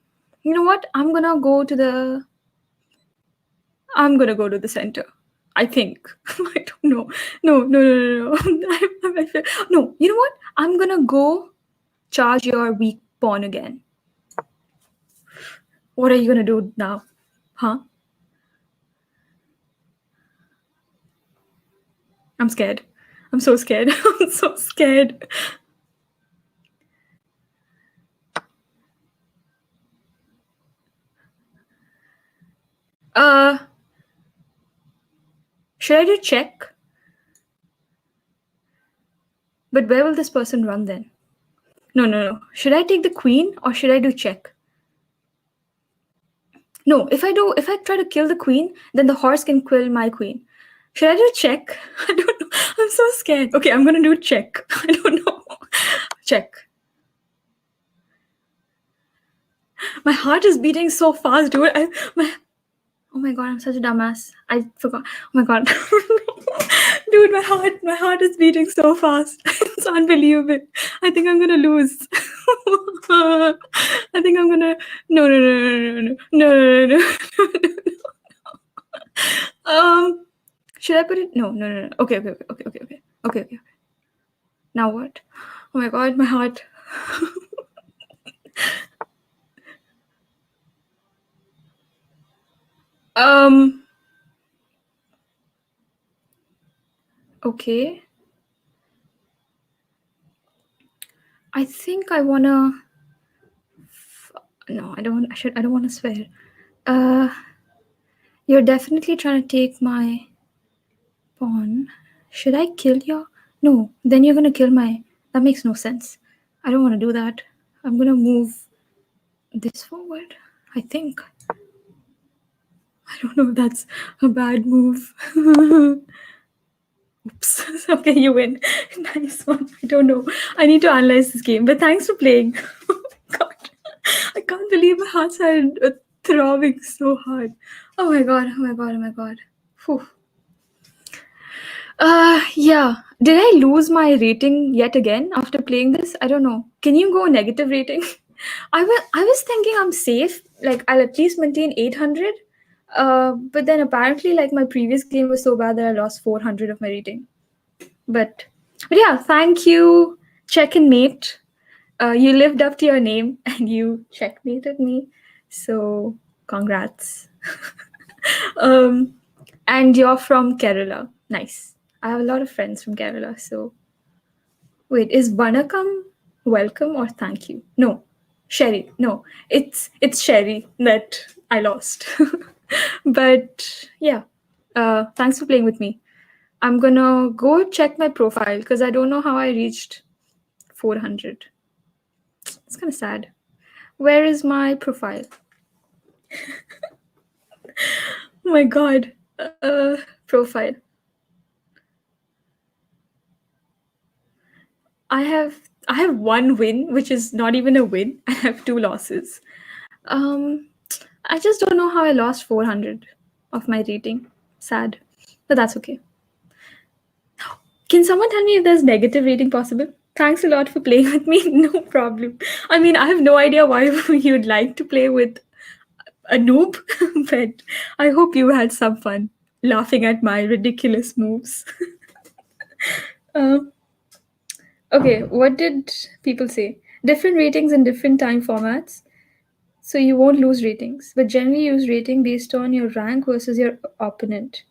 Speaker 1: You know what? I'm gonna go to the center. I think. I don't know. No. No, you know what? I'm gonna go charge your weak pawn again. What are you gonna do now? Huh? I'm scared. I'm so scared. I'm so scared. Should I do check? But where will this person run then? No. Should I take the queen or should I do check? No, if I try to kill the queen, then the horse can kill my queen. Should I do check? I don't know. I'm so scared. Okay, I'm gonna do check. I don't know. Check. My heart is beating so fast, dude. Oh my god, I'm such a dumbass. I forgot. Oh my god. Dude, my heart is beating so fast. It's unbelievable. I think I'm gonna lose. I think I'm gonna no. Should I put it? No. Okay. Now what? Oh my god, my heart. Okay. I think I wanna. No, I don't. I don't want to swear. Uh, you're definitely trying to take my pawn. Should I kill your? No, then you're gonna kill my. That makes no sense. I don't want to do that. I'm gonna move this forward. I think. I don't know if that's a bad move. Oops. Okay, you win. Nice one. I don't know. I need to analyze this game, but thanks for playing. Oh my god. I can't believe my hearts are throbbing so hard. Oh my god. Oh my god. Oh my god. Whew. Yeah. Did I lose my rating yet again after playing this? I don't know. Can you go negative rating? I was thinking I'm safe. Like I'll at least maintain 800. But then apparently like my previous game was so bad that I lost 400 of my rating. But yeah, thank you, check and mate. You lived up to your name and you checkmated me. So congrats. And you're from Kerala. Nice. I have a lot of friends from Kerala. So wait, is Vanakam welcome or thank you? No, Sherry. No, it's Sherry that I lost. But yeah, thanks for playing with me. I'm gonna go check my profile because I don't know how I reached 400. It's kind of sad. Where is my profile? Oh my god. Profile. I have one win, which is not even a win. I have 2 losses. Um, I just don't know how I lost 400 of my rating. Sad, but that's okay. Can someone tell me if there's negative rating possible? Thanks a lot for playing with me. No problem. I mean, I have no idea why you'd like to play with a noob, but I hope you had some fun laughing at my ridiculous moves. uh, okay, what did people say? Different ratings in different time formats. So you won't lose ratings, but generally use rating based on your rank versus your opponent.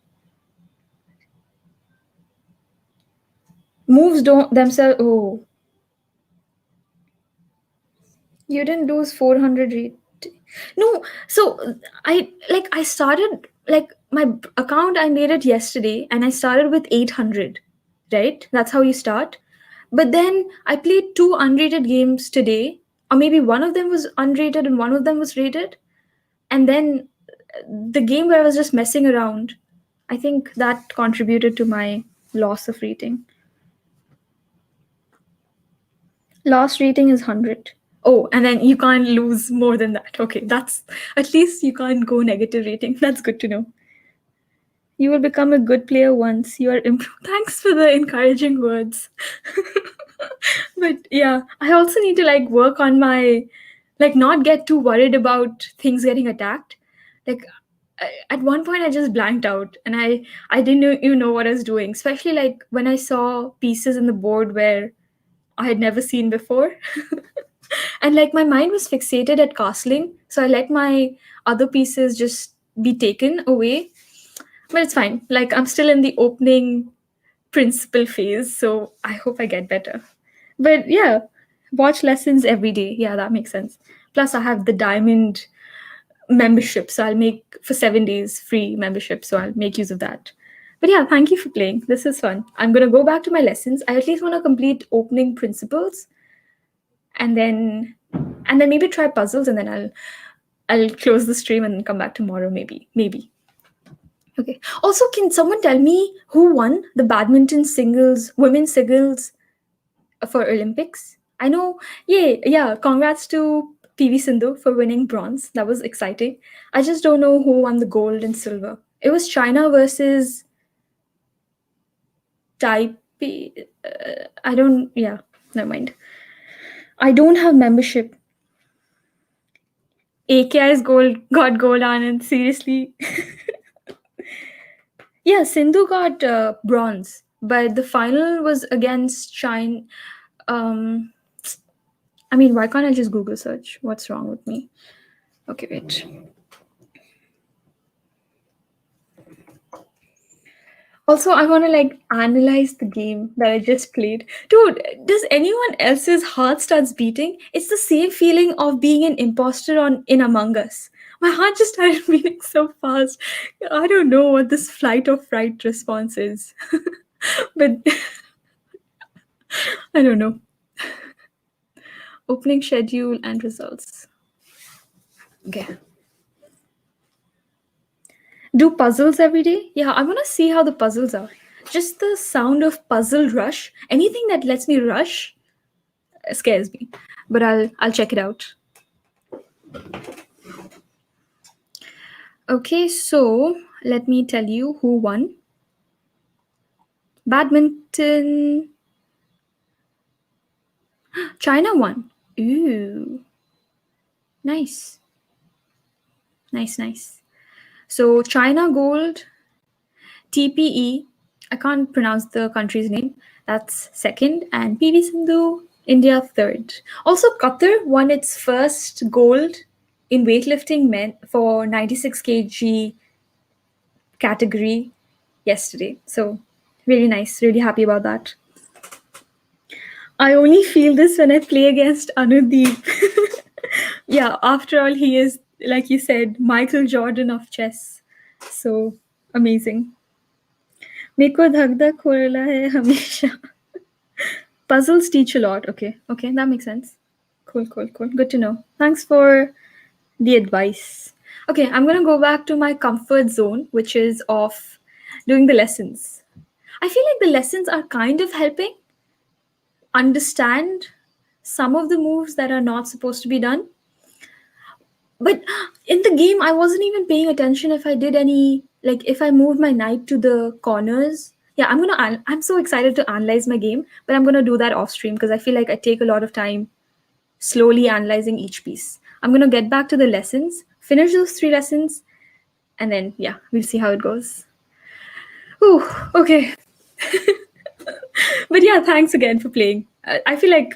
Speaker 1: Moves don't themselves. Oh, you didn't lose 400 rate. No, so I started like my account. I made it yesterday, and I started with 800. Right, that's how you start. But then I played 2 unrated games today, or maybe one of them was unrated and one of them was rated. And then the game where I was just messing around, I think that contributed to my loss of rating. Lost rating is 100. Oh, and then you can't lose more than that. Okay, that's at least you can't go negative rating. That's good to know. You will become a good player once you are improved. Thanks for the encouraging words. But yeah, I also need to like work on my like not get too worried about things getting attacked. Like at one point I just blanked out and I didn't even know what I was doing, especially like when I saw pieces in the board where I had never seen before. And like my mind was fixated at castling, so I let my other pieces just be taken away. But it's fine. Like I'm still in the opening principal phase, so I hope I get better. But yeah, watch lessons every day. Yeah, that makes sense. Plus I have the diamond membership, so I'll make for 7 days free membership, so I'll make use of that. But yeah, thank you for playing. This is fun. I'm gonna go back to my lessons. I at least want to complete opening principles, and then maybe try puzzles, and then I'll close the stream and come back tomorrow. Maybe. Okay. Also, can someone tell me who won the badminton singles, women's singles for Olympics? I know. Yeah. Congrats to PV Sindhu for winning bronze. That was exciting. I just don't know who won the gold and silver. It was China versus Taipei. I don't. Yeah. Never mind. I don't have membership. AKI's got gold on it. Seriously. Yeah, Sindhu got bronze, but the final was against China. Um, I mean, why can't I just Google search? What's wrong with me? Okay, wait. Also, I want to like analyze the game that I just played. Dude, does anyone else's heart starts beating? It's the same feeling of being an imposter on in Among Us. My heart just started beating so fast. I don't know what this flight or fright response is. But I don't know. Opening schedule and results. Okay. Do puzzles every day? Yeah, I want to see how the puzzles are. Just the sound of puzzle rush. Anything that lets me rush scares me. But I'll check it out. Okay, so let me tell you who won. Badminton. China won. Ooh. Nice. Nice, nice. So China gold, TPE. I can't pronounce the country's name. That's second. And PV Sindhu, India third. Also, Qatar won its first gold in weightlifting men for 96 kg category yesterday. So really nice. Really happy about that. I only feel this when I play against Anudeep. Yeah, after all, he is, like you said, Michael Jordan of chess. So amazing. मेरे धक धक हो रहा है हमेशा. Puzzles teach a lot. Okay, okay, that makes sense. Cool, cool, cool. Good to know. Thanks for the advice. Okay, I'm gonna go back to my comfort zone, which is of doing the lessons. I feel like the lessons are kind of helping understand some of the moves that are not supposed to be done. But in the game, I wasn't even paying attention if I did any, like if I moved my knight to the corners. Yeah, I'm so excited to analyze my game, but I'm gonna do that off stream because I feel like I take a lot of time slowly analyzing each piece. I'm gonna get back to the lessons, finish those 3 lessons, and then yeah, we'll see how it goes. Ooh, okay. But yeah, thanks again for playing. I feel like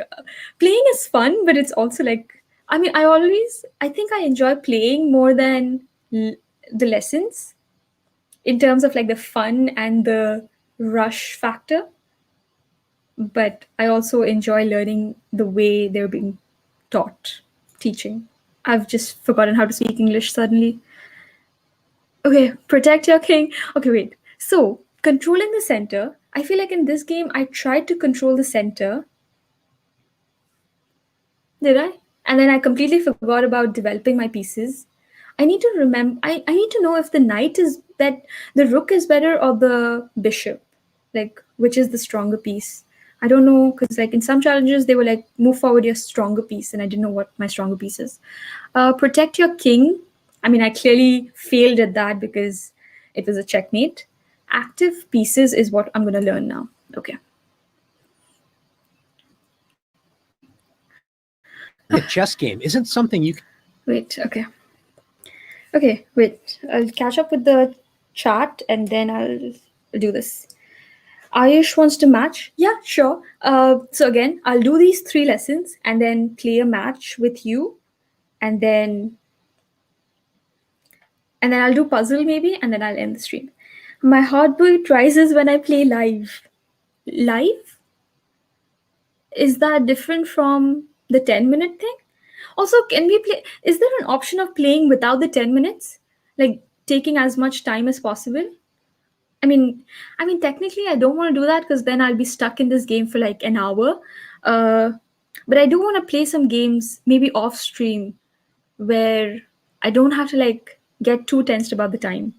Speaker 1: playing is fun, but it's also like, I mean, I think I enjoy playing more than the lessons in terms of like the fun and the rush factor. But I also enjoy learning the way they're being taught, teaching. I've just forgotten how to speak English suddenly. Okay, protect your king. Okay, wait. So, controlling the center, I feel like in this game, I tried to control the center. Did I? And then I completely forgot about developing my pieces. I need to remember, I need to know if the knight is the rook is better or the bishop. Like, which is the stronger piece. I don't know, because like in some challenges, they were like, move forward your stronger piece, and I didn't know what my stronger piece is. Protect your king. I mean, I clearly failed at that because it was a checkmate. Active pieces is what I'm going to learn now. Okay.
Speaker 2: A chess game isn't something you can.
Speaker 1: Wait, okay. Okay, wait. I'll catch up with the chat and then I'll do this. Ayush wants to match. Yeah, sure. So again, I'll do these 3 lessons and then play a match with you, and then I'll do puzzle maybe, and then I'll end the stream. My heartbeat rises when I play live. Live? Is that different from the 10-minute thing? Also, can we play? Is there an option of playing without the 10 minutes? Like taking as much time as possible? I mean, technically, I don't want to do that because then I'll be stuck in this game for like an hour. Uh, but I do want to play some games, maybe off stream, where I don't have to like get too tensed about the time.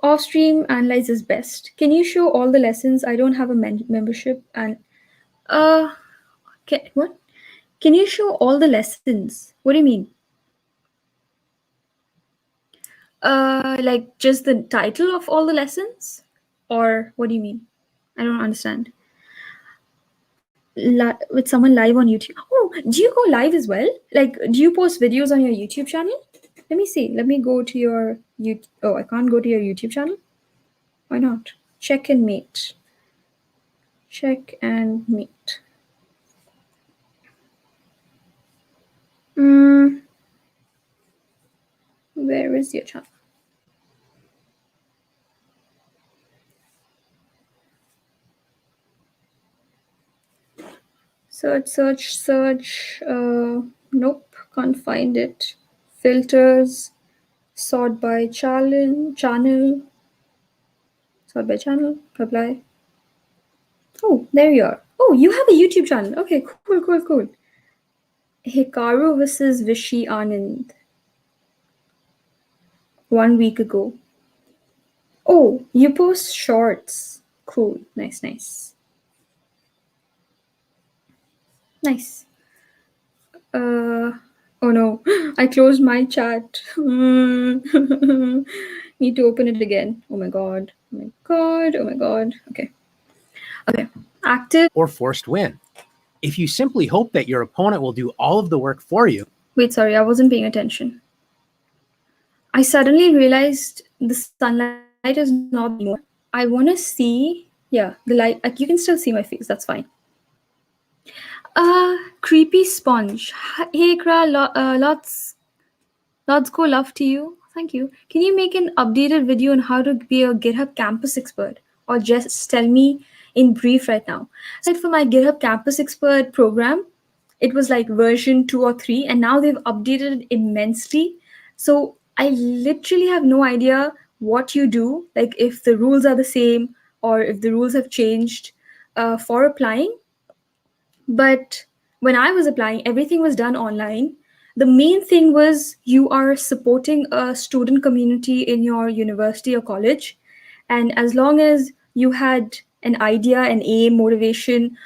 Speaker 1: Off stream analyze is best. Can you show all the lessons? I don't have a membership and uh, what? Can you show all the lessons? What do you mean? Like just the title of all the lessons, or what do you mean? I don't understand. With someone live on YouTube. Oh, do you go live as well? Like, do you post videos on your YouTube channel? Let me see. Let me go to your YouTube. Oh, I can't go to your YouTube channel. Why not? Check and meet. Check and meet. Where is your channel? Search. Nope, can't find it. Filters, sort by channel, apply. Oh, there you are. Oh, you have a YouTube channel. Okay, cool. Hikaru versus Vishy Anand. 1 week ago. Oh, you post shorts. Cool. Nice. Nice. Oh no, I closed my chat. Need to open it again. Oh my god. Okay. Active.
Speaker 2: or forced win. If you simply hope that your opponent will do all of the work for you.
Speaker 1: Wait, sorry, I wasn't paying attention. I suddenly realized the sunlight is not there anymore. I want to see, yeah, the light. Like, you can still see my face. That's fine. Creepy sponge. Hey, iiqrah, lots go love to you. Thank you. Can you make an updated video on how to be a GitHub campus expert? Or just tell me in brief right now. So for my GitHub campus expert program, it was like version 2 or 3, and now they've updated it immensely. So I literally have no idea what you do, like if the rules are the same or if the rules have changed for applying. But when I was applying, everything was done online. The main thing was you are supporting a student community in your university or college. And as long as you had an idea, an aim, motivation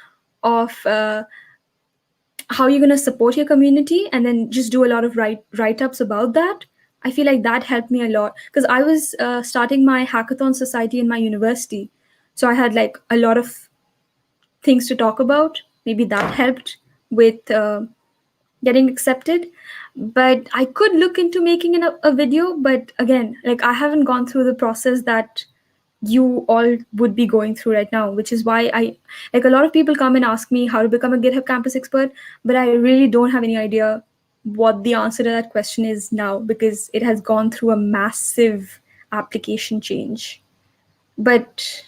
Speaker 1: of how you're going to support your community, and then just do a lot of write-ups about that, I feel like that helped me a lot. Because I was starting my hackathon society in my university. So I had like a lot of things to talk about. Maybe that helped with getting accepted. But I could look into making a video. But again, like I haven't gone through the process that you all would be going through right now, which is why I like a lot of people come and ask me how to become a GitHub campus expert, but I really don't have any idea what the answer to that question is now, because it has gone through a massive application change. But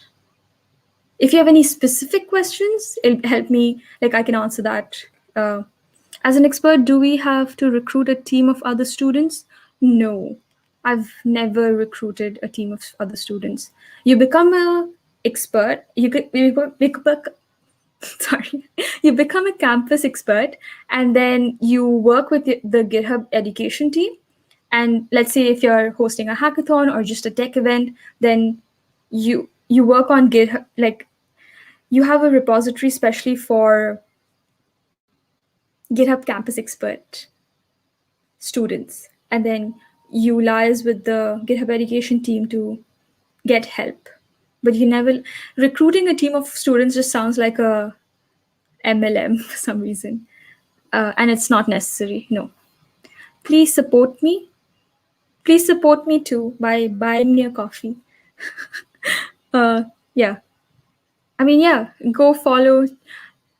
Speaker 1: if you have any specific questions, it'll help me, like I can answer that. As an expert, do we have to recruit a team of other students? No, I've never recruited a team of other students. You become a expert, you become a campus expert, and then you work with the GitHub education team. And let's say if you're hosting a hackathon or just a tech event, then you work on GitHub, like you have a repository especially for GitHub campus expert students, and then you liaise with the GitHub education team to get help. But you never recruiting a team of students just sounds like a MLM for some reason, and it's not necessary. No, please support me. Please support me too by buying me a coffee. Yeah, I mean, yeah, go follow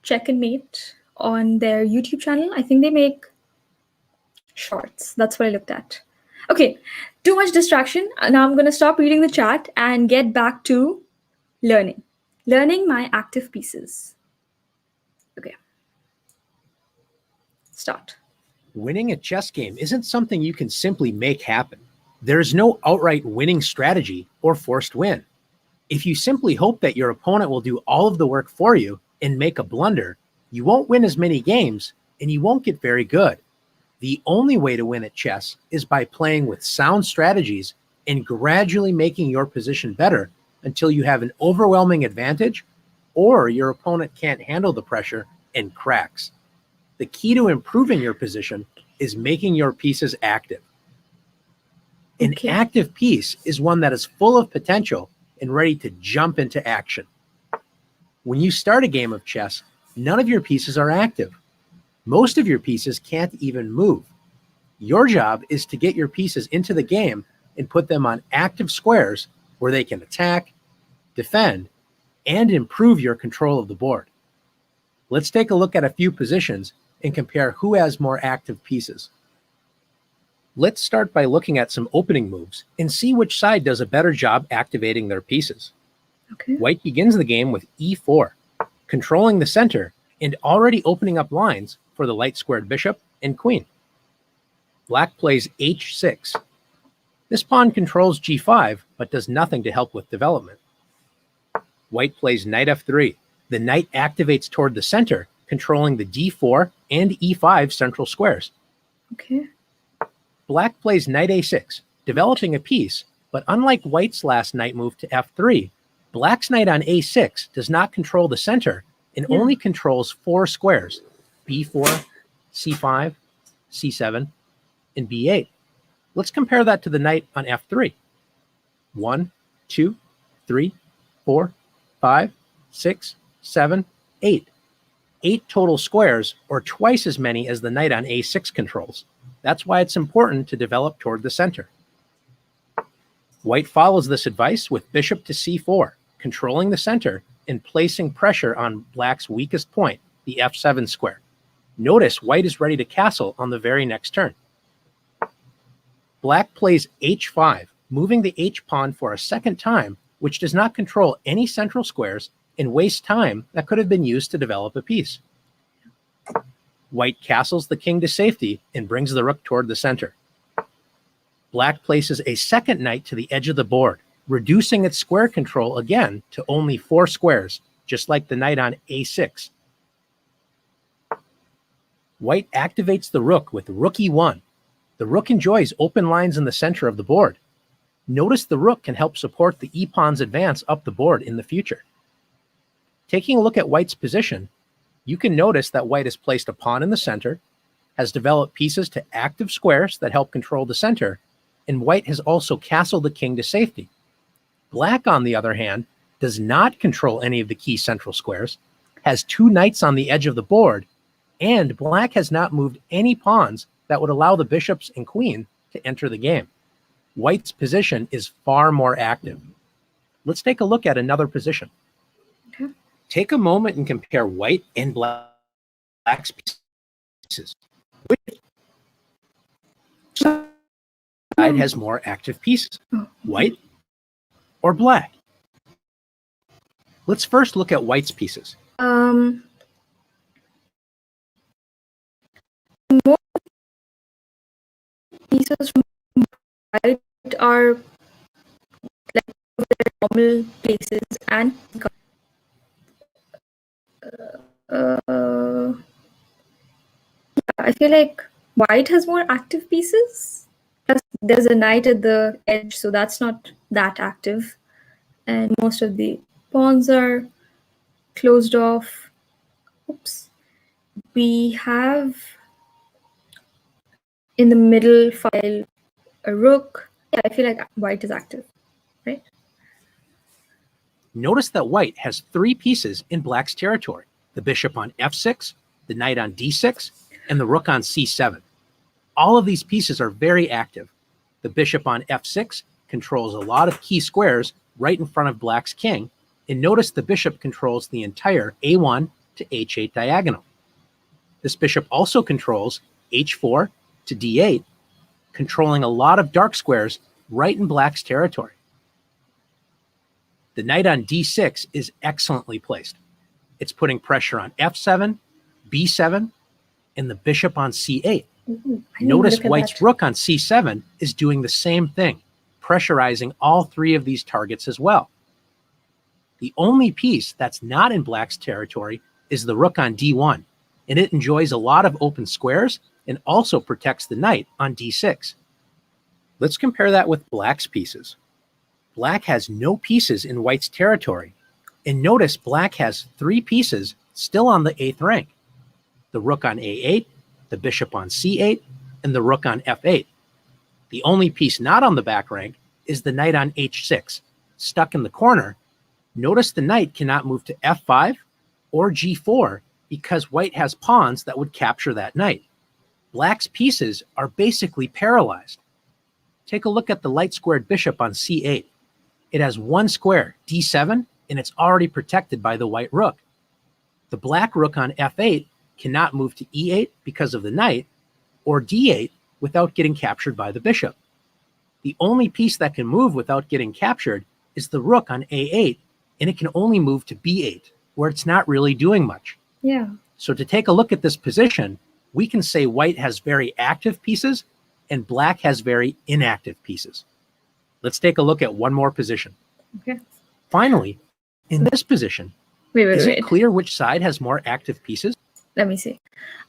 Speaker 1: Check and Mate on their YouTube channel. I think they make shorts. That's what I looked at. Okay, too much distraction. Now I'm going to stop reading the chat and get back to learning my active pieces. Okay, start.
Speaker 2: Winning a chess game isn't something you can simply make happen. There is no outright winning strategy or forced win. If you simply hope that your opponent will do all of the work for you and make a blunder, you won't win as many games and you won't get very good. The only way to win at chess is by playing with sound strategies and gradually making your position better until you have an overwhelming advantage or your opponent can't handle the pressure and cracks. The key to improving your position is making your pieces active. An active piece is one that is full of potential and ready to jump into action. When you start a game of chess, none of your pieces are active. Most of your pieces can't even move. Your job is to get your pieces into the game and put them on active squares where they can attack, defend, and improve your control of the board. Let's take a look at a few positions and compare who has more active pieces. Let's start by looking at some opening moves and see which side does a better job activating their pieces.
Speaker 1: Okay.
Speaker 2: White begins the game with e4. Controlling the center, and already opening up lines for the light-squared bishop and queen. Black plays h6. This pawn controls g5, but does nothing to help with development. White plays knight f3. The knight activates toward the center, controlling the d4 and e5 central squares.
Speaker 1: Okay.
Speaker 2: Black plays knight a6, developing a piece, but unlike white's last knight move to f3, black's knight on a6 does not control the center and only controls 4 squares, b4, c5, c7, and b8. Let's compare that to the knight on f3. 1, 2, 3, 4, 5, 6, 7, 8. 8 total squares, or twice as many as the knight on a6 controls. That's why it's important to develop toward the center. White follows this advice with bishop to c4, controlling the center and placing pressure on black's weakest point, the f7 square. Notice white is ready to castle on the very next turn. Black plays h5, moving the h-pawn for a second time, which does not control any central squares and wastes time that could have been used to develop a piece. White castles the king to safety and brings the rook toward the center. Black places a second knight to the edge of the board, reducing its square control again to only 4 squares, just like the knight on a6. White activates the rook with rook e1. The rook enjoys open lines in the center of the board. Notice the rook can help support the e-pawn's advance up the board in the future. Taking a look at white's position, you can notice that white has placed a pawn in the center, has developed pieces to active squares that help control the center, and white has also castled the king to safety. Black, on the other hand, does not control any of the key central squares, has 2 knights on the edge of the board, and black has not moved any pawns that would allow the bishops and queen to enter the game. White's position is far more active. Let's take a look at another position.
Speaker 1: Okay.
Speaker 2: Take a moment and compare white and black's pieces. Which side has more active pieces, white or black? Let's first look at white's pieces.
Speaker 1: More pieces from white are like their normal places, and I feel like white has more active pieces. Plus, there's a knight at the edge, so that's not that active. And most of the pawns are closed off. Oops. We have in the middle file a rook. Yeah, I feel like white is active, right?
Speaker 2: Notice that white has 3 pieces in black's territory: the bishop on f6, the knight on d6, and the rook on c7. All of these pieces are very active. The bishop on f6 controls a lot of key squares right in front of black's king, and notice the bishop controls the entire a1 to h8 diagonal. This bishop also controls h4 to d8, controlling a lot of dark squares right in black's territory. The knight on d6 is excellently placed. It's putting pressure on f7, b7, and the bishop on c8. Notice white's rook on c7 is doing the same thing, pressurizing all 3 of these targets as well. The only piece that's not in black's territory is the rook on d1, and it enjoys a lot of open squares and also protects the knight on d6. Let's compare that with black's pieces. Black has no pieces in white's territory, and notice black has 3 pieces still on the 8th rank: the rook on a8, the bishop on c8, and the rook on f8. The only piece not on the back rank is the knight on h6, stuck in the corner. Notice the knight cannot move to f5 or g4 because white has pawns that would capture that knight. Black's pieces are basically paralyzed. Take a look at the light-squared bishop on c8. It has 1 square, d7, and it's already protected by the white rook. The black rook on f8 cannot move to e8 because of the knight, or d8 without getting captured by the bishop. The only piece that can move without getting captured is the rook on a8, and it can only move to b8, where it's not really doing much.
Speaker 1: Yeah.
Speaker 2: So to take a look at this position, we can say white has very active pieces and black has very inactive pieces. Let's take a look at one more position.
Speaker 1: Okay.
Speaker 2: Finally, in this position, is it
Speaker 1: Wait.
Speaker 2: clear which side has more active pieces?
Speaker 1: Let me see.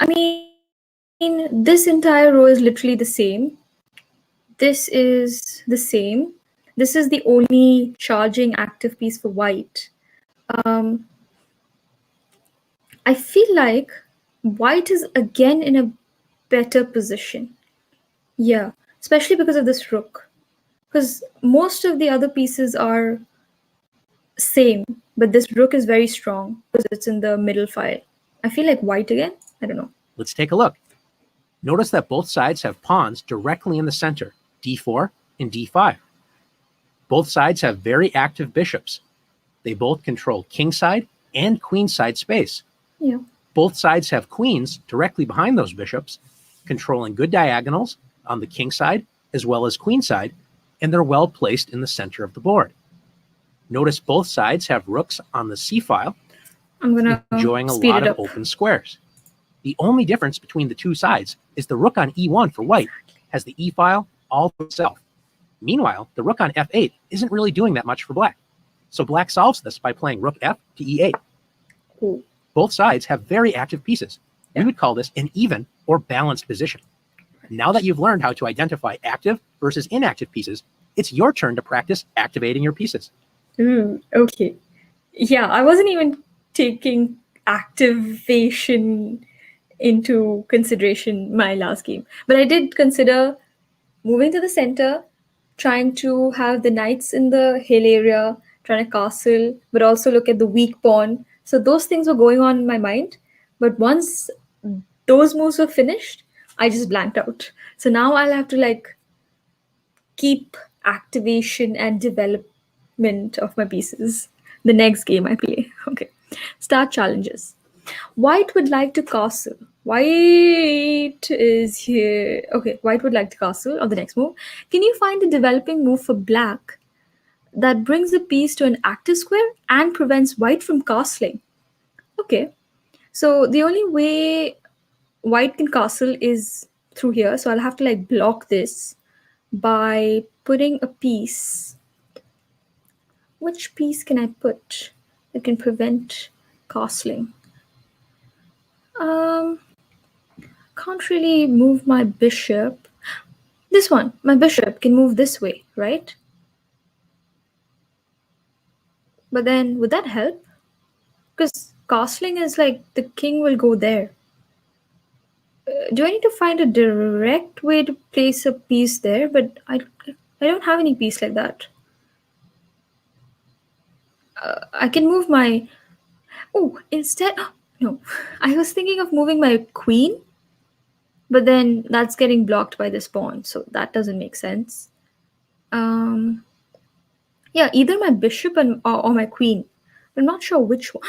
Speaker 1: I mean, this entire row is literally the same. This is the same. This is the only charging active piece for white. I feel like white is again in a better position. Yeah, especially because of this rook. Because most of the other pieces are same, but this rook is very strong because it's in the middle file. I feel like white again. I don't know.
Speaker 2: Let's take a look. Notice that both sides have pawns directly in the center, d4 and d5. Both sides have very active bishops. They both control kingside and queenside space.
Speaker 1: Yeah.
Speaker 2: Both sides have queens directly behind those bishops, controlling good diagonals on the king side as well as queen side, and they're well placed in the center of the board. Notice both sides have rooks on the c file,
Speaker 1: I'm gonna
Speaker 2: enjoying a
Speaker 1: speed
Speaker 2: lot
Speaker 1: it
Speaker 2: of
Speaker 1: up.
Speaker 2: open squares. The only difference between the two sides is the rook on e1 for white has the e file all to itself. Meanwhile, the rook on f8 isn't really doing that much for black. So black solves this by playing rook f to e8.
Speaker 1: Cool.
Speaker 2: Both sides have very active pieces. We would call this an even or balanced position. Now that you've learned how to identify active versus inactive pieces, it's your turn to practice activating your pieces.
Speaker 1: Okay. Yeah, I wasn't even taking activation into consideration my last game. But I did consider moving to the center, trying to have the knights in the hill area, trying to castle, but also look at the weak pawn. So those things were going on in my mind. But once those moves were finished, I just blanked out. So now I'll have to like keep activation and development of my pieces the next game I play. Okay. Start challenges. White would like to castle. White is here. Okay, white would like to castle on the next move. Can you find a developing move for black that brings the piece to an active square and prevents white from castling? Okay, so the only way white can castle is through here. So I'll have to like block this by putting a piece. Which piece can I put that can prevent castling? Can't really move my bishop. This one, my bishop can move this way, right? But then would that help? Because castling is like the king will go there. Do I need to find a direct way to place a piece there? But I don't have any piece like that. I can move my... Oh, instead... No, I was thinking of moving my queen. But then that's getting blocked by this pawn, so that doesn't make sense. Yeah, either my bishop or my queen. I'm not sure which one.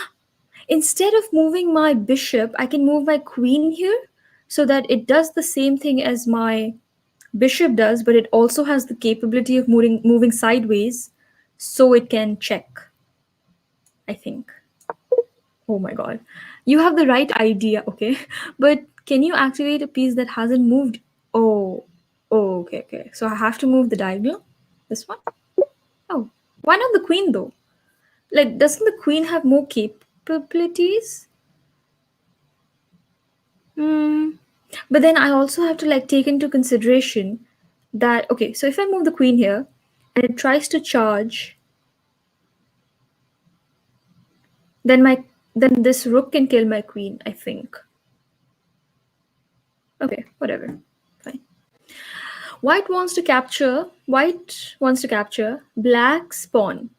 Speaker 1: Instead of moving my bishop, I can move my queen here so that it does the same thing as my bishop does, but it also has the capability of moving sideways so it can check, I think. Oh my god. You have the right idea, okay? But can you activate a piece that hasn't moved? Oh, okay. So I have to move the diagonal? This one? Oh, why not the queen though? Like, doesn't the queen have more capabilities? But then I also have to like take into consideration that, okay, so if I move the queen here and it tries to charge, then this rook can kill my queen, I think. Okay, whatever. Fine. White wants to capture black's pawn.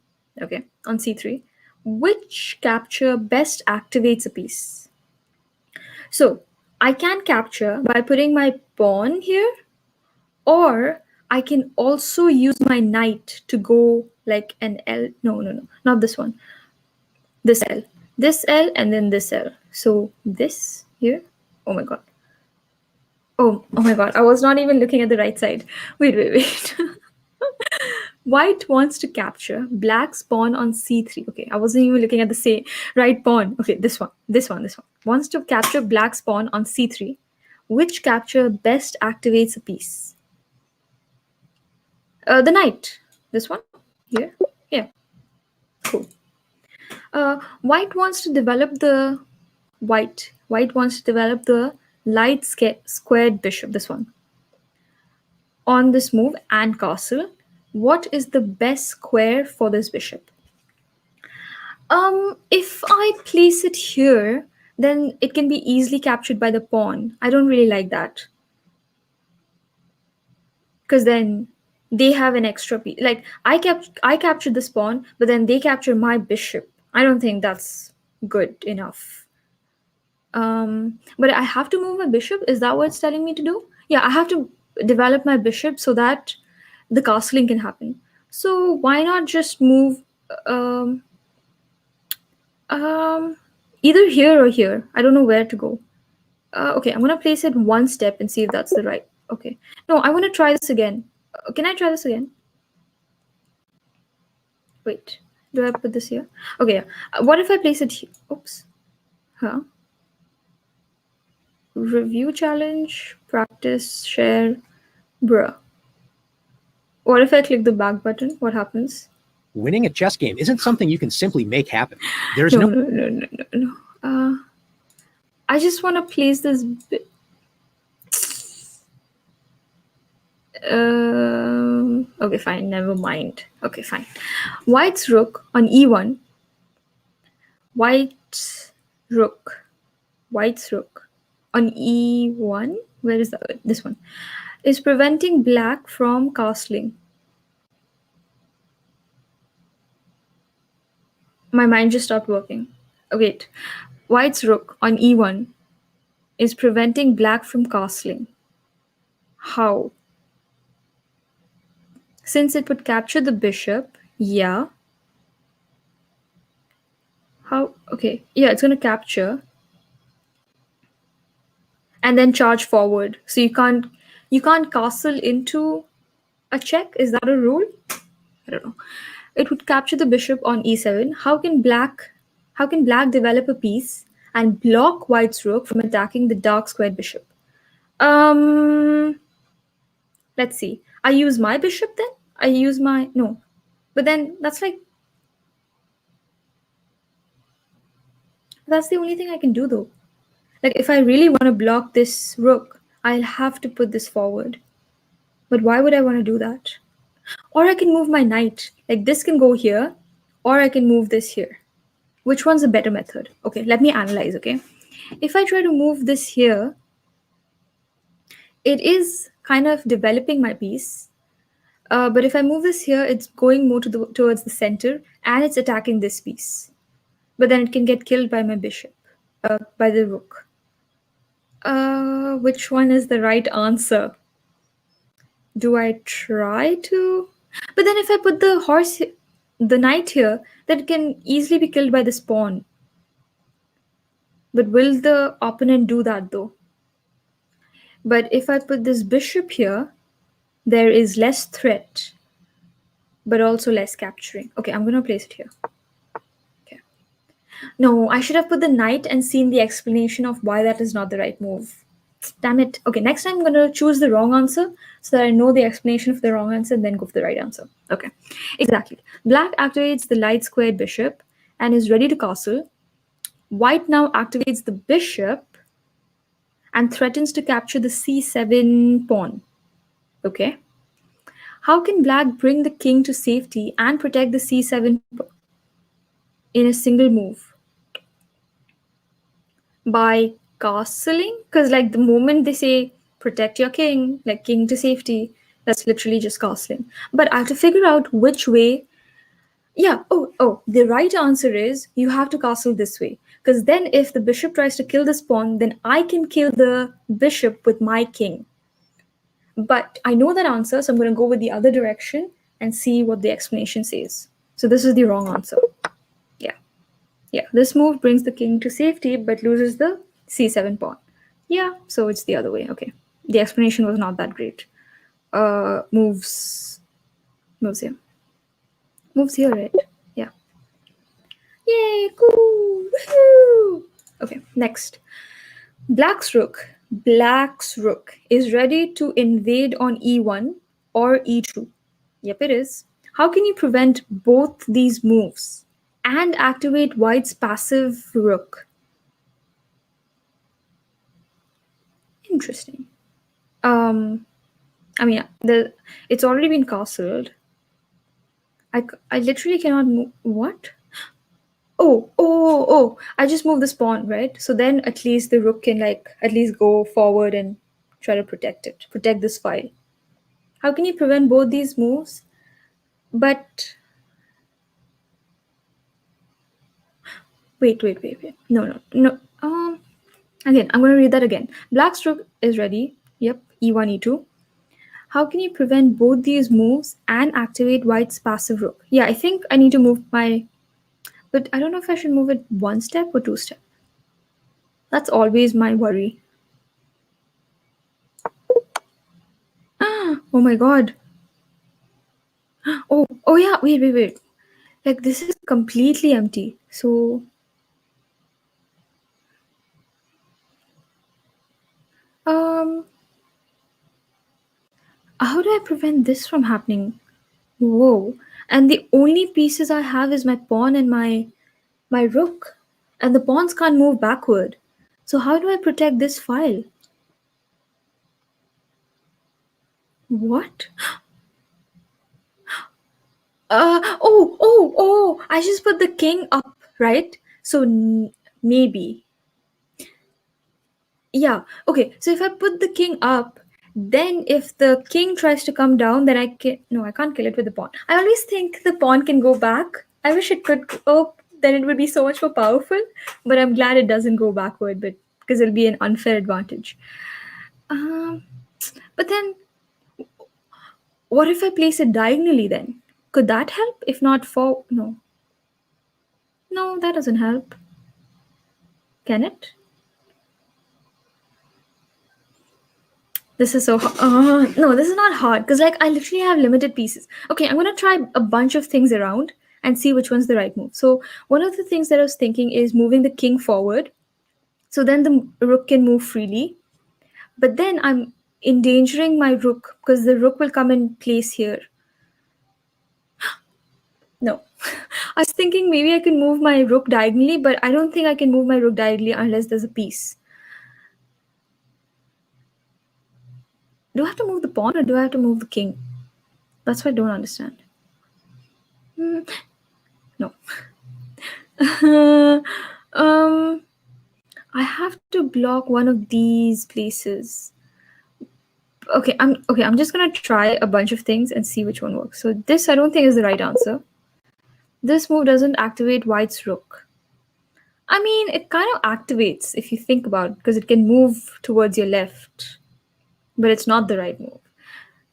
Speaker 1: Okay, on c3. Which capture best activates a piece? So I can capture by putting my pawn here, or I can also use my knight to go like an L. No, not this one. This L, and then this L. So this here. Oh my god. Oh my god. I was not even looking at the right side. Wait. White wants to capture black's pawn on c3. Okay, I wasn't even looking at the same right pawn. Okay, this one. Wants to capture black's pawn on c3. Which capture best activates a piece? The knight. This one here. Yeah. Cool. White wants to develop the light squared bishop. This one. On this move and castle, what is the best square for this bishop? If I place it here, then it can be easily captured by the pawn. I don't really like that. Because then they have an extra piece. Like I captured this pawn, but then they capture my bishop. I don't think that's good enough. But I have to move my bishop. Is that what it's telling me to do? Yeah, I have to develop my bishop so that the castling can happen. So why not just move either here or here? I don't know where to go. Okay, I'm gonna place it one step and see if that's the right. Okay, no, I want to try this again. Can I try this again? Wait, do I put this here? Okay, yeah. What if I place it here? Oops. Huh? Review challenge, practice, share, bruh. What if I click the back button? What happens?
Speaker 2: Winning a chess game isn't something you can simply make happen. There's
Speaker 1: No. I just want to place this bit. Okay, fine. Never mind. Okay, fine. White's rook on e1. White's rook on e1. Where is that? This one is preventing black from castling. My mind just stopped working. Oh, wait. White's rook on e1 is preventing black from castling. How? Since it would capture the bishop, yeah. How? Okay, yeah, it's going to capture and then charge forward. So you can't castle into a check. Is that a rule? I don't know. It would capture the bishop on e7. How can black develop a piece and block white's rook from attacking the dark squared bishop? Let's see. I use my bishop then? No. But then that's the only thing I can do though. Like if I really want to block this rook, I'll have to put this forward. But why would I want to do that? Or I can move my knight. Like this can go here, or I can move this here. Which one's a better method? Okay, let me analyze, okay? If I try to move this here, it is kind of developing my piece. But if I move this here, it's going more towards the center, and it's attacking this piece. But then it can get killed by my bishop, by the rook. Which one is the right answer? Do I try to? But then if I put the knight here, that can easily be killed by this pawn. But will the opponent do that though? But if I put this bishop here, there is less threat, but also less capturing. Okay, I'm going to place it here. Okay. No, I should have put the knight and seen the explanation of why that is not the right move. Damn it. Okay, next time I'm going to choose the wrong answer so that I know the explanation of the wrong answer and then go for the right answer. Okay, exactly. Black activates the light squared bishop and is ready to castle. White now activates the bishop and threatens to capture the c7 pawn. Okay. How can black bring the king to safety and protect the c7 in a single move? By castling? Because like the moment they say protect your king, like king to safety, that's literally just castling. But I have to figure out which way. Yeah, the right answer is you have to castle this way. Because then if the bishop tries to kill this pawn, then I can kill the bishop with my king. But I know that answer, so I'm going to go with the other direction and see what the explanation says. So this is the wrong answer. Yeah, this move brings the king to safety but loses the c7 pawn. Yeah, so it's the other way. Okay, the explanation was not that great. Moves here. Moves here, right? Yeah. Yay, cool. Woohoo! Okay, next. Black's rook is ready to invade on e1 or e2. Yep, it is. How can you prevent both these moves and activate white's passive rook? Interesting. I mean, it's already been castled. I literally cannot move. What? Oh! I just moved this pawn, right? So then at least the rook can at least go forward and try to protect this file. How can you prevent both these moves? But wait. No. Again, I'm gonna read that again. Black's rook is ready. Yep, e1, e2. How can you prevent both these moves and activate white's passive rook? Yeah, I think I need to move my... But I don't know if I should move it one step or two step. That's always my worry. Oh my god. Oh yeah, wait. Like, this is completely empty. So... How do I prevent this from happening? Whoa. And the only pieces I have is my pawn and my rook. And the pawns can't move backward. So how do I protect this file? What? Oh! I just put the king up, right? So maybe. Yeah. Okay. So if I put the king up, then if the king tries to come down, then I can... No, I can't kill it with the pawn. I always think the pawn can go back. I wish it could. Oh, then it would be so much more powerful. But I'm glad it doesn't go backward, but because it'll be an unfair advantage. But then, what if I place it diagonally then? Could that help? If not for... No. No, that doesn't help. Can it? This is so hard. No, this is not hard because I literally have limited pieces. Okay, I'm gonna try a bunch of things around and see which one's the right move. So one of the things that I was thinking is moving the king forward, so then the rook can move freely. But then I'm endangering my rook because the rook will come in place here. No, I was thinking maybe I can move my rook diagonally, but I don't think I can move my rook diagonally unless there's a piece. Do I have to move the pawn or do I have to move the king? That's what I don't understand. No. I have to block one of these places. Okay, I'm just gonna try a bunch of things and see which one works. So this I don't think is the right answer. This move doesn't activate white's rook. I mean, it kind of activates if you think about it, because it can move towards your left, but it's not the right move.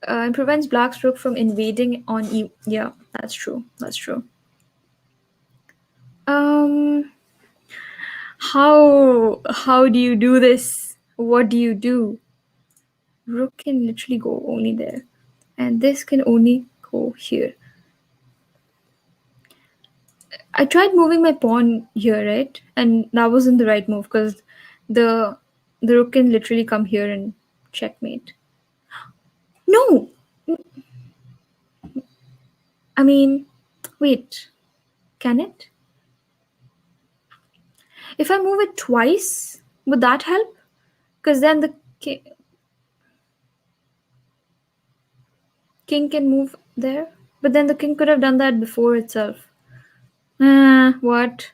Speaker 1: It prevents black's rook from invading on e. Yeah, that's true. How do you do this? What do you do? Rook can literally go only there, and this can only go here. I tried moving my pawn here, right? And that wasn't the right move because the rook can literally come here and checkmate. No! I mean, wait. Can it? If I move it twice, would that help? Because then the king can move there. But then the king could have done that before itself. What?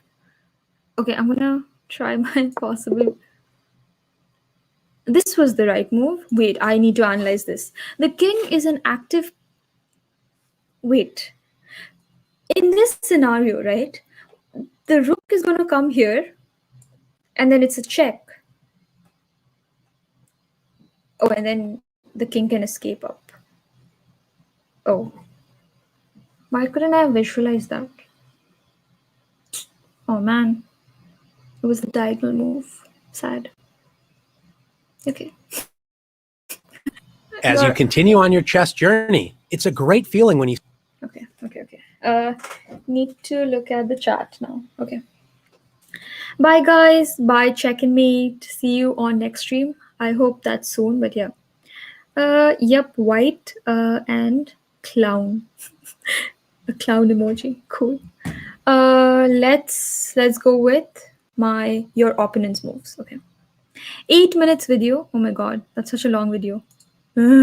Speaker 1: Okay, I'm gonna try my possible... This was the right move. Wait, I need to analyze this. The king is an active... Wait. In this scenario, right, the rook is going to come here, and then it's a check. Oh, and then the king can escape up. Oh. Why couldn't I have visualized that? Oh, man. It was the diagonal move. Sad. Okay.
Speaker 2: As you continue on your chess journey, it's a great feeling when you...
Speaker 1: Okay. Need to look at the chat now. Okay. Bye, guys. Bye, check and mate. See you on next stream. I hope that's soon, but yeah. Yep, white and clown. A clown emoji. Cool. Let's go with your opponent's moves. Okay. 8 minutes video. Oh my god, that's such a long video.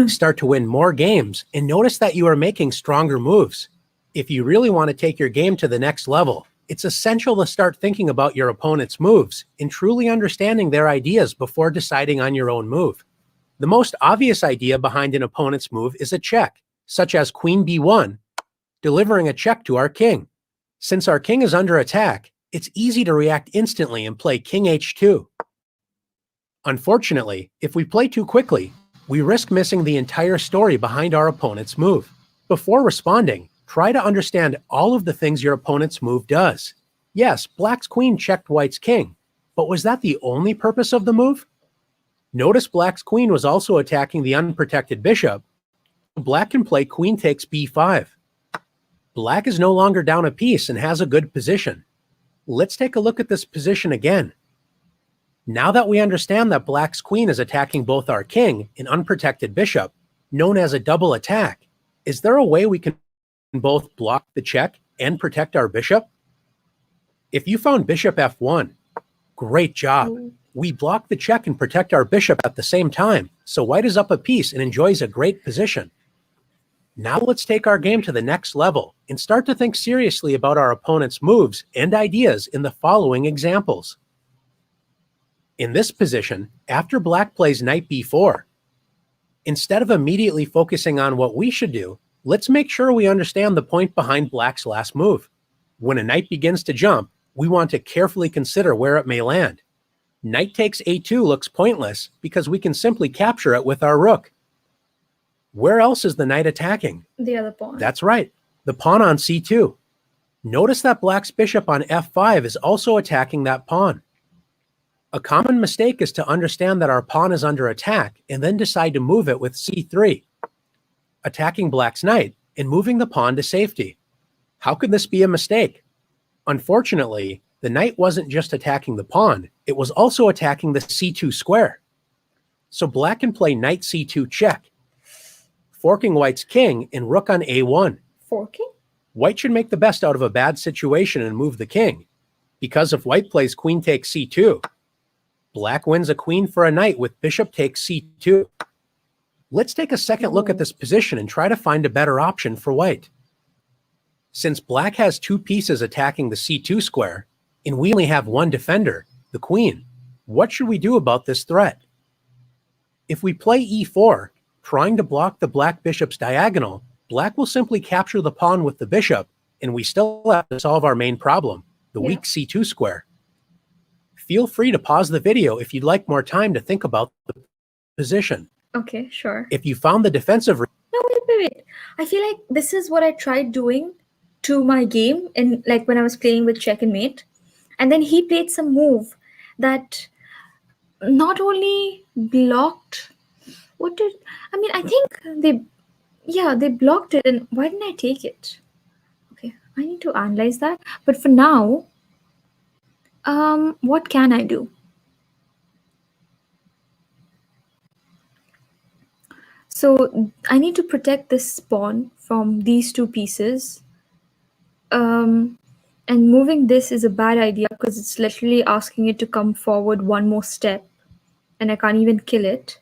Speaker 2: Start to win more games and notice that you are making stronger moves. If you really want to take your game to the next level, it's essential to start thinking about your opponent's moves and truly understanding their ideas before deciding on your own move. The most obvious idea behind an opponent's move is a check, such as Queen B1, delivering a check to our king. Since our king is under attack, it's easy to react instantly and play King H2. Unfortunately, if we play too quickly, we risk missing the entire story behind our opponent's move. Before responding, try to understand all of the things your opponent's move does. Yes, Black's queen checked White's king, but was that the only purpose of the move? Notice Black's queen was also attacking the unprotected bishop. Black can play queen takes b5. Black is no longer down a piece and has a good position. Let's take a look at this position again. Now that we understand that Black's queen is attacking both our king and unprotected bishop, known as a double attack, is there a way we can both block the check and protect our bishop? If you found bishop f1, great job. We block the check and protect our bishop at the same time, so White is up a piece and enjoys a great position. Now let's take our game to the next level and start to think seriously about our opponent's moves and ideas in the following examples. In this position, after Black plays knight b4, instead of immediately focusing on what we should do, let's make sure we understand the point behind Black's last move. When a knight begins to jump, we want to carefully consider where it may land. Knight takes a2 looks pointless because we can simply capture it with our rook. Where else is the knight attacking?
Speaker 1: The other pawn.
Speaker 2: That's right, the pawn on c2. Notice that Black's bishop on f5 is also attacking that pawn. A common mistake is to understand that our pawn is under attack and then decide to move it with c3, attacking Black's knight and moving the pawn to safety. How could this be a mistake? Unfortunately, the knight wasn't just attacking the pawn, it was also attacking the c2 square. So Black can play knight c2 check, forking White's king and rook on a1.
Speaker 1: Forking?
Speaker 2: White should make the best out of a bad situation and move the king, because if White plays queen takes c2, Black wins a queen for a knight with bishop takes c2. Let's take a second look at this position and try to find a better option for White. Since Black has two pieces attacking the c2 square, and we only have one defender, the queen, what should we do about this threat? If we play e4, trying to block the Black bishop's diagonal, Black will simply capture the pawn with the bishop, and we still have to solve our main problem, the weak c2 square. Feel free to pause the video if you'd like more time to think about the position.
Speaker 1: Okay, sure.
Speaker 2: If you found the defensive...
Speaker 1: No, wait. I feel like this is what I tried doing to my game in like when I was playing with Check and Mate. And then he played some move that not only blocked... I think they blocked it, and why didn't I take it? Okay, I need to analyze that. But for now, what can I do? So I need to protect this pawn from these two pieces. And moving this is a bad idea because it's literally asking it to come forward one more step, and I can't even kill it.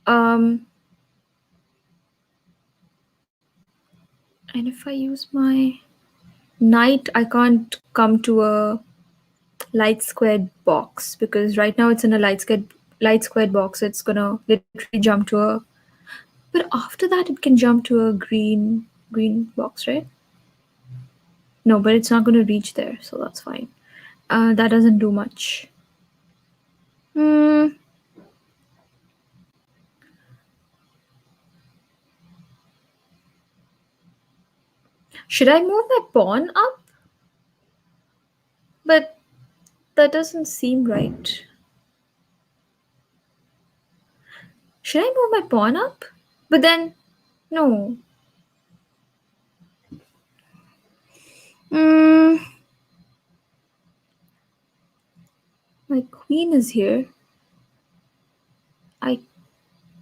Speaker 1: And if I use my knight, I can't come to a light squared box because right now it's in a light squared box. So it's gonna literally jump to a... But after that, it can jump to a green box, right? No, but it's not going to reach there, so that's fine. That doesn't do much. Should I move my pawn up? But that doesn't seem right. Should I move my pawn up? But then, no. Mm, my queen is here. I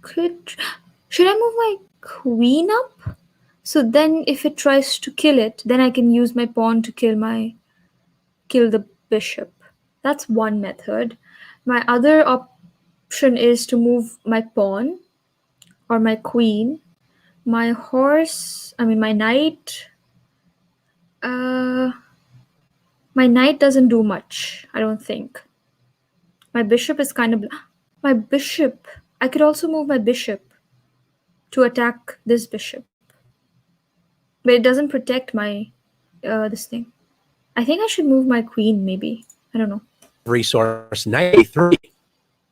Speaker 1: could. Should I move my queen up? So then, if it tries to kill it, then I can use my pawn to kill the bishop. That's one method. My other option is to move my pawn or my queen. My horse, I mean my knight. My knight doesn't do much, I don't think. My bishop is kind of my bishop. I could also move my bishop to attack this bishop, but it doesn't protect my this thing. I think I should move my queen. Maybe I don't know.
Speaker 2: Resource knight a3.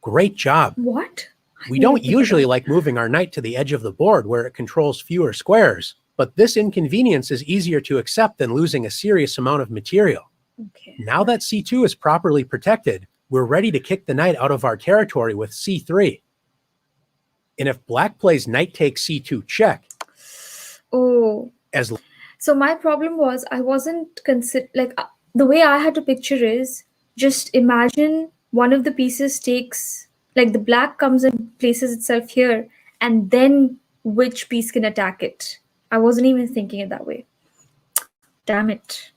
Speaker 2: Great job.
Speaker 1: What?
Speaker 2: We don't usually like moving our knight to the edge of the board where it controls fewer squares, but this inconvenience is easier to accept than losing a serious amount of material.
Speaker 1: Okay.
Speaker 2: Now that c2 is properly protected, we're ready to kick the knight out of our territory with c3. And if black plays knight takes c2 check,
Speaker 1: so my problem was I wasn't the way I had to picture is just imagine one of the pieces takes, like the black comes and places itself here, and then which piece can attack it. I wasn't even thinking it that way. Damn it.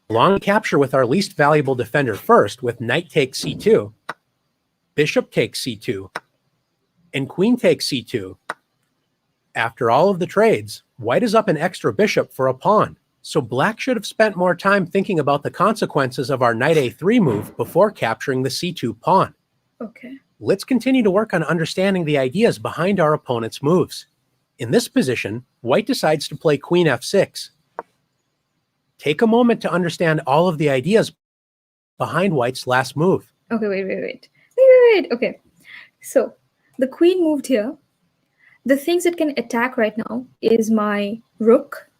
Speaker 2: Long capture with our least valuable defender first with knight takes c2, bishop takes c2, and queen takes c2. After all of the trades, white is up an extra bishop for a pawn, so black should have spent more time thinking about the consequences of our knight a3 move before capturing the c2 pawn.
Speaker 1: Okay.
Speaker 2: Let's continue to work on understanding the ideas behind our opponent's moves. In this position, white decides to play queen f6. Take a moment to understand all of the ideas behind white's last move.
Speaker 1: Okay, wait. Okay, so the queen moved here. The things it can attack right now is my rook.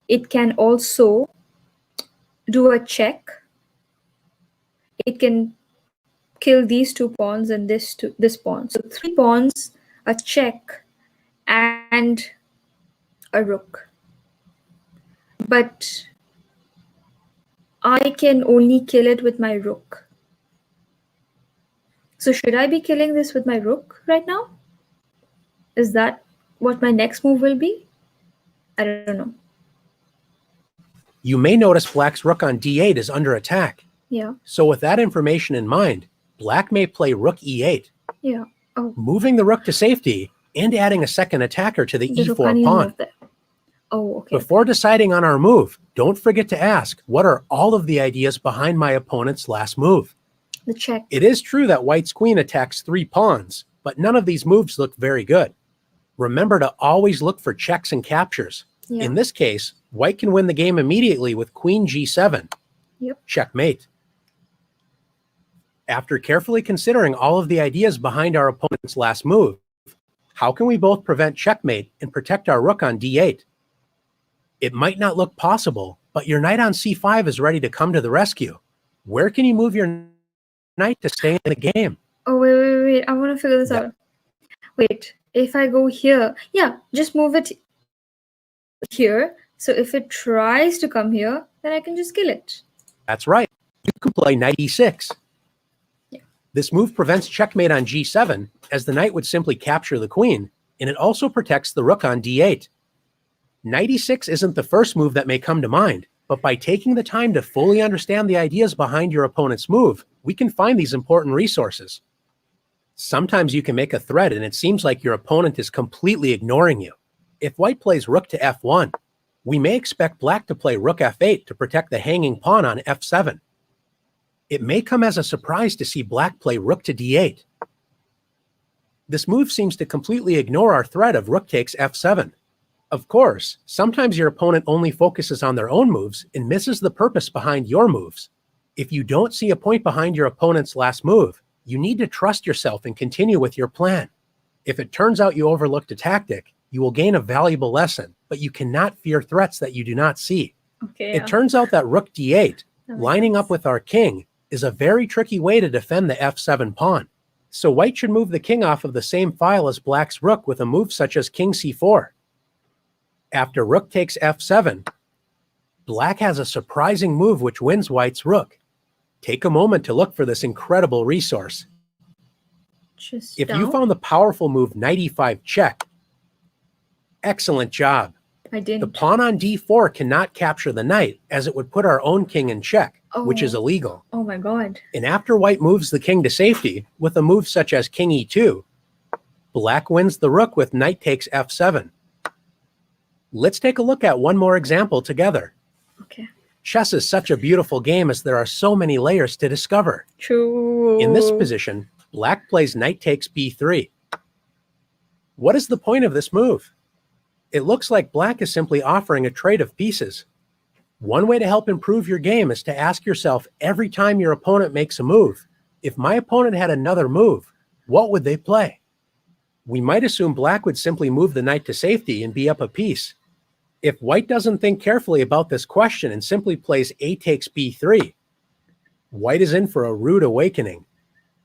Speaker 1: It can also do a check. It can kill these two pawns and this pawn. So 3 pawns, a check, and a rook. But I can only kill it with my rook. So should I be killing this with my rook right now? Is that what my next move will be? I don't know.
Speaker 2: You may notice black's rook on d8 is under attack.
Speaker 1: Yeah.
Speaker 2: So with that information in mind, black may play rook e8.
Speaker 1: Yeah. Oh.
Speaker 2: Moving the rook to safety and adding a second attacker to the e4 pawn.
Speaker 1: Oh, okay.
Speaker 2: Before deciding on our move, don't forget to ask, what are all of the ideas behind my opponent's last move?
Speaker 1: The check.
Speaker 2: It is true that white's queen attacks 3 pawns, but none of these moves look very good. Remember to always look for checks and captures.
Speaker 1: Yeah.
Speaker 2: In this case, white can win the game immediately with queen g7.
Speaker 1: Yep.
Speaker 2: Checkmate. After carefully considering all of the ideas behind our opponent's last move, how can we both prevent checkmate and protect our rook on d8? It might not look possible, but your knight on c5 is ready to come to the rescue. Where can you move your knight to stay in the game?
Speaker 1: Oh, wait. I want to figure this out. Wait, if I go here, yeah, just move it here. So if it tries to come here, then I can just kill it.
Speaker 2: That's right. You can play knight e6.
Speaker 1: Yeah.
Speaker 2: This move prevents checkmate on g7, as the knight would simply capture the queen, and it also protects the rook on d8. Knight e6 isn't the first move that may come to mind, but by taking the time to fully understand the ideas behind your opponent's move, we can find these important resources. Sometimes you can make a threat and it seems like your opponent is completely ignoring you. If white plays rook to f1, we may expect black to play rook f8 to protect the hanging pawn on f7. It may come as a surprise to see black play rook to d8. This move seems to completely ignore our threat of rook takes f7. Of course, sometimes your opponent only focuses on their own moves and misses the purpose behind your moves. If you don't see a point behind your opponent's last move, you need to trust yourself and continue with your plan. If it turns out you overlooked a tactic, you will gain a valuable lesson, but you cannot fear threats that you do not see.
Speaker 1: Okay.
Speaker 2: It turns out that rook d8, lining up with our king, is a very tricky way to defend the f7 pawn. So white should move the king off of the same file as black's rook with a move such as king c4. After rook takes f7, Black has a surprising move which wins white's rook. Take a moment to look for this incredible resource.
Speaker 1: Just
Speaker 2: If
Speaker 1: down.
Speaker 2: you found the powerful move knight e5 check, excellent job.
Speaker 1: I didn't.
Speaker 2: The pawn on d4 cannot capture the knight, as it would put our own king in check, which is illegal.
Speaker 1: Oh my god.
Speaker 2: And after white moves the king to safety with a move such as king e2, black wins the rook with knight takes f7. Let's take a look at one more example together.
Speaker 1: Okay.
Speaker 2: Chess is such a beautiful game as there are so many layers to discover.
Speaker 1: True.
Speaker 2: In this position, black plays knight takes b3. What is the point of this move? It looks like black is simply offering a trade of pieces. One way to help improve your game is to ask yourself every time your opponent makes a move, if my opponent had another move, what would they play? We might assume black would simply move the knight to safety and be up a piece. If white doesn't think carefully about this question and simply plays a takes b3, white is in for a rude awakening.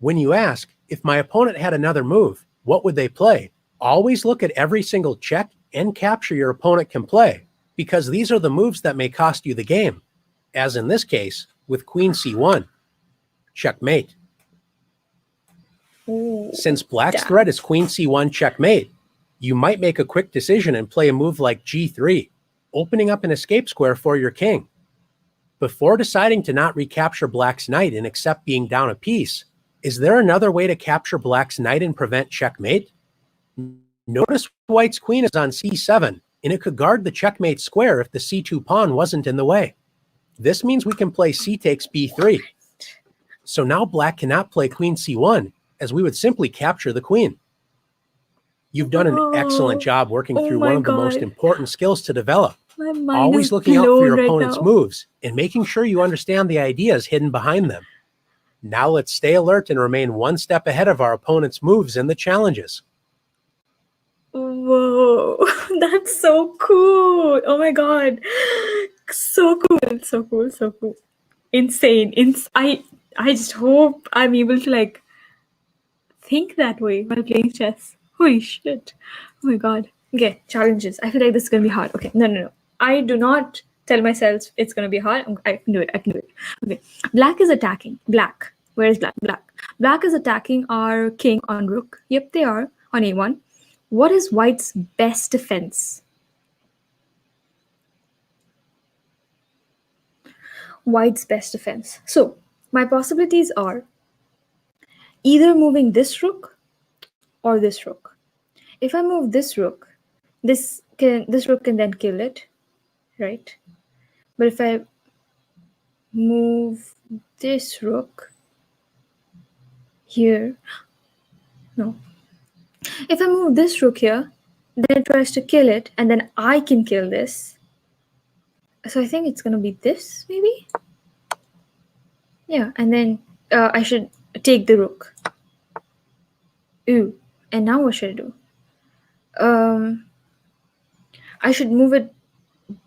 Speaker 2: When you ask, if my opponent had another move, what would they play? Always look at every single check and capture your opponent can play, because these are the moves that may cost you the game, as in this case, with queen c1. Checkmate.
Speaker 1: Ooh,
Speaker 2: Since black's
Speaker 1: damn.
Speaker 2: threat is queen c1 checkmate, you might make a quick decision and play a move like g3, opening up an escape square for your king. Before deciding to not recapture black's knight and accept being down a piece, is there another way to capture black's knight and prevent checkmate? Notice white's queen is on c7, and it could guard the checkmate square if the c2 pawn wasn't in the way. This means we can play c takes b3. So now black cannot play queen c1, as we would simply capture the queen. You've done an excellent job working through one of the most important skills to develop.
Speaker 1: My mind
Speaker 2: Always
Speaker 1: is
Speaker 2: looking out for your
Speaker 1: blown right
Speaker 2: opponent's
Speaker 1: now.
Speaker 2: moves and making sure you understand the ideas hidden behind them. Now let's stay alert and remain one step ahead of our opponent's moves and the challenges.
Speaker 1: Whoa, that's so cool. Oh my god. So cool. So cool. So cool. Insane. I just hope I'm able to like think that way while playing chess. Holy shit. Oh my god. Okay, challenges. I feel like this is gonna be hard. Okay, no. I do not tell myself it's gonna be hard. I can do it. Okay. Black is attacking. Black. Where is black? Black is attacking our king on rook. Yep, they are on a1. What is white's best defense? White's best defense. So my possibilities are either moving this rook or this rook. If I move this rook, this rook can then kill it, right? But if I move this rook here, no. If I move this rook here, then it tries to kill it, and then I can kill this. So I think it's gonna be this, maybe? Yeah, and then I should take the rook. Ooh, and now what should I do? I should move it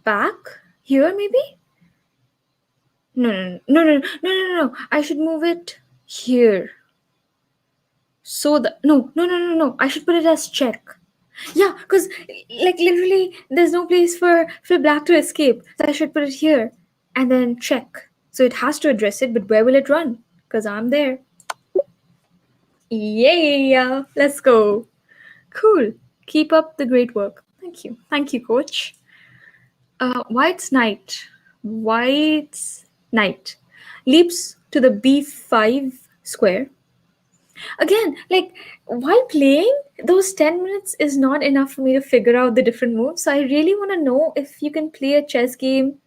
Speaker 1: back here, maybe? No. I should move it here. So no. I should put it as check. Yeah, because like literally there's no place for black to escape. So I should put it here and then check. So it has to address it, but where will it run? Because I'm there. Yeah, let's go. Cool. Keep up the great work. Thank you, coach. White's knight leaps to the b5 square. Again, like while playing, those 10 minutes is not enough for me to figure out the different moves. So I really want to know if you can play a chess game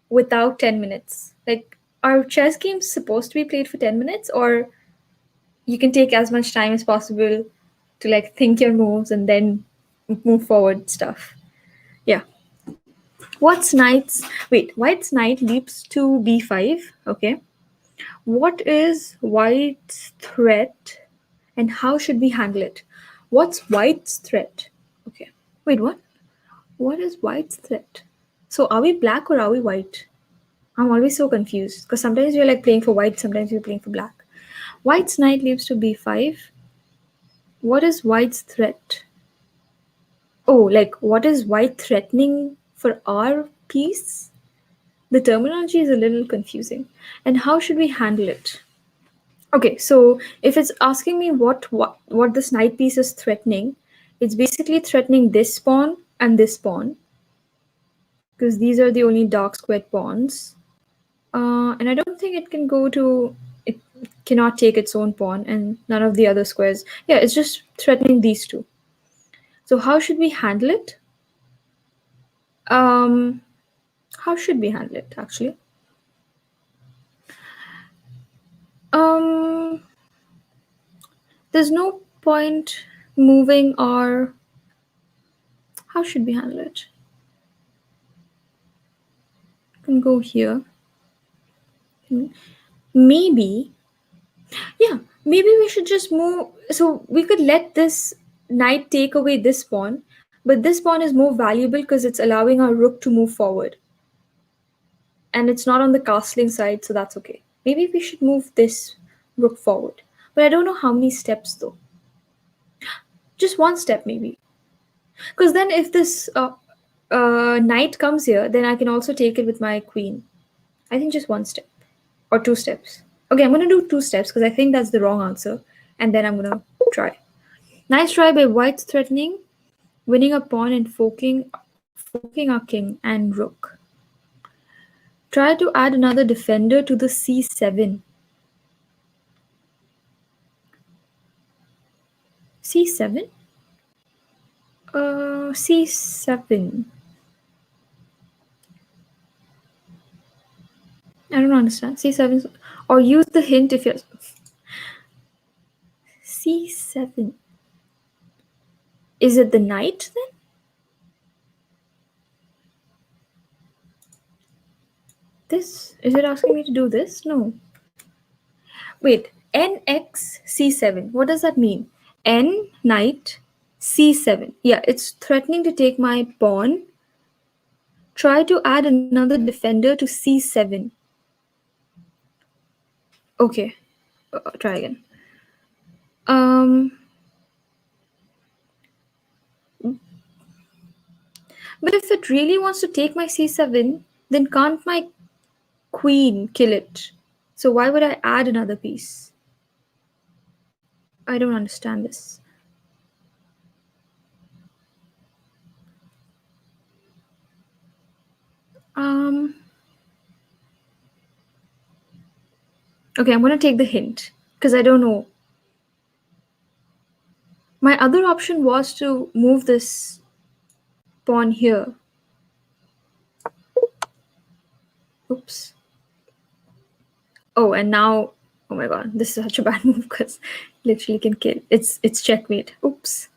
Speaker 1: without 10 minutes. Like, are chess games supposed to be played for 10 minutes, or you can take as much time as possible to like think your moves and then move forward stuff? Yeah. White's knight leaps to b5. Okay. What is white's threat and how should we handle it? What's white's threat? Okay. Wait, what? What is white's threat? So are we black or are we white? I'm always so confused because sometimes you're like playing for white, sometimes you're playing for black. White's knight leaps to b5. What is white's threat? Oh, like what is white threatening for our piece? The terminology is a little confusing. And how should we handle it? Okay, so if it's asking me what this knight piece is threatening, it's basically threatening this pawn and this pawn, because these are the only dark squared pawns. And I don't think it can go to, it cannot take its own pawn and none of the other squares. Yeah, it's just threatening these two. So how should we handle it? How should we handle it actually? There's no point moving our, how should we handle it? Can go here. Maybe, yeah, maybe we should just move. So we could let this knight take away this pawn, but this pawn is more valuable because it's allowing our rook to move forward. And it's not on the castling side, so that's okay. Maybe we should move this rook forward. But I don't know how many steps though. Just one step maybe. Because then if this knight comes here, then I can also take it with my queen. I think just one step or two steps. Okay, I'm going to do two steps because I think that's the wrong answer. And then I'm going to try. Nice try by white's threatening, winning a pawn and forking our king and rook. Try to add another defender to the c7. c7? c7. I don't understand. c7, or use the hint if you're... c7. Is it the knight then? This? Is it asking me to do this? No. Wait, nx c7. What does that mean? N knight c7. Yeah, it's threatening to take my pawn. Try to add another defender to c7. Okay, try again. But if it really wants to take my c7, then can't my queen kill it? So why would I add another piece? I don't understand this. Okay, I'm going to take the hint because I don't know. My other option was to move this pawn here. Oops. Oh, and now, oh my god, this is such a bad move because literally can kill. It's checkmate. Oops.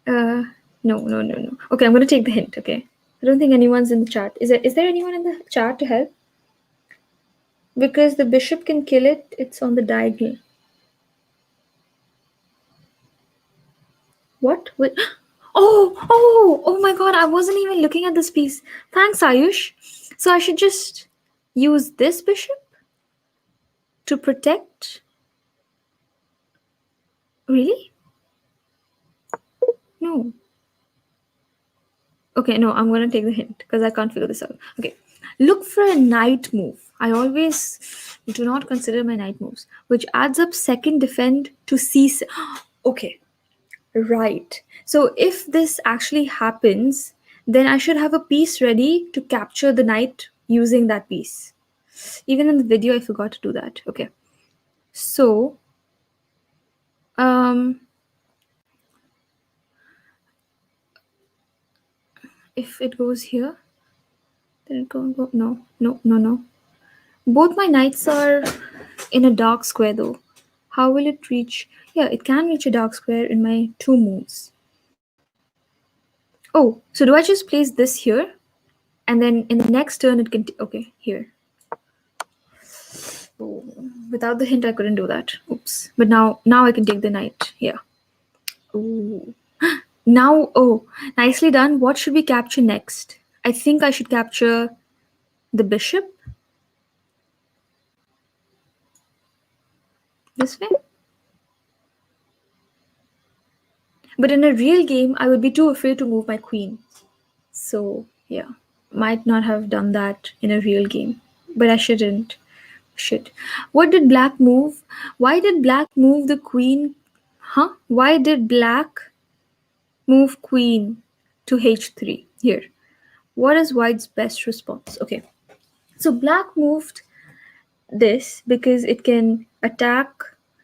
Speaker 1: No. Okay, I'm going to take the hint, okay? I don't think anyone's in the chat. Is there anyone in the chat to help? Because the bishop can kill it, it's on the diagonal. What? Wait. Oh my god, I wasn't even looking at this piece. Thanks, Ayush. So I should just use this bishop to protect? Really? No. Okay, no, I'm going to take the hint because I can't figure this out. Okay, look for a knight move. I always do not consider my knight moves, which adds up second defend to c7. Okay, right. So if this actually happens, then I should have a piece ready to capture the knight using that piece. Even in the video, I forgot to do that. Okay. So, if it goes here, then it can't go. No. Both my knights are in a dark square though. How will it reach? Yeah, it can reach a dark square in my two moves. Oh, so do I just place this here? And then in the next turn it can... okay, here. Oh, without the hint I couldn't do that. Oops. But now I can take the knight. Yeah. Ooh. Now, oh, nicely done. What should we capture next? I think I should capture the bishop. This way. But in a real game, I would be too afraid to move my queen. So, yeah. Might not have done that in a real game, but I shouldn't. Shit. What did black move? Why did black move the queen? Huh? Why did black move queen to h3 here? What is white's best response? Okay. So black moved this because it can attack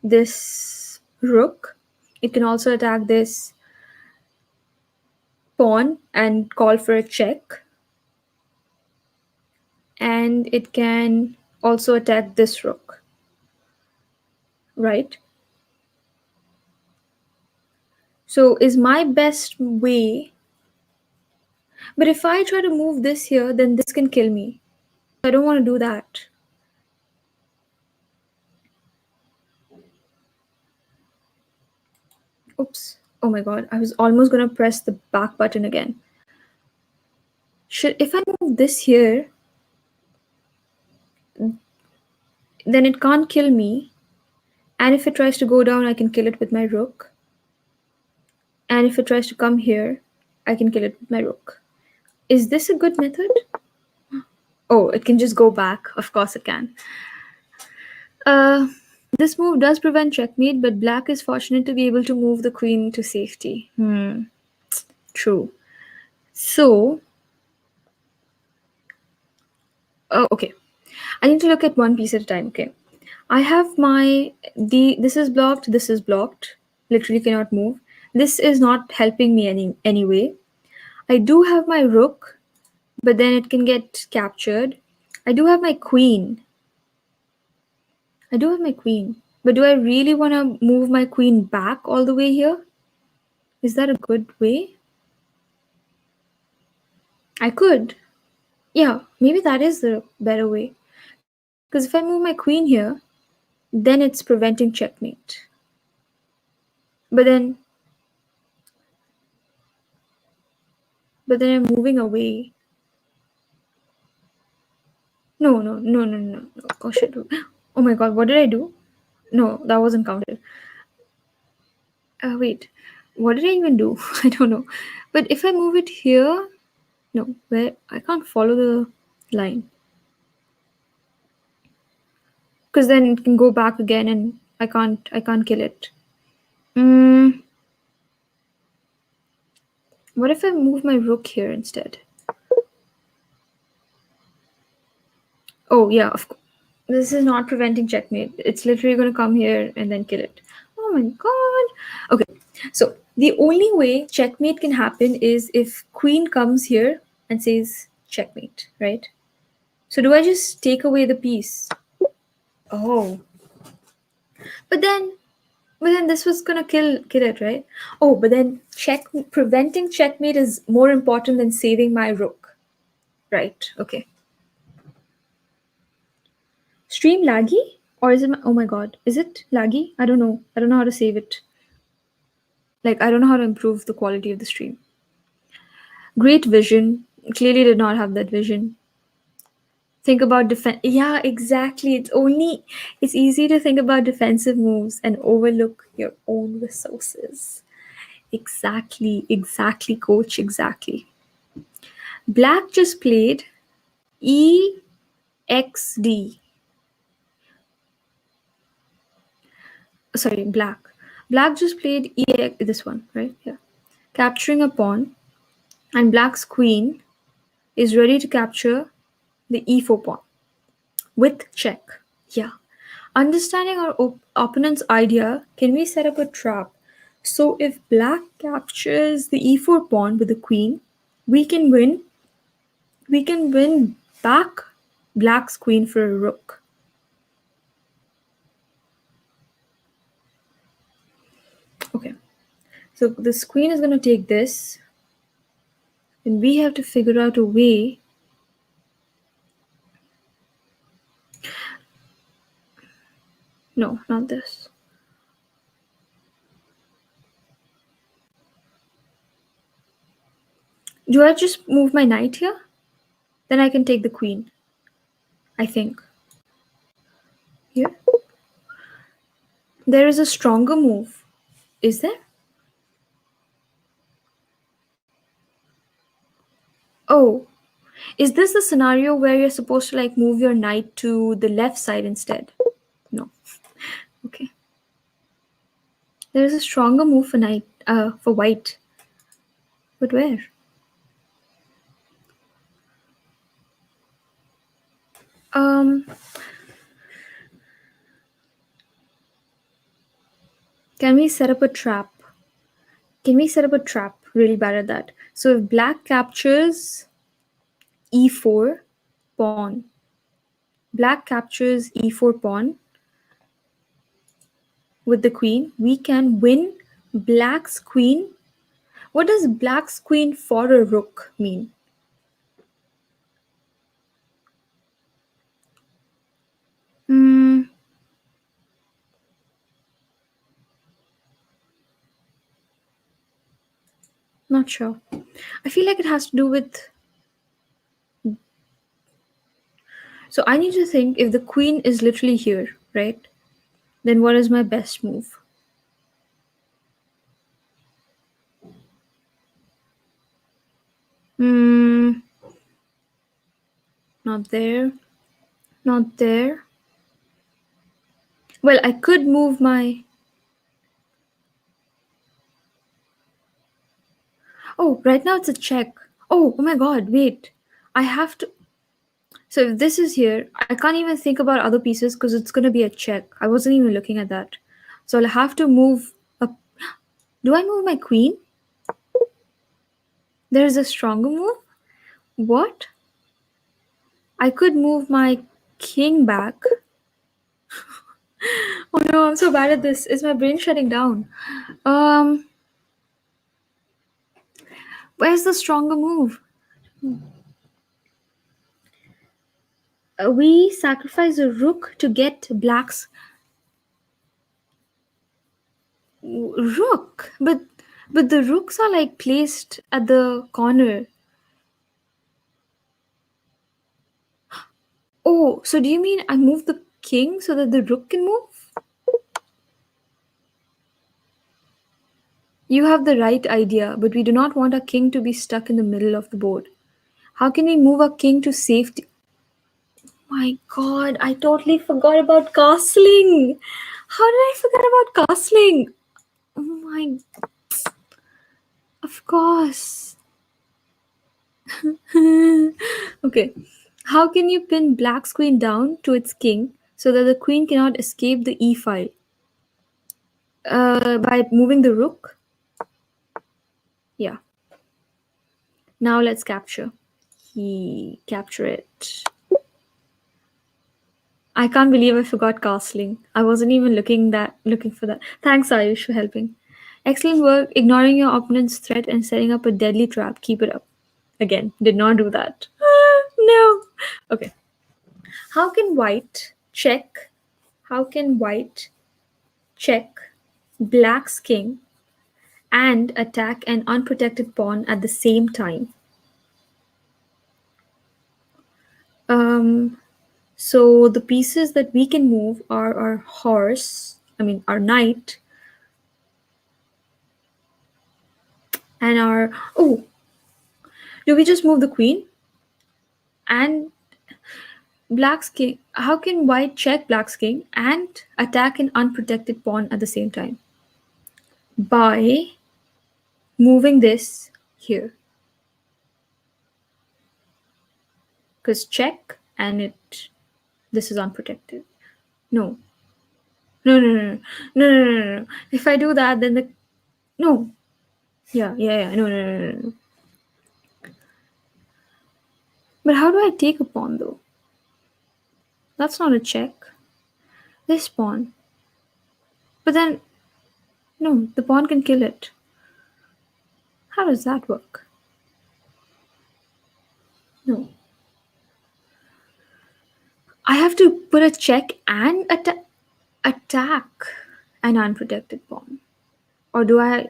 Speaker 1: this rook. It can also attack this pawn and call for a check. And it can also attack this rook, right? So is my best way, but if I try to move this here, then this can kill me. I don't want to do that. Oops. Oh my god, I was almost going to press the back button again. If I move this here, then it can't kill me. And if it tries to go down, I can kill it with my rook. And if it tries to come here, I can kill it with my rook. Is this a good method? Oh, it can just go back. Of course it can. This move does prevent checkmate, but black is fortunate to be able to move the queen to safety. True. So, okay. I need to look at one piece at a time. Okay. I have this is blocked, this is blocked. Literally cannot move. This is not helping me anyway. I do have my rook, but then it can get captured. I do have my queen. But do I really want to move my queen back all the way here? Is that a good way? I could. Yeah, maybe that is the better way. Because if I move my queen here, then it's preventing checkmate. But then I'm moving away. No. Oh shit. Oh my god, what did I do? No, that wasn't counted. Wait. What did I even do? I don't know. But if I move it here, no, where I can't follow the line. Because then it can go back again and I can't kill it. What if I move my rook here instead? Oh yeah, of course. This is not preventing checkmate. It's literally going to come here and then kill it. Oh my god. Okay, so the only way checkmate can happen is if queen comes here and says checkmate, right? So do I just take away the piece? Oh. But then this was gonna kill it, right? Oh, but then preventing checkmate is more important than saving my rook. Right, okay. Stream laggy? Or is it oh my god, is it laggy? I don't know how to save it. Like, I don't know how to improve the quality of the stream. Great vision. Clearly did not have that vision. Think about defense. Yeah, exactly. It's easy to think about defensive moves and overlook your own resources. Exactly, coach, exactly. Black just played EXD. Sorry, black. Black just played this one, right? Yeah. Capturing a pawn, and black's queen is ready to capture the e4 pawn with check. Yeah. Understanding our opponent's idea, can we set up a trap? So if black captures the e4 pawn with the queen, we can win back black's queen for a rook. Okay, so this queen is going to take this, and we have to figure out a way. No, not this. Do I just move my knight here? Then I can take the queen, I think. Here? There is a stronger move. Is there? Oh, Is this the scenario where you're supposed to like move your knight to the left side instead? No. Okay. There is a stronger move for knight, for white. But where? Can we set up a trap? Can we set up a trap? Really bad at that. So if black captures e4 pawn, black captures e4 pawn with the queen, we can win black's queen. What does black's queen for a rook mean? Not sure. I feel like it has to do with... So I need to think, if the queen is literally here, right? Then what is my best move? Not there. Not there. Well, I could move my... Oh, right now it's a check. Oh my god, wait. I have to... So if this is here, I can't even think about other pieces because it's going to be a check. I wasn't even looking at that. So I'll have to move up. Do I move my queen? There's a stronger move? What? I could move my king back. Oh no, I'm so bad at this. Is my brain shutting down? Where's the stronger move? We sacrifice a rook to get black's rook, but the rooks are like placed at the corner. Oh, so do you mean I move the king so that the rook can move? You have the right idea, but we do not want our king to be stuck in the middle of the board. How can we move our king to safety? My god, I totally forgot about castling. How did I forget about castling? Oh my... Of course. Okay. How can you pin black's queen down to its king so that the queen cannot escape the e file? By moving the rook? Yeah. Now let's capture. Capture it. I can't believe I forgot castling. I wasn't even looking for that. Thanks, Ayush, for helping. Excellent work, ignoring your opponent's threat and setting up a deadly trap. Keep it up. Again, did not do that. No. Okay. How can white check black's king and attack an unprotected pawn at the same time? So the pieces that we can move are our knight, and our... Oh, do we just move the queen? And black's king... How can white check black's king and attack an unprotected pawn at the same time? By moving this here. Because check and this is unprotected. No. No. If I do that, then no. Yeah. No. But how do I take a pawn though? That's not a check. This pawn. But then, no, the pawn can kill it. How does that work? No. I have to put a check and attack an unprotected pawn. Or do I...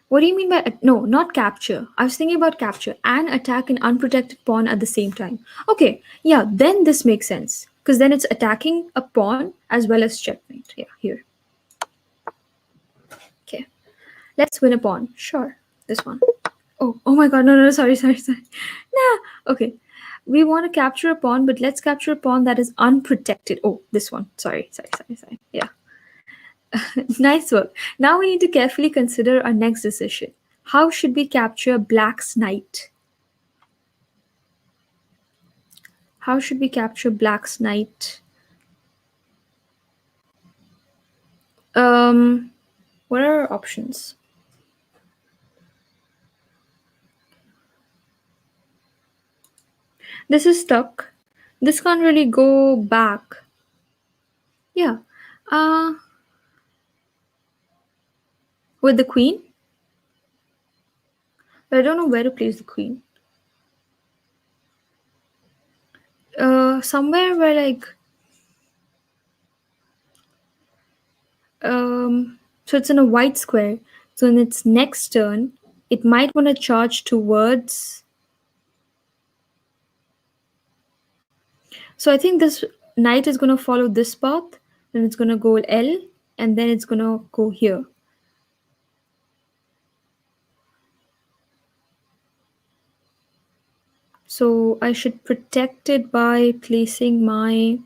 Speaker 1: What do you mean by... No, not capture. I was thinking about capture and attack an unprotected pawn at the same time. Okay, yeah, then this makes sense. Because then it's attacking a pawn as well as checkmate. Yeah, here. Okay. Let's win a pawn. Sure. This one. Oh my god, no, sorry. Nah. Okay. we want to capture a pawn, but let's capture a pawn that is unprotected. Oh, this one. Sorry. Yeah. Nice work. Now we need to carefully consider our next decision. How should we capture Black's knight? How should we capture Black's knight? What are our options? This is stuck. This can't really go back. Yeah. With the queen? But I don't know where to place the queen. Somewhere where like so it's in a white square. So in its next turn, it might want to charge towards. So I think this knight is going to follow this path, then it's going to go L, and then it's going to go here. So I should protect it by placing my.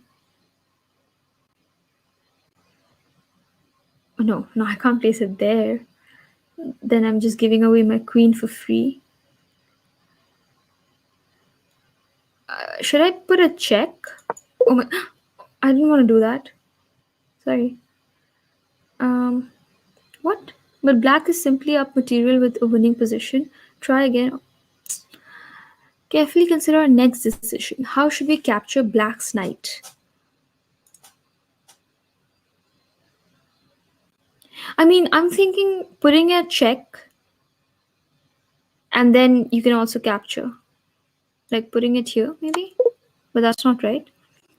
Speaker 1: Oh, no, I can't place it there. Then I'm just giving away my queen for free. Should I put a check? Oh my! I didn't want to do that. Sorry. What? But black is simply up material with a winning position. Try again. Carefully consider our next decision. How should we capture Black's knight? I mean, I'm thinking putting a check, and then you can also capture. Like putting it here, maybe? But that's not right.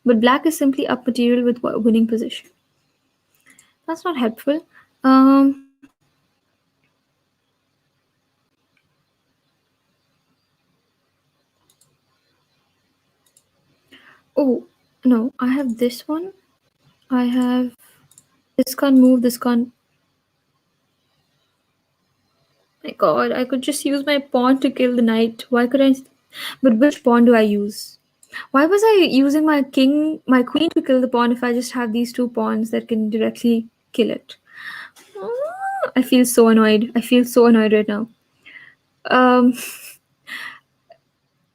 Speaker 1: But black is simply up material with a winning position. That's not helpful. Oh, no, I have this one. I have this can't move, this can't. My god, I could just use my pawn to kill the knight. Why could I? But which pawn do I use? Why was I using my queen to kill the pawn if I just have these two pawns that can directly kill it? I feel so annoyed. I feel so annoyed right now.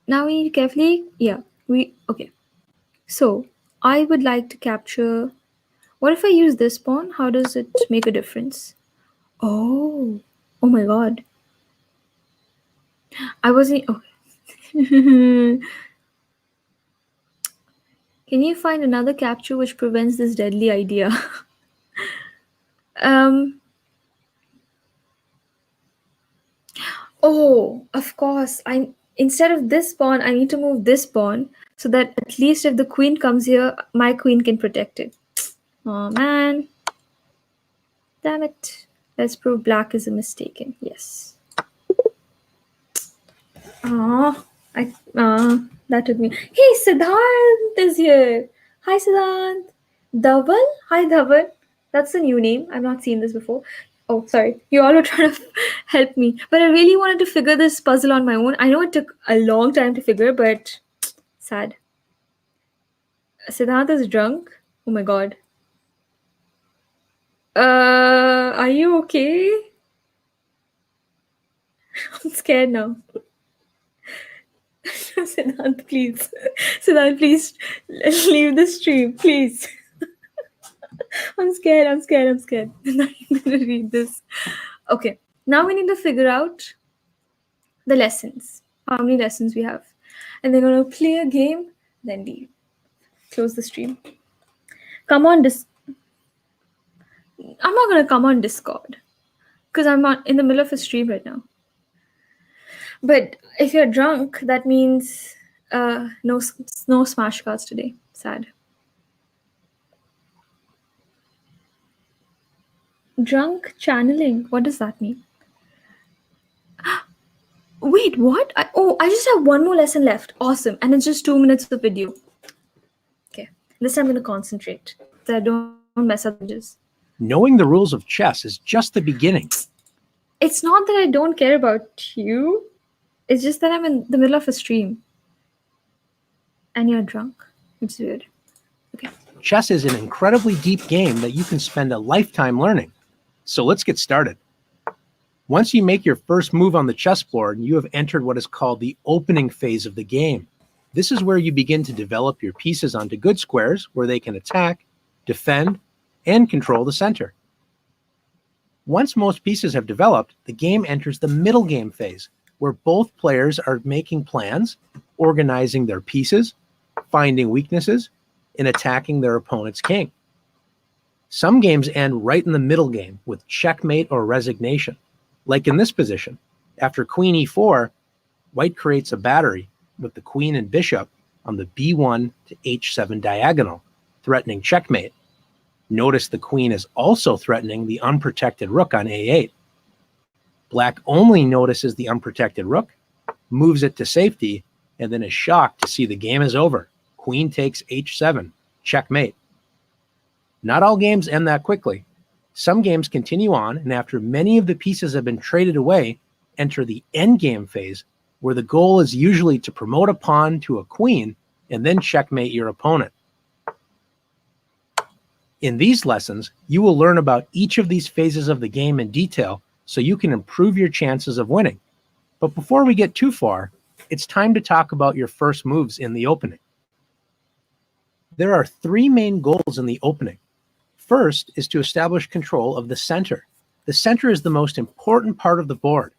Speaker 1: Now we need carefully. Yeah, okay. So I would like to capture. What if I use this pawn? How does it make a difference? Oh my god. I wasn't. Okay. Can you find another capture which prevents this deadly idea? Oh, of course. Instead of this pawn, I need to move this pawn so that at least if the queen comes here, my queen can protect it. Oh man. Damn it. Let's prove black is a mistaken. Yes. That took me. Hey, Siddharth is here. Hi, Siddharth. Dhaval? Hi, Dhaval. That's a new name. I've not seen this before. Oh, sorry. You all were trying to help me. But I really wanted to figure this puzzle on my own. I know it took a long time to figure, but sad. Siddharth is drunk. Oh my god. Are you okay? I'm scared now. Siddharth, please. Siddharth, please leave the stream, please. I'm scared. I'm not going to read this. Okay, now we need to figure out the lessons. How many lessons we have. And they're going to play a game, then leave. Close the stream. Come on, I'm not going to come on Discord because I'm in the middle of a stream right now. But if you're drunk, that means no smash cards today. Sad. Drunk channeling. What does that mean? Wait, what? I just have one more lesson left. Awesome. And it's just 2 minutes of video. Okay. This time I'm going to concentrate so I don't mess up edges.
Speaker 2: Knowing the rules of chess is just the beginning.
Speaker 1: It's not that I don't care about you. It's just that I'm in the middle of a stream. And you're drunk. It's weird. Okay.
Speaker 2: Chess is an incredibly deep game that you can spend a lifetime learning. So let's get started. Once you make your first move on the chessboard, you have entered what is called the opening phase of the game. This is where you begin to develop your pieces onto good squares where they can attack, defend, and control the center. Once most pieces have developed, the game enters the middle game phase, where both players are making plans, organizing their pieces, finding weaknesses, and attacking their opponent's king. Some games end right in the middle game with checkmate or resignation. Like in this position, after queen e4, white creates a battery with the queen and bishop on the b1 to h7 diagonal, threatening checkmate. Notice the queen is also threatening the unprotected rook on a8. Black only notices the unprotected rook, moves it to safety, and then is shocked to see the game is over. Queen takes h7, checkmate. Not all games end that quickly. Some games continue on, and after many of the pieces have been traded away, enter the endgame phase, where the goal is usually to promote a pawn to a queen and then checkmate your opponent. In these lessons, you will learn about each of these phases of the game in detail so you can improve your chances of winning. But before we get too far, it's time to talk about your first moves in the opening. There are three main goals in the opening. First is to establish control of the center. The center is the most important part of the board.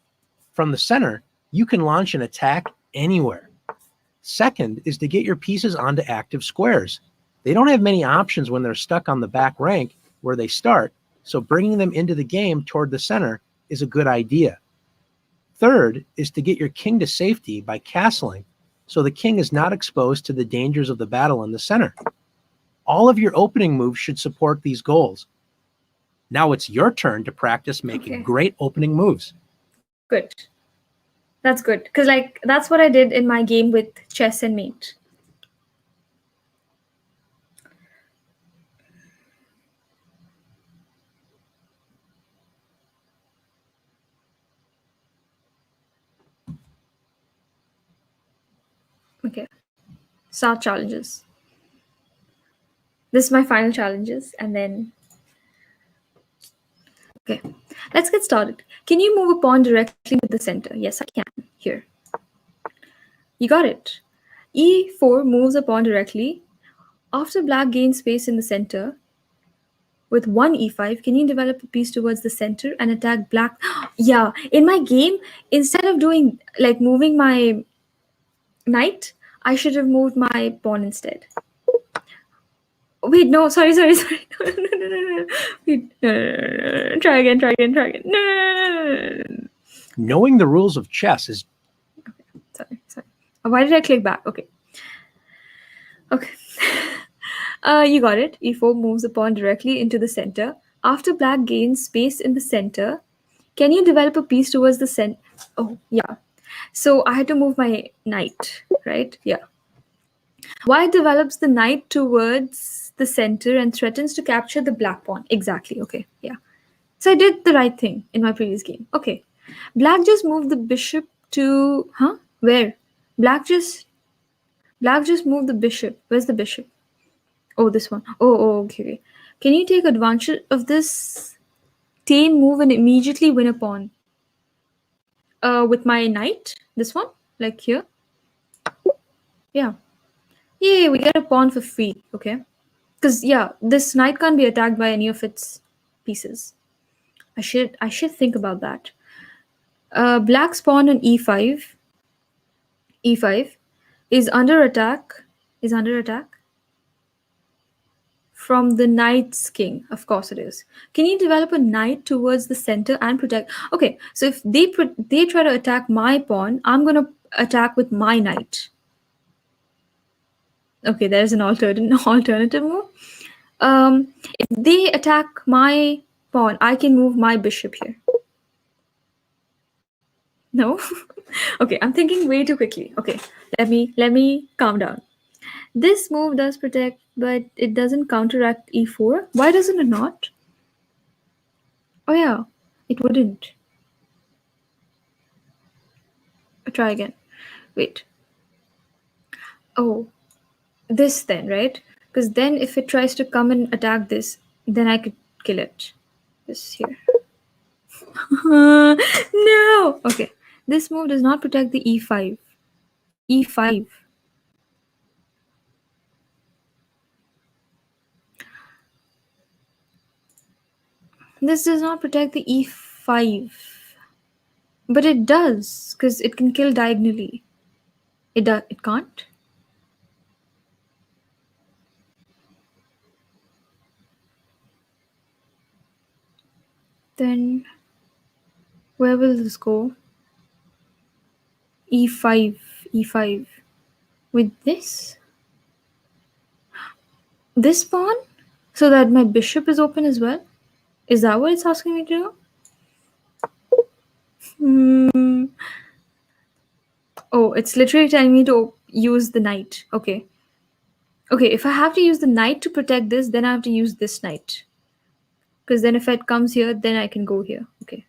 Speaker 2: From the center, you can launch an attack anywhere. Second is to get your pieces onto active squares. They don't have many options when they're stuck on the back rank where they start, so bringing them into the game toward the center is a good idea. Third is to get your king to safety by castling, so the king is not exposed to the dangers of the battle in the center. All of your opening moves should support these goals. Now it's your turn to practice making great opening moves.
Speaker 1: Good. That's good, because that's what I did in my game with chess and mate. Okay. Start challenges. This is my final challenges, and then okay. Let's get started. Can you move a pawn directly to the center? Yes, I can. Here. You got it. e4 moves a pawn directly. After black gains space in the center, with one e5, can you develop a piece towards the center and attack black? Yeah, in my game, instead of doing moving my knight, I should have moved my pawn instead. Wait, no, sorry. No. Wait, no. Try again. No.
Speaker 2: Knowing the rules of chess is...
Speaker 1: Okay, sorry. Why did I click back? Okay. You got it. e4 moves the pawn directly into the center. After black gains space in the center, can you develop a piece towards the center? Oh, yeah. So I had to move my knight, right? Yeah. White develops the knight towards the center and threatens to capture the black pawn. Exactly. Okay. Yeah. So I did the right thing in my previous game. Okay. Black just moved the bishop to... Huh? Where? Black just moved the bishop. Where's the bishop? Oh, this one. Oh, okay. Can you take advantage of this tame move and immediately win a pawn? With my knight? This one? Like here? Yeah. Yay, we get a pawn for free. Okay. Because, yeah, this knight can't be attacked by any of its pieces. I should think about that. Black's pawn on e5 is under attack. From the knight's king. Of course it is. Can you develop a knight towards the center and protect? Okay, so if they try to attack my pawn, I'm going to attack with my knight. Okay, there's an alternative move. If they attack my pawn, I can move my bishop here. No? Okay, I'm thinking way too quickly. Okay, let me calm down. This move does protect, but it doesn't counteract e4. Why doesn't it not? Oh yeah, it wouldn't. I'll try again. Wait. Oh, this then, right? Because then if it tries to come and attack this, then I could kill it. This here. No! Okay. This move does not protect the e5. e5. This does not protect the e5. But it does, because it can kill diagonally. It can't? Then where will this go? e5, e5. With this? This pawn? So that my bishop is open as well? Is that what it's asking me to do? Oh, it's literally telling me to use the knight. Okay. Okay, if I have to use the knight to protect this, then I have to use this knight. Because then if it comes here, then I can go here. Okay.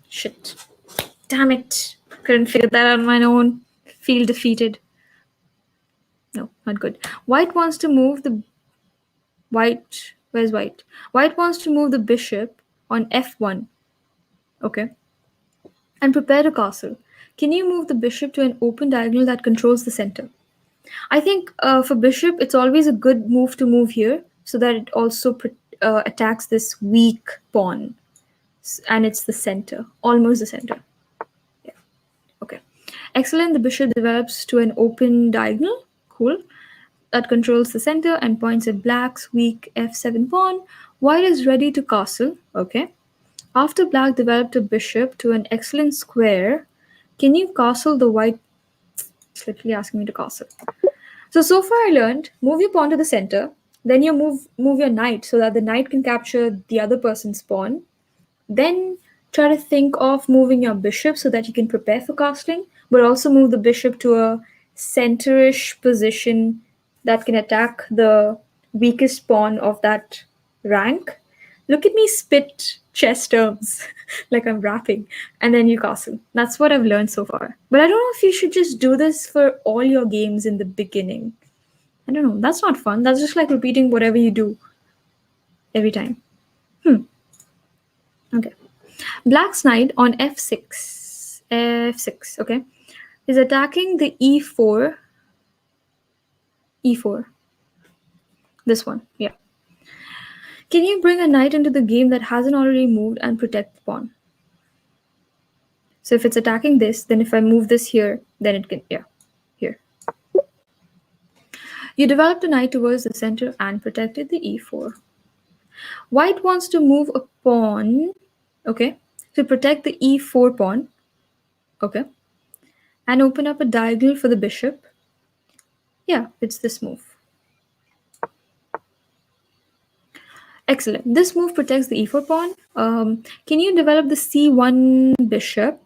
Speaker 1: Shit. Damn it. Couldn't figure that out on my own. Feel defeated. No, not good. White wants to move the... White... Where's white? White wants to move the bishop on f1. Okay. And prepare a castle. Can you move the bishop to an open diagonal that controls the center? I think for bishop, it's always a good move to move here so that it also attacks this weak pawn. And it's the center, almost the center. Yeah. Okay. Excellent. The bishop develops to an open diagonal. Cool. That controls the center and points at black's weak f7 pawn. White is ready to castle. Okay. After black developed a bishop to an excellent square, can you castle the white? It's literally asking me to castle. So far I learned, move your pawn to the center, then you move your knight so that the knight can capture the other person's pawn. Then try to think of moving your bishop so that you can prepare for castling, but also move the bishop to a centerish position that can attack the weakest pawn of that rank. Look at me spit chess terms like I'm rapping, and then you castle. That's what I've learned so far. But I don't know if you should just do this for all your games in the beginning. I don't know. That's not fun. That's just like repeating whatever you do every time. Okay. Black's knight on f6. f6, okay, is attacking the e4. e4. This one, yeah. Can you bring a knight into the game that hasn't already moved and protect the pawn? So if it's attacking this, then if I move this here, then it can, yeah, here. You developed a knight towards the center and protected the e4. White wants to move a pawn, okay, to protect the e4 pawn, okay, and open up a diagonal for the bishop. Yeah, it's this move. Excellent. This move protects the e4 pawn. Can you develop the c1 bishop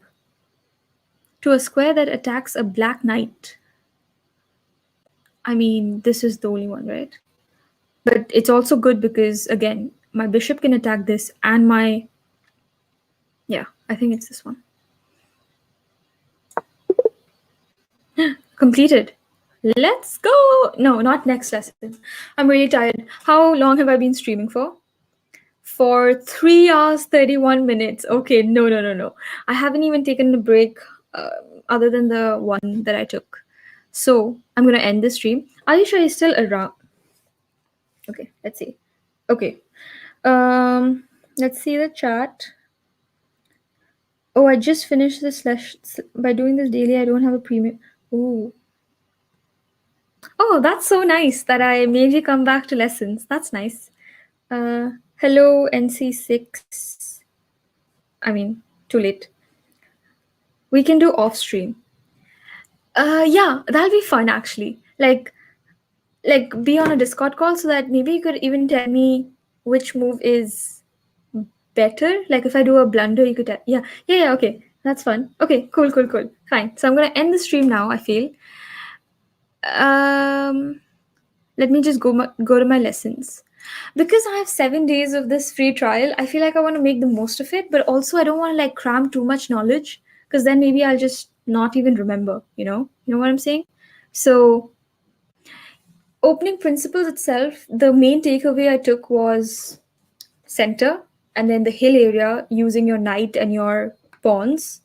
Speaker 1: to a square that attacks a black knight? I mean, this is the only one, right? But it's also good because, again, my bishop can attack this and my... Yeah, I think it's this one. Completed. Let's go. No, not next lesson. I'm really tired. How long have I been streaming for? For 3 hours, 31 minutes. Okay, no. I haven't even taken a break other than the one that I took. So I'm going to end the stream. Alisha is still around. Okay, let's see. Okay. Let's see the chat. Oh, I just finished this by doing this daily. I don't have a premium. Ooh. Oh, that's so nice that I made you come back to lessons. That's nice. Hello, NC6. I mean, too late. We can do off stream. Yeah, that'll be fun actually. Like be on a Discord call so that maybe you could even tell me which move is better. Like if I do a blunder, you could tell. Yeah, okay. That's fun. Okay, cool. Fine. So I'm gonna end the stream now, I feel. Let me just go to my lessons. Because I have 7 days of this free trial, I feel like I want to make the most of it, but also I don't want to like cram too much knowledge because then maybe I'll just not even remember, you know what I'm saying? So Opening principles itself, the main takeaway I took was center, and then the hill area using your knight and your pawns.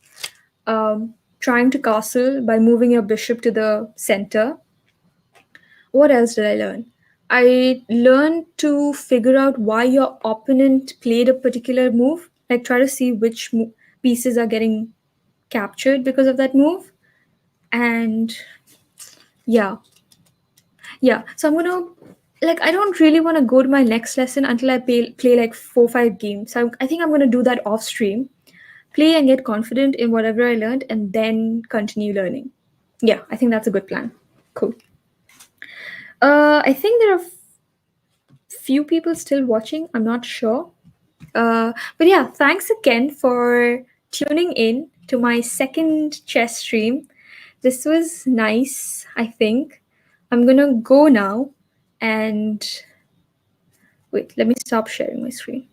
Speaker 1: Trying to castle by moving your bishop to the center. What else did I learn? I learned to figure out why your opponent played a particular move, like try to see which pieces are getting captured because of that move. And yeah, yeah. So I'm gonna, like, I don't really want to go to my next lesson until I play like 4 or 5 games. So I think I'm gonna do that off stream, play and get confident in whatever I learned, and then continue learning. Yeah, I think that's a good plan. Cool. I think there are few people still watching. I'm not sure. But yeah, thanks again for tuning in to my second chess stream. This was nice, I think. I'm gonna go now and wait, let me stop sharing my screen.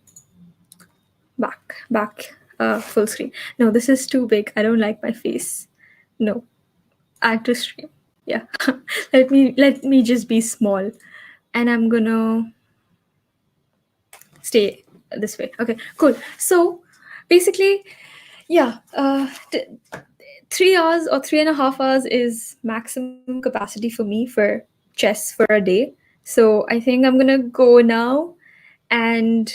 Speaker 1: Back, full screen. No, this is too big. I don't like my face. No, add to stream. Yeah, let me just be small, and I'm gonna stay this way. Okay, cool. So basically, yeah, 3 hours or 3.5 hours is maximum capacity for me for chess for a day. So I think I'm gonna go now and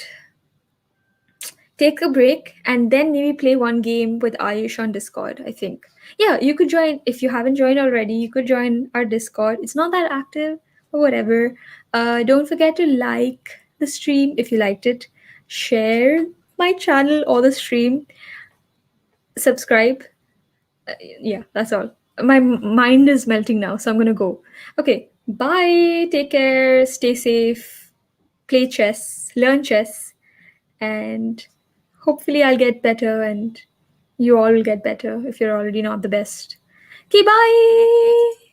Speaker 1: take a break and then maybe play one game with Ayush on Discord, I think. Yeah, you could join if you haven't joined already. You could join our Discord. It's not that active or whatever. Don't forget to like the stream if you liked it. Share my channel or the stream. Subscribe. Yeah, that's all. My mind is melting now, so I'm gonna go. Okay, bye. Take care. Stay safe. Play chess. Learn chess. And hopefully I'll get better and you all will get better if you're already not the best. Okay, bye.